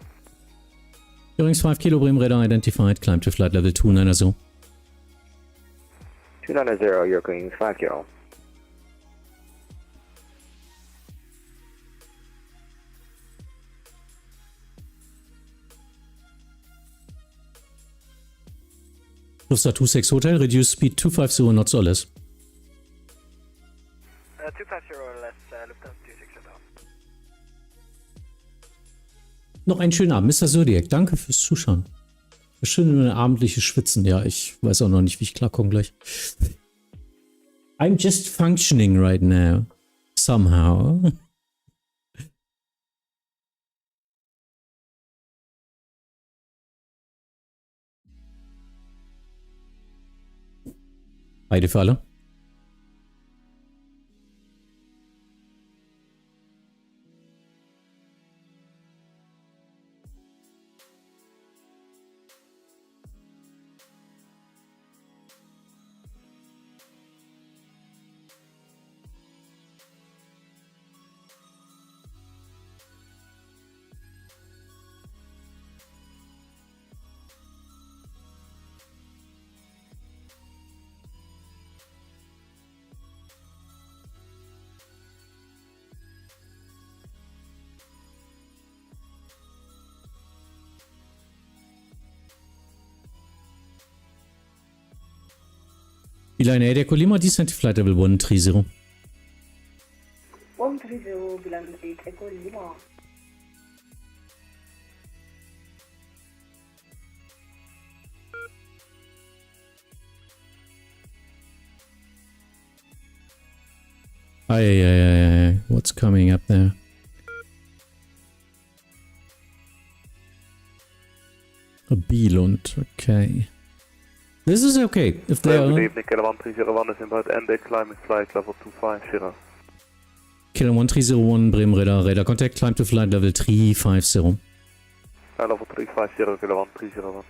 Eurowings 5 kilo, Bremen radar identified, climb to flight level 290. 290, Eurowings 5 kilo. Lufthansa 26 Hotel, reduce speed 250 knots or less. 250 or less, Lufthansa 26 Hotel. Noch einen schönen Abend, Mr. Zodiac. Danke fürs Zuschauen. Schön abendliche Schwitzen. Ja, ich weiß auch noch nicht, wie ich klarkomme gleich. I'm just functioning right now. Somehow. Beide für alle. Line Air Colima, descent flight level 130. 130, Bilan Air Colima. Aye. What's coming up there? Billund, okay. This is okay. If they are... Good evening, Kilo 1301 is inbound ND climbing flight level 250. Kilo 1301, Bremen radar contact, climb to flight level 350. Level 350, Kilo 1301.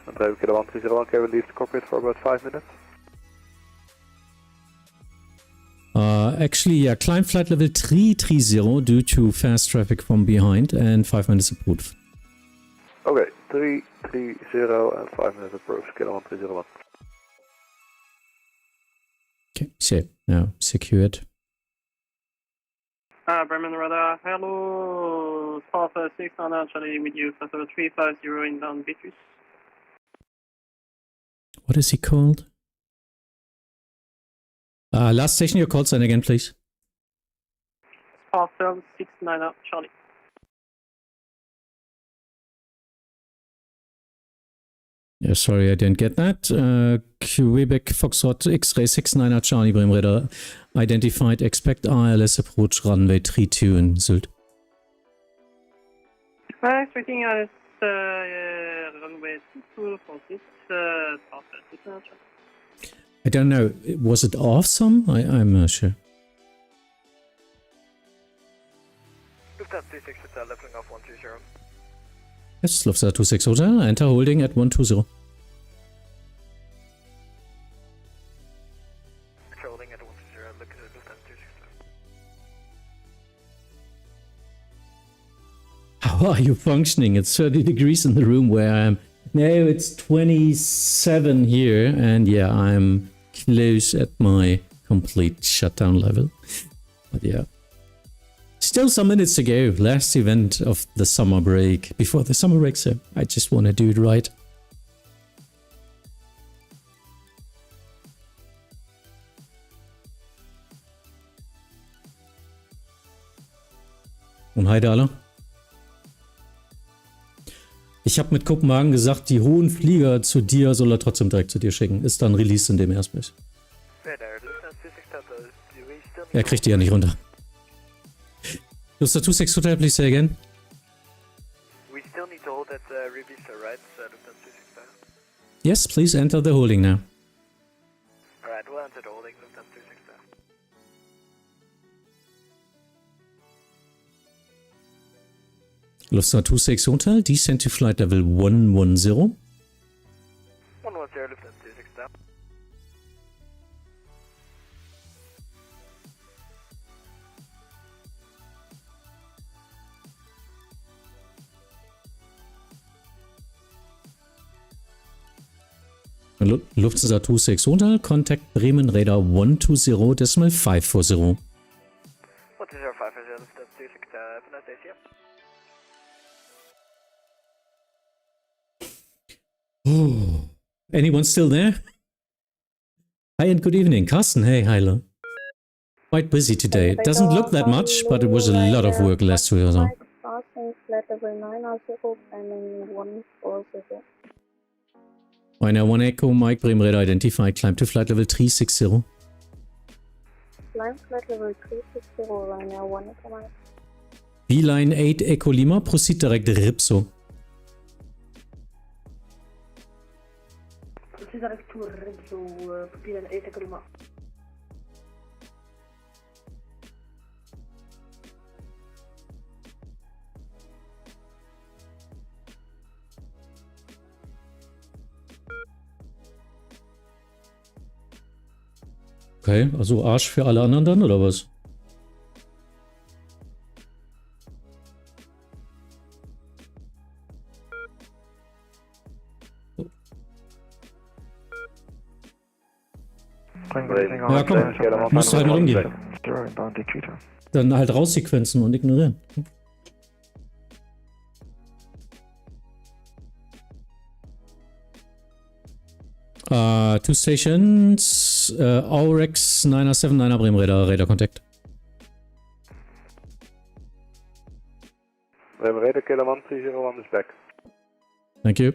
And Kilo 1301, can we leave the cockpit for about 5 minutes? Actually, yeah, climb flight level 330 due to fast traffic from behind and 5 minutes approved. Okay, 330 and 5 minutes approved, Kilo 1301. Okay, so now secured. Bremen radar, hello, Alpha 600, Charlie with you, flight level 350 inbound Beatrice. What is he called? Last station, your call sign again, please. Alpha 690, Charlie. Yeah, sorry, I didn't get that. Quebec Foxtrot X-ray 69 Charlie, Bremen radar. Identified, expect ILS approach runway 32 in Sylt. Expecting ILS runway 22 for this Alpha 600, Charlie. I don't know, was it awesome? I'm not sure. Lufthansa 26 Hotel, leveling off 120. Yes, Lufthansa 26 Hotel, enter holding at 120. Holding at 120, look at Lufthansa 26. How are you functioning? It's 30 degrees in the room where I am. No, it's 27 here, and yeah, I'm close at my complete shutdown level. But yeah. Still some minutes to go. Last event of the summer break. Before the summer break, so I just want to do it right. Und hi alle. Ich habe mit Kopenhagen gesagt, die hohen Flieger zu dir soll er trotzdem direkt zu dir schicken. Ist dann released in dem Airspace. Er kriegt die ja nicht runter. Lufthansa 26 Hotel, please say again. We still need to hold at Ribisa, right? Lufthansa 26. Yes, please enter the holding now. Alright, we'll enter the holding, Lufthansa 26. Lufthansa 26 Hotel, descend to flight level 110. 110, Lufthansa 26 down. Lufthansa 26 Hotel, contact Bremen radar 120.540. 120.540, Lufthansa 26, have a nice day, see ya. Oh. Anyone still there? Hi and good evening. Carsten, hey, Heile. Quite busy today. It doesn't look that much, but it was a lot of work last week or so. Ryanair 1 Echo, Mike, Bremen radar identified, climb to flight level 360. Climb flight level 360, Ryanair 1 Echo, Mike. V-Line 8 Echo Lima, proceed direct Ripso. Proceed direct to Ripso, Papier 8 Echo Lima. Okay, also Arsch für alle anderen dann, oder was? Ja, komm, musst du halt mal umgehen. Dann halt raussequenzen und ignorieren. Two stations, Aurex 979er Bremen radar contact. Bremen radar, Kilo 1301 is back. Thank you.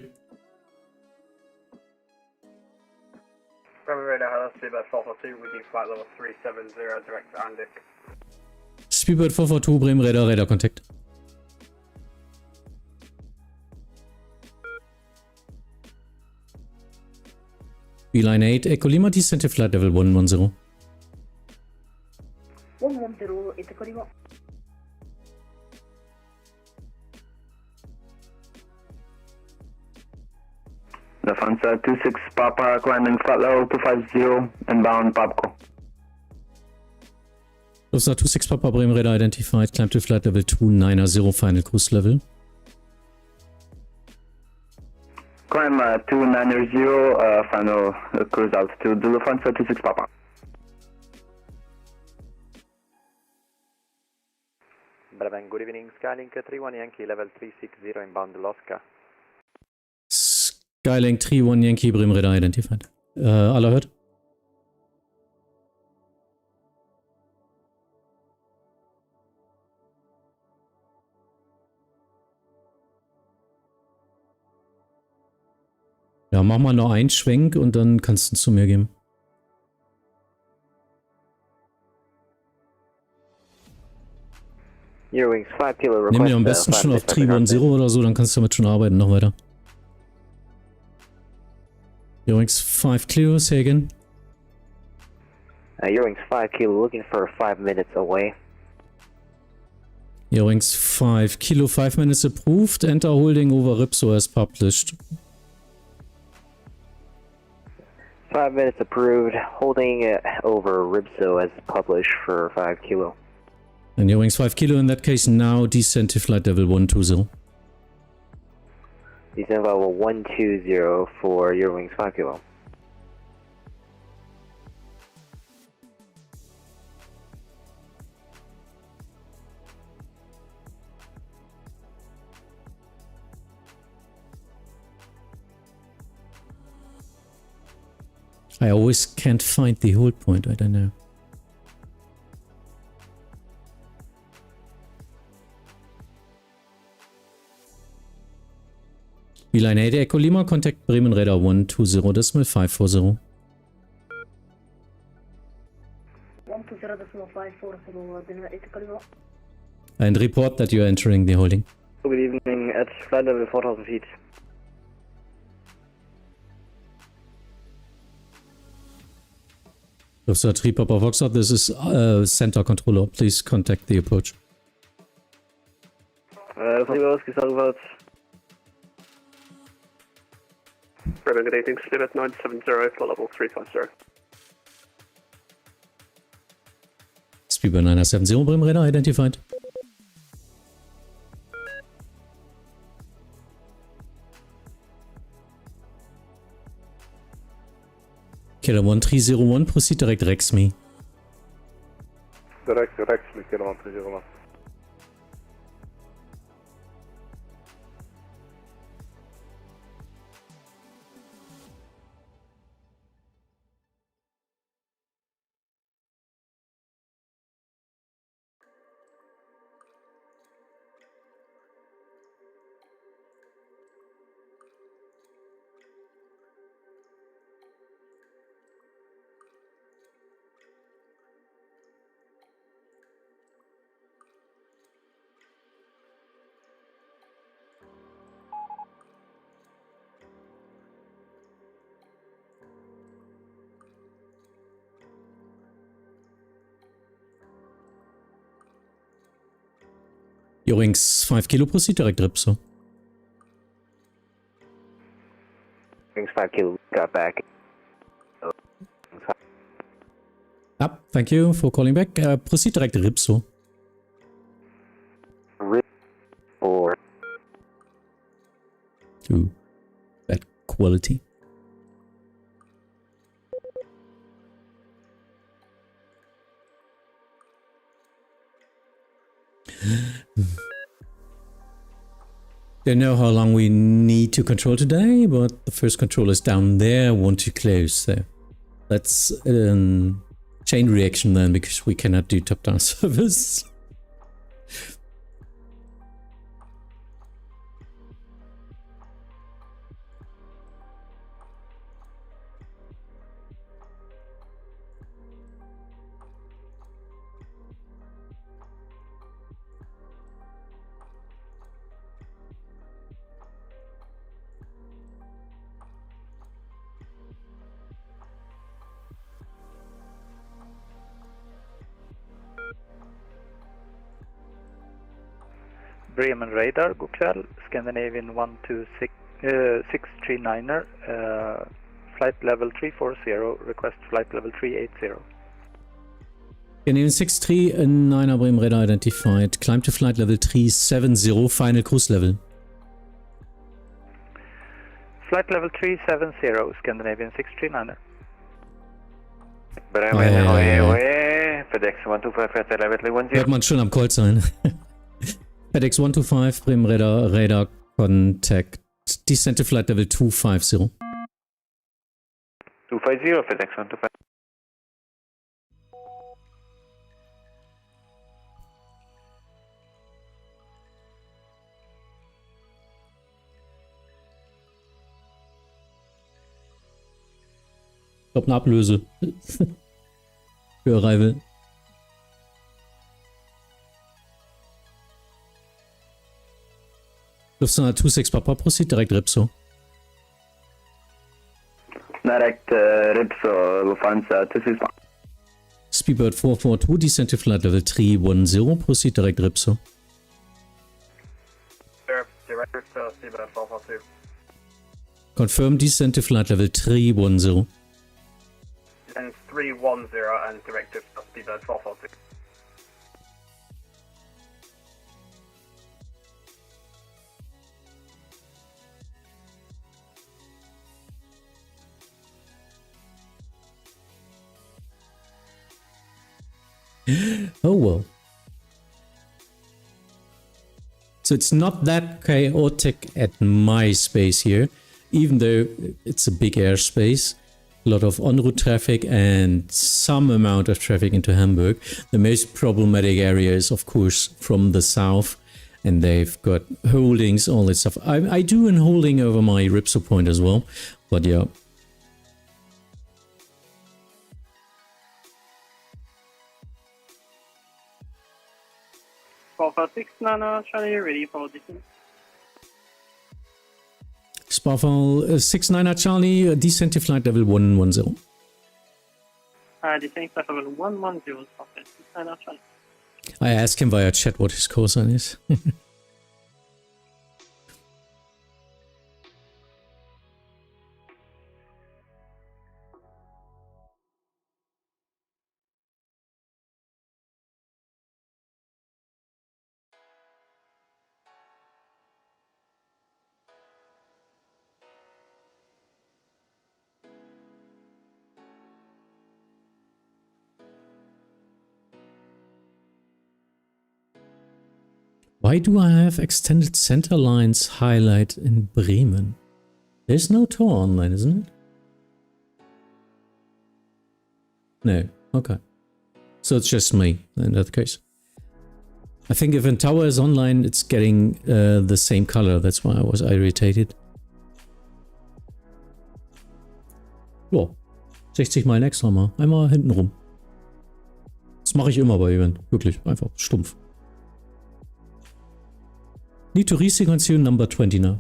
Bremen radar, hello, Speedbird 442 with you, flight level 370, direct to Andic. Speedbird 442, Bremen Radar, Radar Contact. Beeline 8, Echo Lima, descent to flight level 110. 110, it's Echo Lima. Lufthansa 26 Papa, climbing flight level 250, inbound Papco. Lufthansa 26 Papa, Bremen Radar identified, climb to flight level 290, final cruise level. Climb 290, final cruise altitude, Lufthansa 26 Papa. Bremen, good evening, Skylink 31 Yankee, level 360, inbound Alaska. Skylink 31 Yankee, Bremen Radar identified. Alle hört? Ja, mach mal noch einen Schwenk und dann kannst du zu mir gehen. Eurowings 5 Kilo request. Nimm dir am besten schon auf 310 oder so, dann kannst du damit schon arbeiten, noch weiter. Eurowings 5 Kilo, say again. Eurowings 5 Kilo, looking for 5 minutes away. Eurowings 5 Kilo, 5 minutes approved, enter holding over Ripso as published. 5 minutes approved, holding over Ripso as published for 5 Kilo. And Eurowings 5 Kilo, in that case, now descend to flight level 120. Descent level 120 for Eurowings 5 Kilo. I always can't find the hold point, I don't know. Beeline 8 Echo Lima, contact Bremen Radar 120.540. 120.540, Echo Lima. And report that you are entering the holding. Good evening, at flight level 4000 feet. Officer 3 Papa Foxtrot, this is center controller. Please contact the approach. Bremen good evening, Speedbird 970, flight level 350. Speedbird 970, Bremen Radar identified. Killer 1301, proceed direct Rex me. Direct Rex me, Killer 1301. Eurowings 5 Kilo, proceed direct Ripso. Eurowings 5 Kilo, got back. Up, thank you for calling back. Proceed direct Ripso. Or to that quality. Don't know how long we need to control today, but the first control is down there, want to close. So that's chain reaction then, because we cannot do top-down service. Bremen radar, god kväll. Scandinavian 639er, flight level 340, request flight level 380. Canadian 639er Bremen radar identified. Climb to flight level 370, final cruise level. Flight level 370, Scandinavian 639er. Bremen, away, FedEx 125 at level 310. Hört man schon am Call sein. FedEx 125, Bremen radar contact. Descent to flight level 250. 250, FedEx 125. Ich glaube, eine Ablöse. Für Arrival. Lufthansa 26 Papa, proceed direct Ripso. Direct Ripso, Lufthansa 26. Speedbird 442, descent to flight level 310, proceed direct Ripso. Direct Ripso, Speedbird 442. Confirm descent to flight level 310. And 310 and direct Ripso, Speedbird 442. Oh well. So it's not that chaotic at my space here, even though it's a big airspace, a lot of en route traffic and some amount of traffic into Hamburg. The most problematic area is of course from the south, and they've got holdings, all this stuff. I do an holding over my Ripso point as well, but yeah. Charlie, ready for descent. Sparfall 69er Charlie, descent to flight level 110. Descending flight level 110, Sparfall 69er Charlie. I asked him via chat what his call sign is. Why do I have extended center lines highlight in Bremen? There's no tour online, isn't it? No. Okay. So it's just me in that case. I think if a tower is online, it's getting the same color. That's why I was irritated. Ja, 60 Meilen extra mal. Einmal hinten rum. Das mache ich immer bei Event. Wirklich. Einfach stumpf. Need to resequence you number 20 now.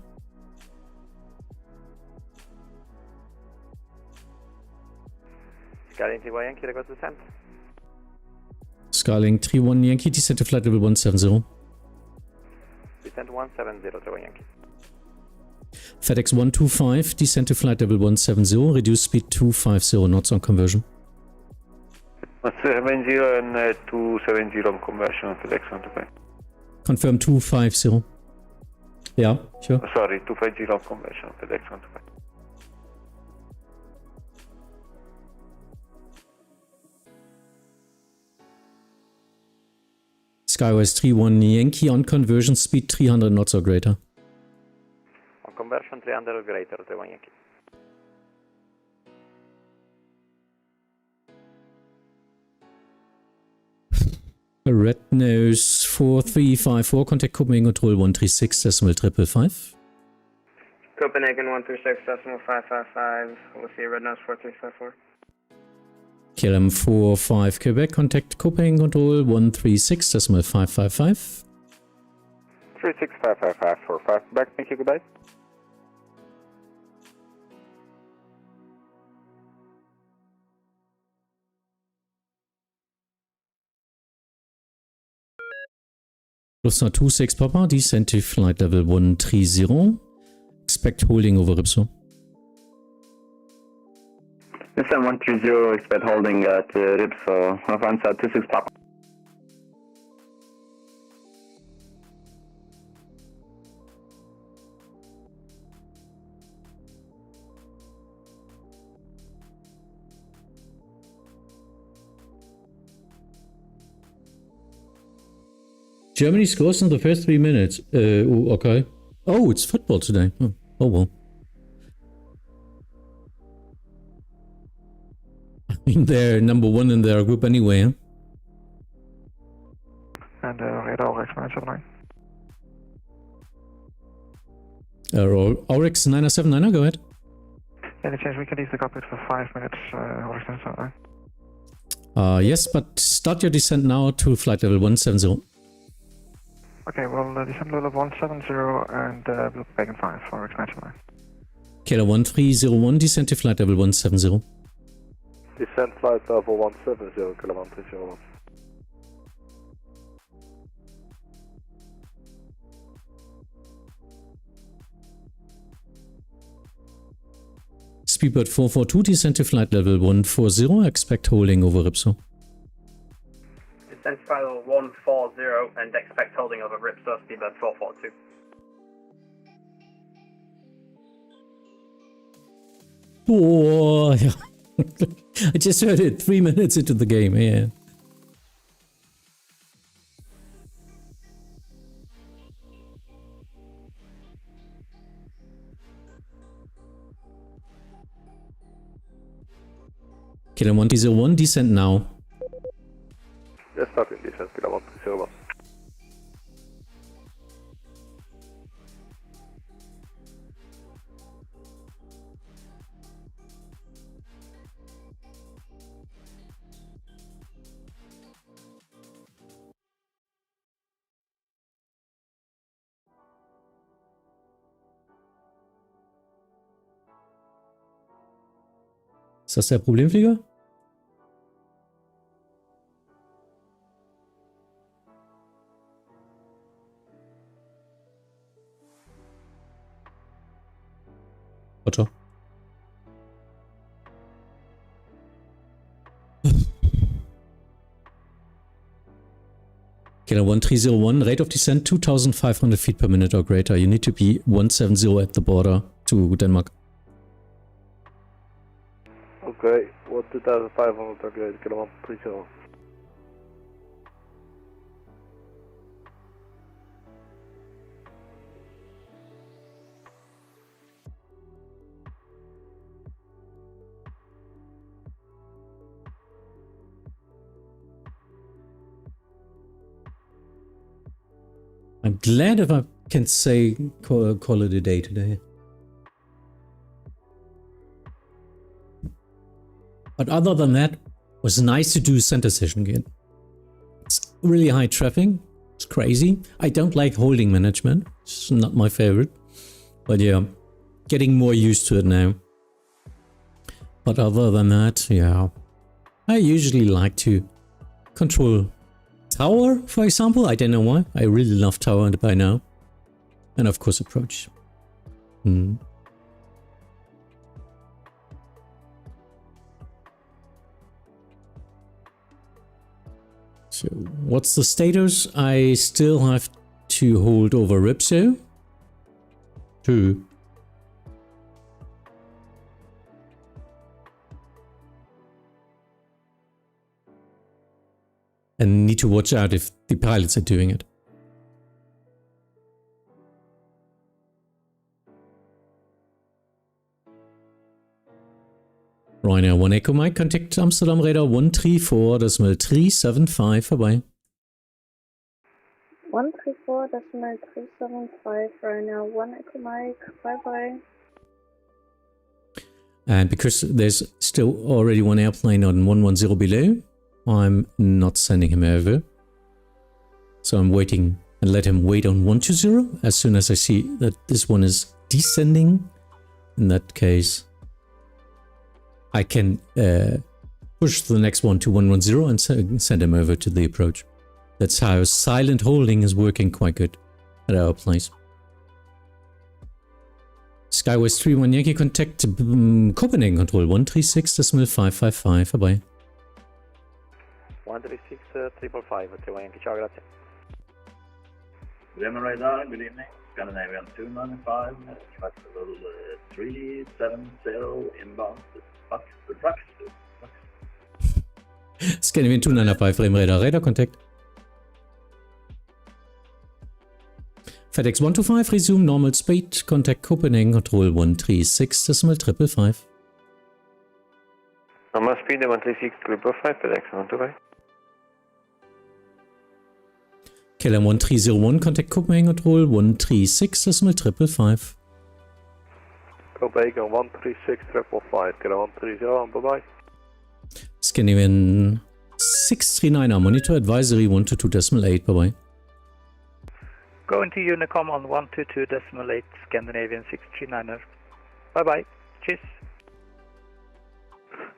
Skyline 31 Yankee, request descent. Skyline 31 Yankee, descent to flight level 170. Descent 170, 31 Yankee. FedEx 125, descent to flight level 170, reduce speed 250 knots on conversion. 170 and 270 on conversion on FedEx 125. Confirm 250. Yeah, sure. Sorry, 250 on conversion on FedEx 125. Skywest 31 Yankee on conversion speed 300 knots or greater. On conversion 300 or greater, 31 Yankee. Red Nose 4354, contact Copenhagen Control 136.555. Copenhagen 136.555, we'll see Red Nose 4354. KLM 45 Quebec, contact Copenhagen Control 136.555. 3655545, back, thank you, goodbye. Lufthansa 26 Papa, descend to flight level 130. Expect holding over Ripso. Descent 130, expect holding at Ripso. Lufthansa 26 Papa. Germany scores in the first 3 minutes. Okay. Oh, it's football today. Oh well. I mean, they're number 1 in their group anyway, huh? And radar Rex 979. Oryx 979, go ahead. Any chance we can leave the cockpit for 5 minutes, Rex 979? Yes, but start your descent now to flight level 170. Okay, well, descent level 170 and we'll be back in 5 for Rex 979. Kilo 1301, descent to flight level 170. Descent flight level 170, Kilo 1301. Speedbird 442, descent to flight level 140, expect holding over Ripso. Descent to flight level 140 and expect holding over Ripso, Speedbird 442. Oh, yeah. I just heard it 3 minutes into the game, yeah. Kilo 1301, descent now. Yes, starting descent, Kilo 1301. Ist das der Problemflieger? Otto. Kilo 1301, rate of descent 2,500 feet per minute or greater. You need to be 170 at the border to Denmark. Okay, 2,500 or greater, Kilo 130. I'm glad if I can say call it a day today. But other than that, it was nice to do center session again. It's really high traffic. It's crazy. I don't like holding management. It's not my favorite. But yeah, getting more used to it now. But other than that, yeah, I usually like to control tower, for example. I don't know why. I really love tower by now. And of course approach. So what's the status? I still have to hold over Ripso. 2. And need to watch out if the pilots are doing it. Ryanair 1 Echo Mike, contact Amsterdam Radar 134.375 vorbei. 134.375, Ryanair 1 Echo Mike, bye bye. And because there's still already one airplane on 110 below, I'm not sending him over. So I'm waiting and let him wait on 120 as soon as I see that this one is descending. In that case, I can push the next one to 110 and send him over to the approach. That's how silent holding is working quite good at our place. Skywest 31 Yankee contact Copenhagen control 136.555. Bye. 136.555. 31 Yankee, ciao, grazie. Bremen radar, good evening. Scandinavian 295, flight level 370 inbound. Scandinavian 295, Bremen radar contact. FedEx 125, resume normal speed, contact Copenhagen, control 136.555. Normal speed 136.555, FedEx 125. KLM 1301, contact Copenhagen, control 136.555. Copenhagen 136.555, KLM 130, bye-bye. Scandinavian 639, monitor advisory 122.8, bye-bye. Going to Unicom on 122.8, Scandinavian 639er. Bye-bye. Cheers.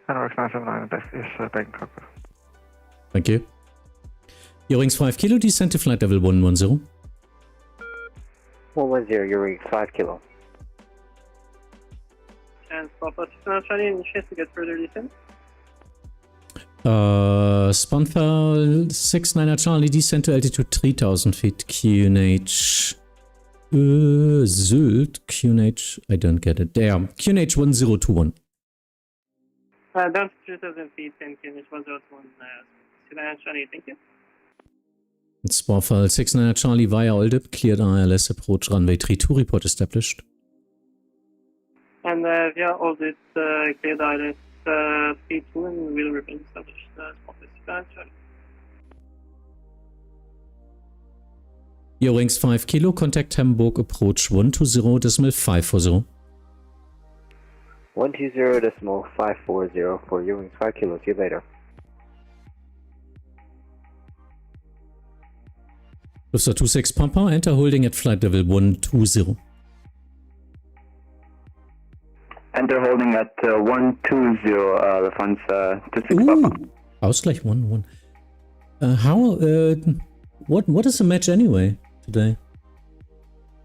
NRX 979, that is Bangkok. Thank you. Eurings 5 kilo, descent to flight level 110. 110, Eurings 5 kilo. And Papa Charlie, any chance to get further descent? Sponsor 69 Charlie, descent to altitude 3000 feet, QNH. Sylt, QNH, I don't get it. There, QNH 1021. Down to 3000 feet and QNH 1021, 69 Charlie, thank you. Sponsor 69 Charlie via Oldip, cleared ILS approach runway 32, report established. And via Oldip, cleared ILS. Speed 2 and will remain established. Eurings 5 kilo, contact Hamburg approach 120.540. 120.540 for Eurings 5 kilo, see you later. Lufthansa 26 Pampa, enter holding at flight level 120. Enter holding at 120, Lufthansa 26 Papa. Ausgleich 1-1. What is the match anyway today?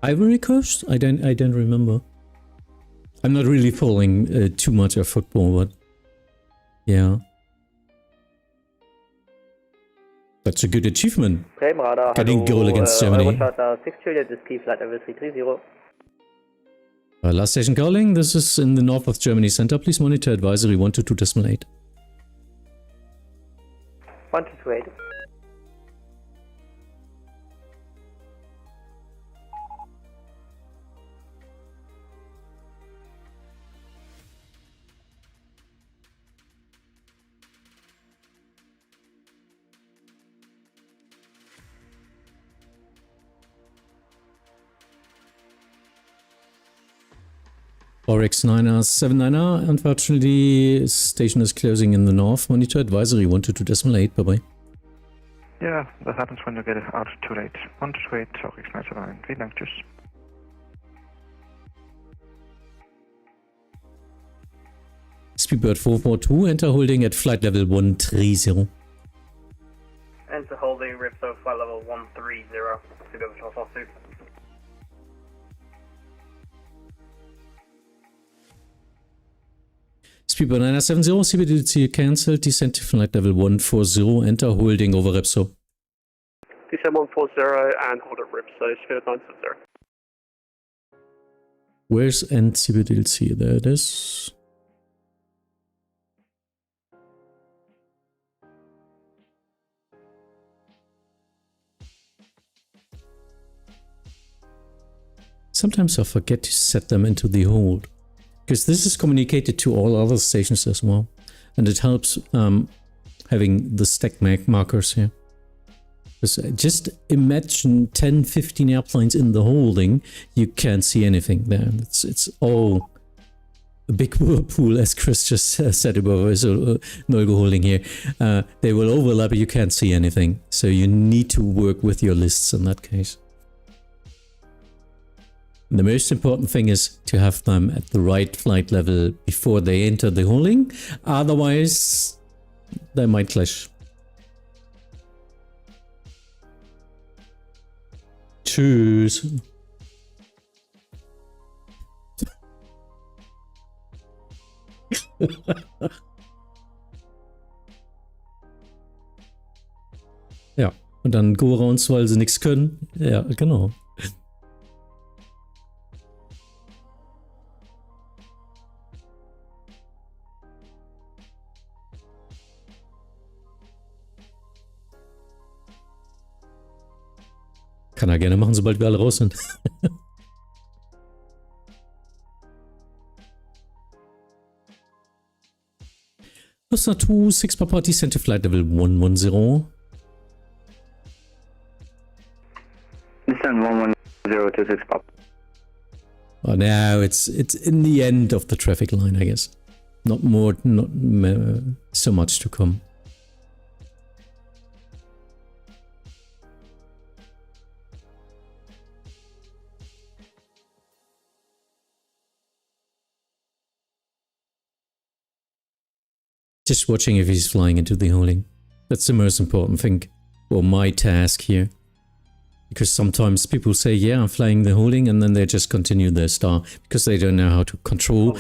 Ivory Coast? I don't remember. I'm not really following too much of football, but yeah. That's a good achievement. Bremen radar, getting goal against Germany. 6 Juliet is key flight level 330. Last station calling. This is in the north of Germany center. Please monitor advisory 122.8. 128. Oryx 9R 79R, unfortunately, station is closing in the north. Monitor advisory 122.8. Bye bye. Yeah, that happens when you get out too late. 128, Oryx 979. Vielen Dank, tschüss. Speedbird 442, enter holding at flight level 130. Enter holding, Ripso, flight level 130. To go to 442. Speedbird 970, CBDC cancelled, descent to flight level 140, enter holding over Repso. Descent 140 and hold at Ripso, Speedbird 970. Where's CBDC? There it is. Sometimes I forget to set them into the hold, because this is communicated to all other stations as well, and it helps having the stack markers here. Just imagine 10-15 airplanes in the holding, you can't see anything there. It's all a big whirlpool, as Chris just said above, so Nolgo holding here. They will overlap, but you can't see anything, so you need to work with your lists in that case. The most important thing is to have them at the right flight level before they enter the holding, otherwise they might clash. Tschüss. Ja, und dann Go-Rounds, weil sie nichts können. Ja, genau. Kann er gerne machen, sobald wir alle raus sind. Lufthansa 26 Papa, descent to flight level 110. Descent 11026 Papa. Oh, now it's in the end of the traffic line, I guess. Not so much to come. Just watching if he's flying into the holding. That's the most important thing, or my task here. Because sometimes people say, yeah, I'm flying the holding, and then they just continue their star, because they don't know how to control.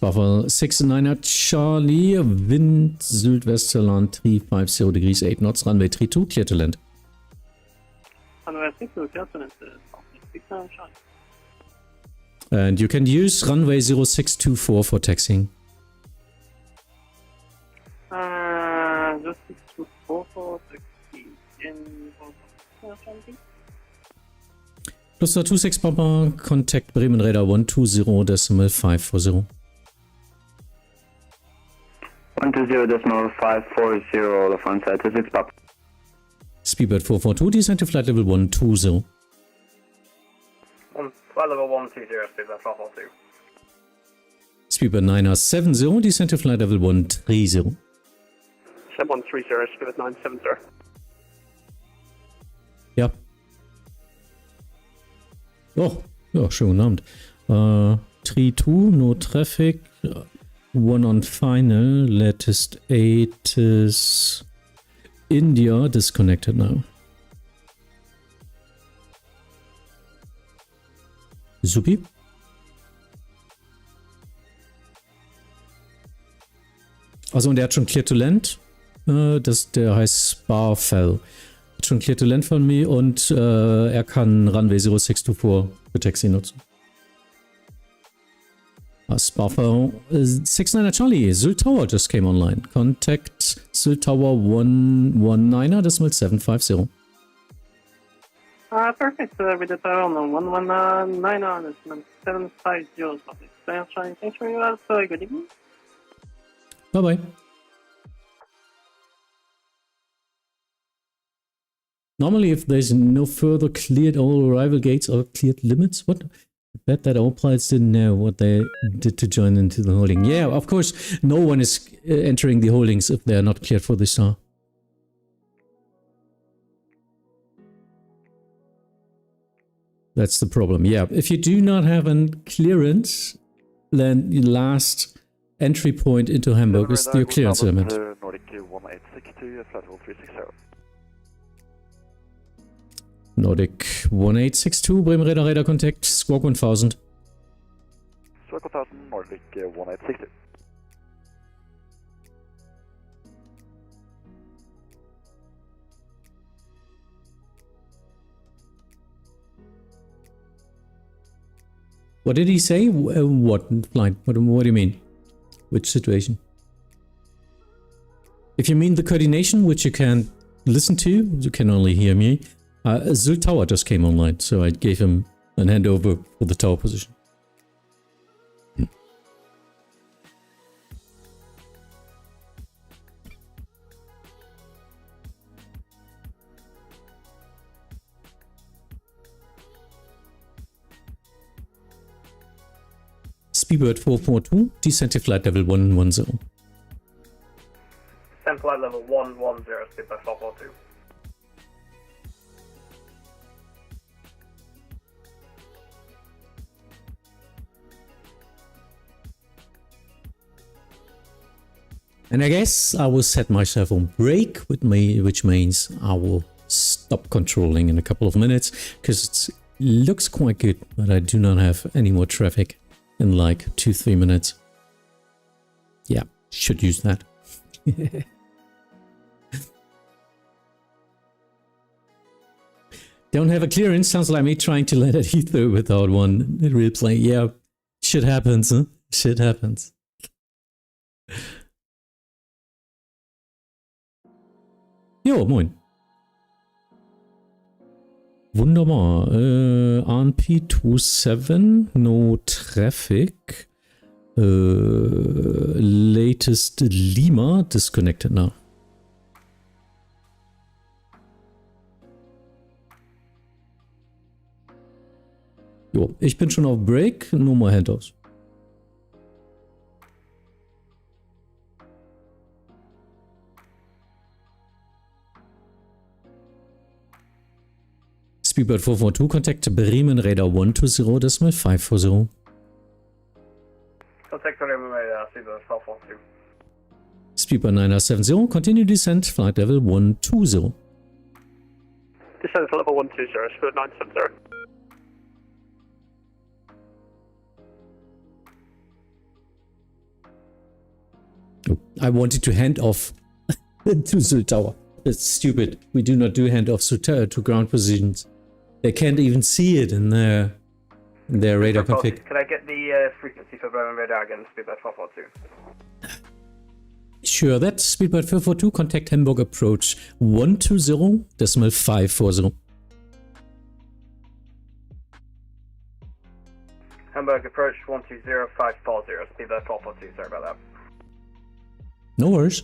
Buffer 69er Charlie, Wind, Südwesterland, 350 degrees, 8 knots, runway 32, clear to land. And you can use runway 0624 for taxiing. 0624 for taxi. Lufthansa 26 Papa, contact Bremen Radar 120.540. 120.540, Lufthansa 26 Papa. Speedbird 442, descent to flight level 120. Flight level 120, Speedbird 442. Speedbird 970, descent to flight level 130. 7130, Speedbird 970. Ja. Oh, ja, schönen Abend. 3-2, no traffic. 1 on final, latest 8 is India, disconnected now. Supi. Also, und der hat schon Clear to Land. Der heißt Sparfell. Hat schon Clear to Land von mir und er kann Runway 0624 für Taxi nutzen. Sparfell 69er Charlie, Sylt Tower just came online. Contact Sylt Tower 119.750. Perfect. With the tower on 119.750. Thanks very much. Good evening. Bye bye. Normally, if there's no further cleared all arrival gates or cleared limits, what? I bet that all pilots didn't know what they did to join into the holding. Yeah, of course, no one is entering the holdings if they are not cleared for the star. That's the problem. Yeah, if you do not have a clearance, then the last entry point into Hamburg is your clearance limit. Nordic 1862, flight level 360. Nordic 1862, Bremen Radar contact, Squawk 1000. Squawk 1000, Nordic 1862. What did he say? What flight? What do you mean? Which situation? If you mean the coordination, which you can't listen to, you can only hear me. Sylt Tower just came online, so I gave him an handover for the tower position. Speedbird 442, descent to flight level 110. Descent flight level 110, Speedbird 442. And I guess I will set myself on break, which means I will stop controlling in a couple of minutes, because it looks quite good, but I do not have any more traffic in like 2-3 minutes. Yeah, should use that. Don't have a clearance, sounds like me trying to let it Heathrow without one replay. Yeah, shit happens, huh? Shit happens. Jo, moin. Wunderbar. RNP27, no traffic. Latest Lima, disconnected now. Jo, ich bin schon auf Break, nur mal Handoffs. Speedbird 442, contact Bremen radar 120.540. Contact Bremen radar, Speedbird 442. Speedbird 970, continue descent, flight level 120. Descent level 120, Speedbird 970. Oh, I wanted to hand off to Zul Tower. That's stupid. We do not do handoffs to ground positions. They can't even see it in their radar config. Can I get the frequency for Bremen radar again, Speedbird 442? Sure, that's Speedbird 442. Contact Hamburg approach 120.540. Hamburg approach 120.540, Speedbird 442. Sorry about that. No worries.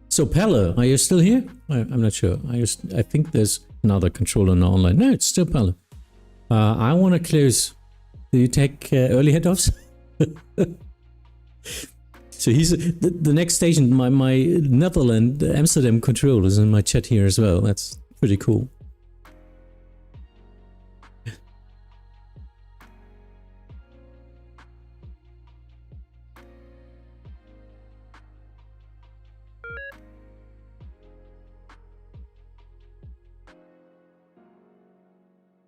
So Pelle, are you still here? I'm not sure. I think there's another controller now online. No, it's still Pelle. I want to close. Do you take early handoffs? So he's the next station. My Netherlands Amsterdam control is in my chat here as well. That's pretty cool.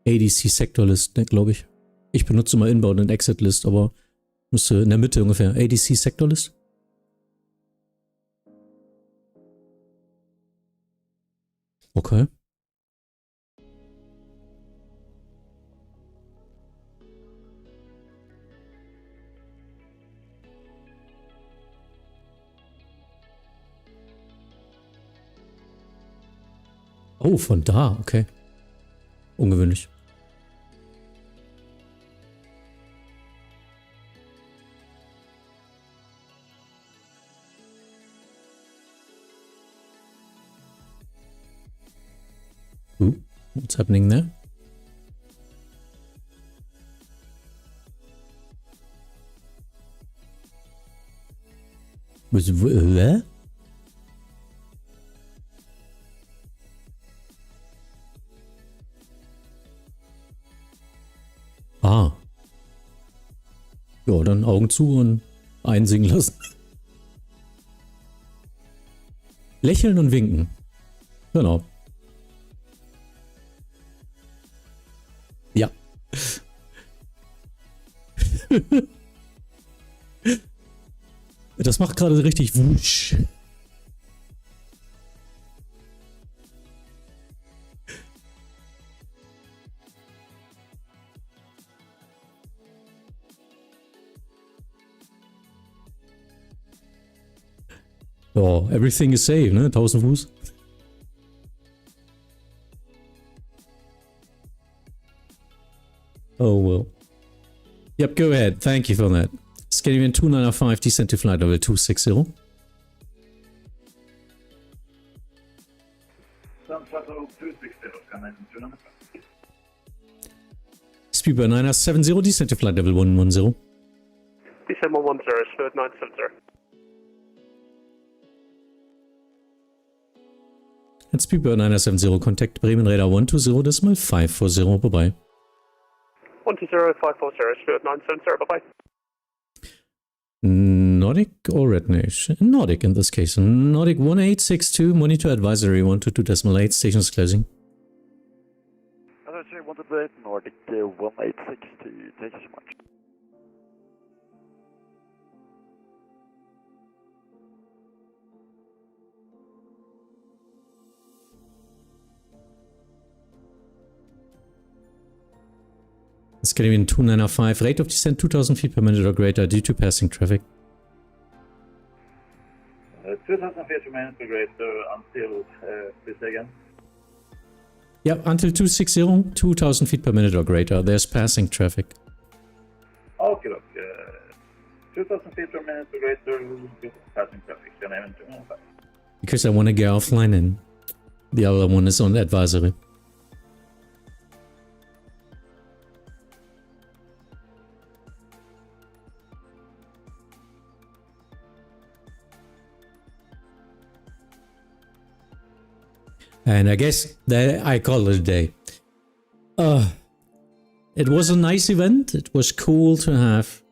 ADC Sector List, ne, glaube ich. Ich benutze mal Inbound und Exit List, aber müsste in der Mitte ungefähr. ADC Sector List. Okay. Oh, von da, okay. Ungewöhnlich. What's happening there? Where? Ah. Ja, dann Augen zu und einsingen lassen. Lächeln und winken. Genau. Ja. Das macht gerade richtig wusch. Oh, everything is safe, ne? 1000 Fuß. Oh, well. Yep, go ahead. Thank you for that. Scandinavian 295, descent to flight level 260. Speedbird 970, descent to flight level 110. Descent 110, Speedbird 970. And Speedbird 970, contact Bremen radar 120.540, bye-bye. 120540 is fluid 970, bye-bye. Nordic or Red Nation? Nordic in this case. Nordic 1862, monitor advisory 122.8, stations closing. Advisory 128, Nordic 1862, thank you so much. Scandinavian 2905, rate of descent 2000 feet per minute or greater due to passing traffic. 2000 feet per minute or greater until, please say again? Yeah, until 260, 2000 feet per minute or greater. There's passing traffic. Okay, look. 2000 feet per minute or greater due to passing traffic. Scandinavian 2905. Because I want to go offline and the other one is on advisory. And I guess that I call it a day. It was a nice event. It was cool to have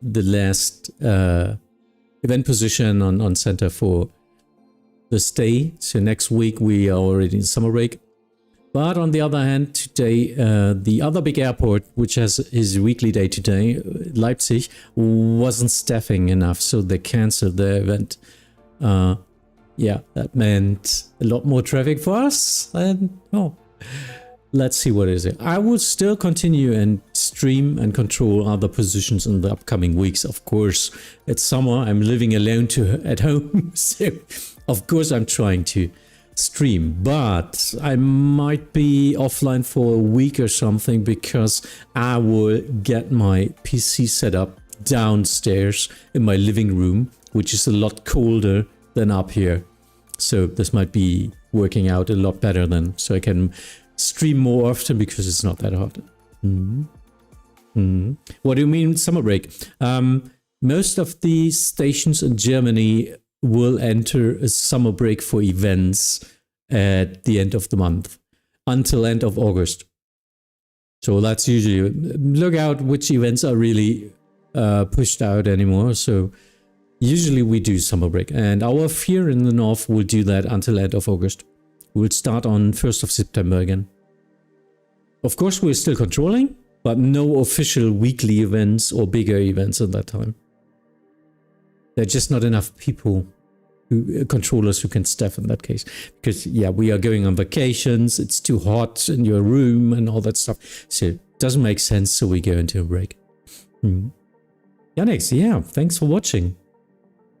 the last event position on center for the stay. So next week we are already in summer break. But on the other hand, today the other big airport, which has his weekly day today, Leipzig, wasn't staffing enough, so they canceled the event. Yeah, that meant a lot more traffic for us, and let's see what is it. I will still continue and stream and control other positions in the upcoming weeks. Of course, it's summer, I'm living alone at home, so of course I'm trying to stream, but I might be offline for a week or something because I will get my PC set up downstairs in my living room, which is a lot colder than up here. So this might be working out a lot better then, so I can stream more often because it's not that hot. What do you mean summer break? Most of the stations in Germany will enter a summer break for events at the end of the month until end of August. So that's usually, look out which events are really pushed out anymore. So usually we do summer break, and our Fear in the North will do that until end of August. We'll start on 1st of September again. Of course, we're still controlling, but no official weekly events or bigger events at that time. There are just not enough people, controllers who can staff in that case. Because, yeah, we are going on vacations, it's too hot in your room and all that stuff. So it doesn't make sense, so we go into a break. Yannick, yeah, thanks for watching.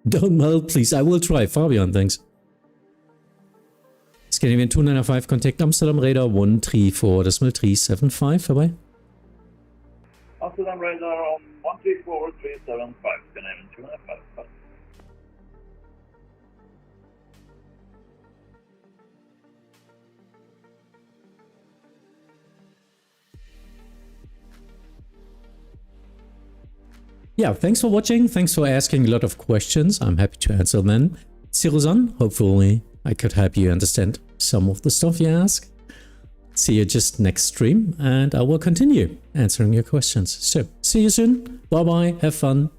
Don't melt, please. I will try. Fabian, thanks. Scandinavian 295, contact Amsterdam radar 134.375. Bye-bye. Amsterdam radar on 134.375. Scandinavian 295. Bye. Yeah, thanks for watching. Thanks for asking a lot of questions. I'm happy to answer them. Siruzan, hopefully I could help you understand some of the stuff you ask. See you just next stream, and I will continue answering your questions. So, see you soon. Bye-bye. Have fun.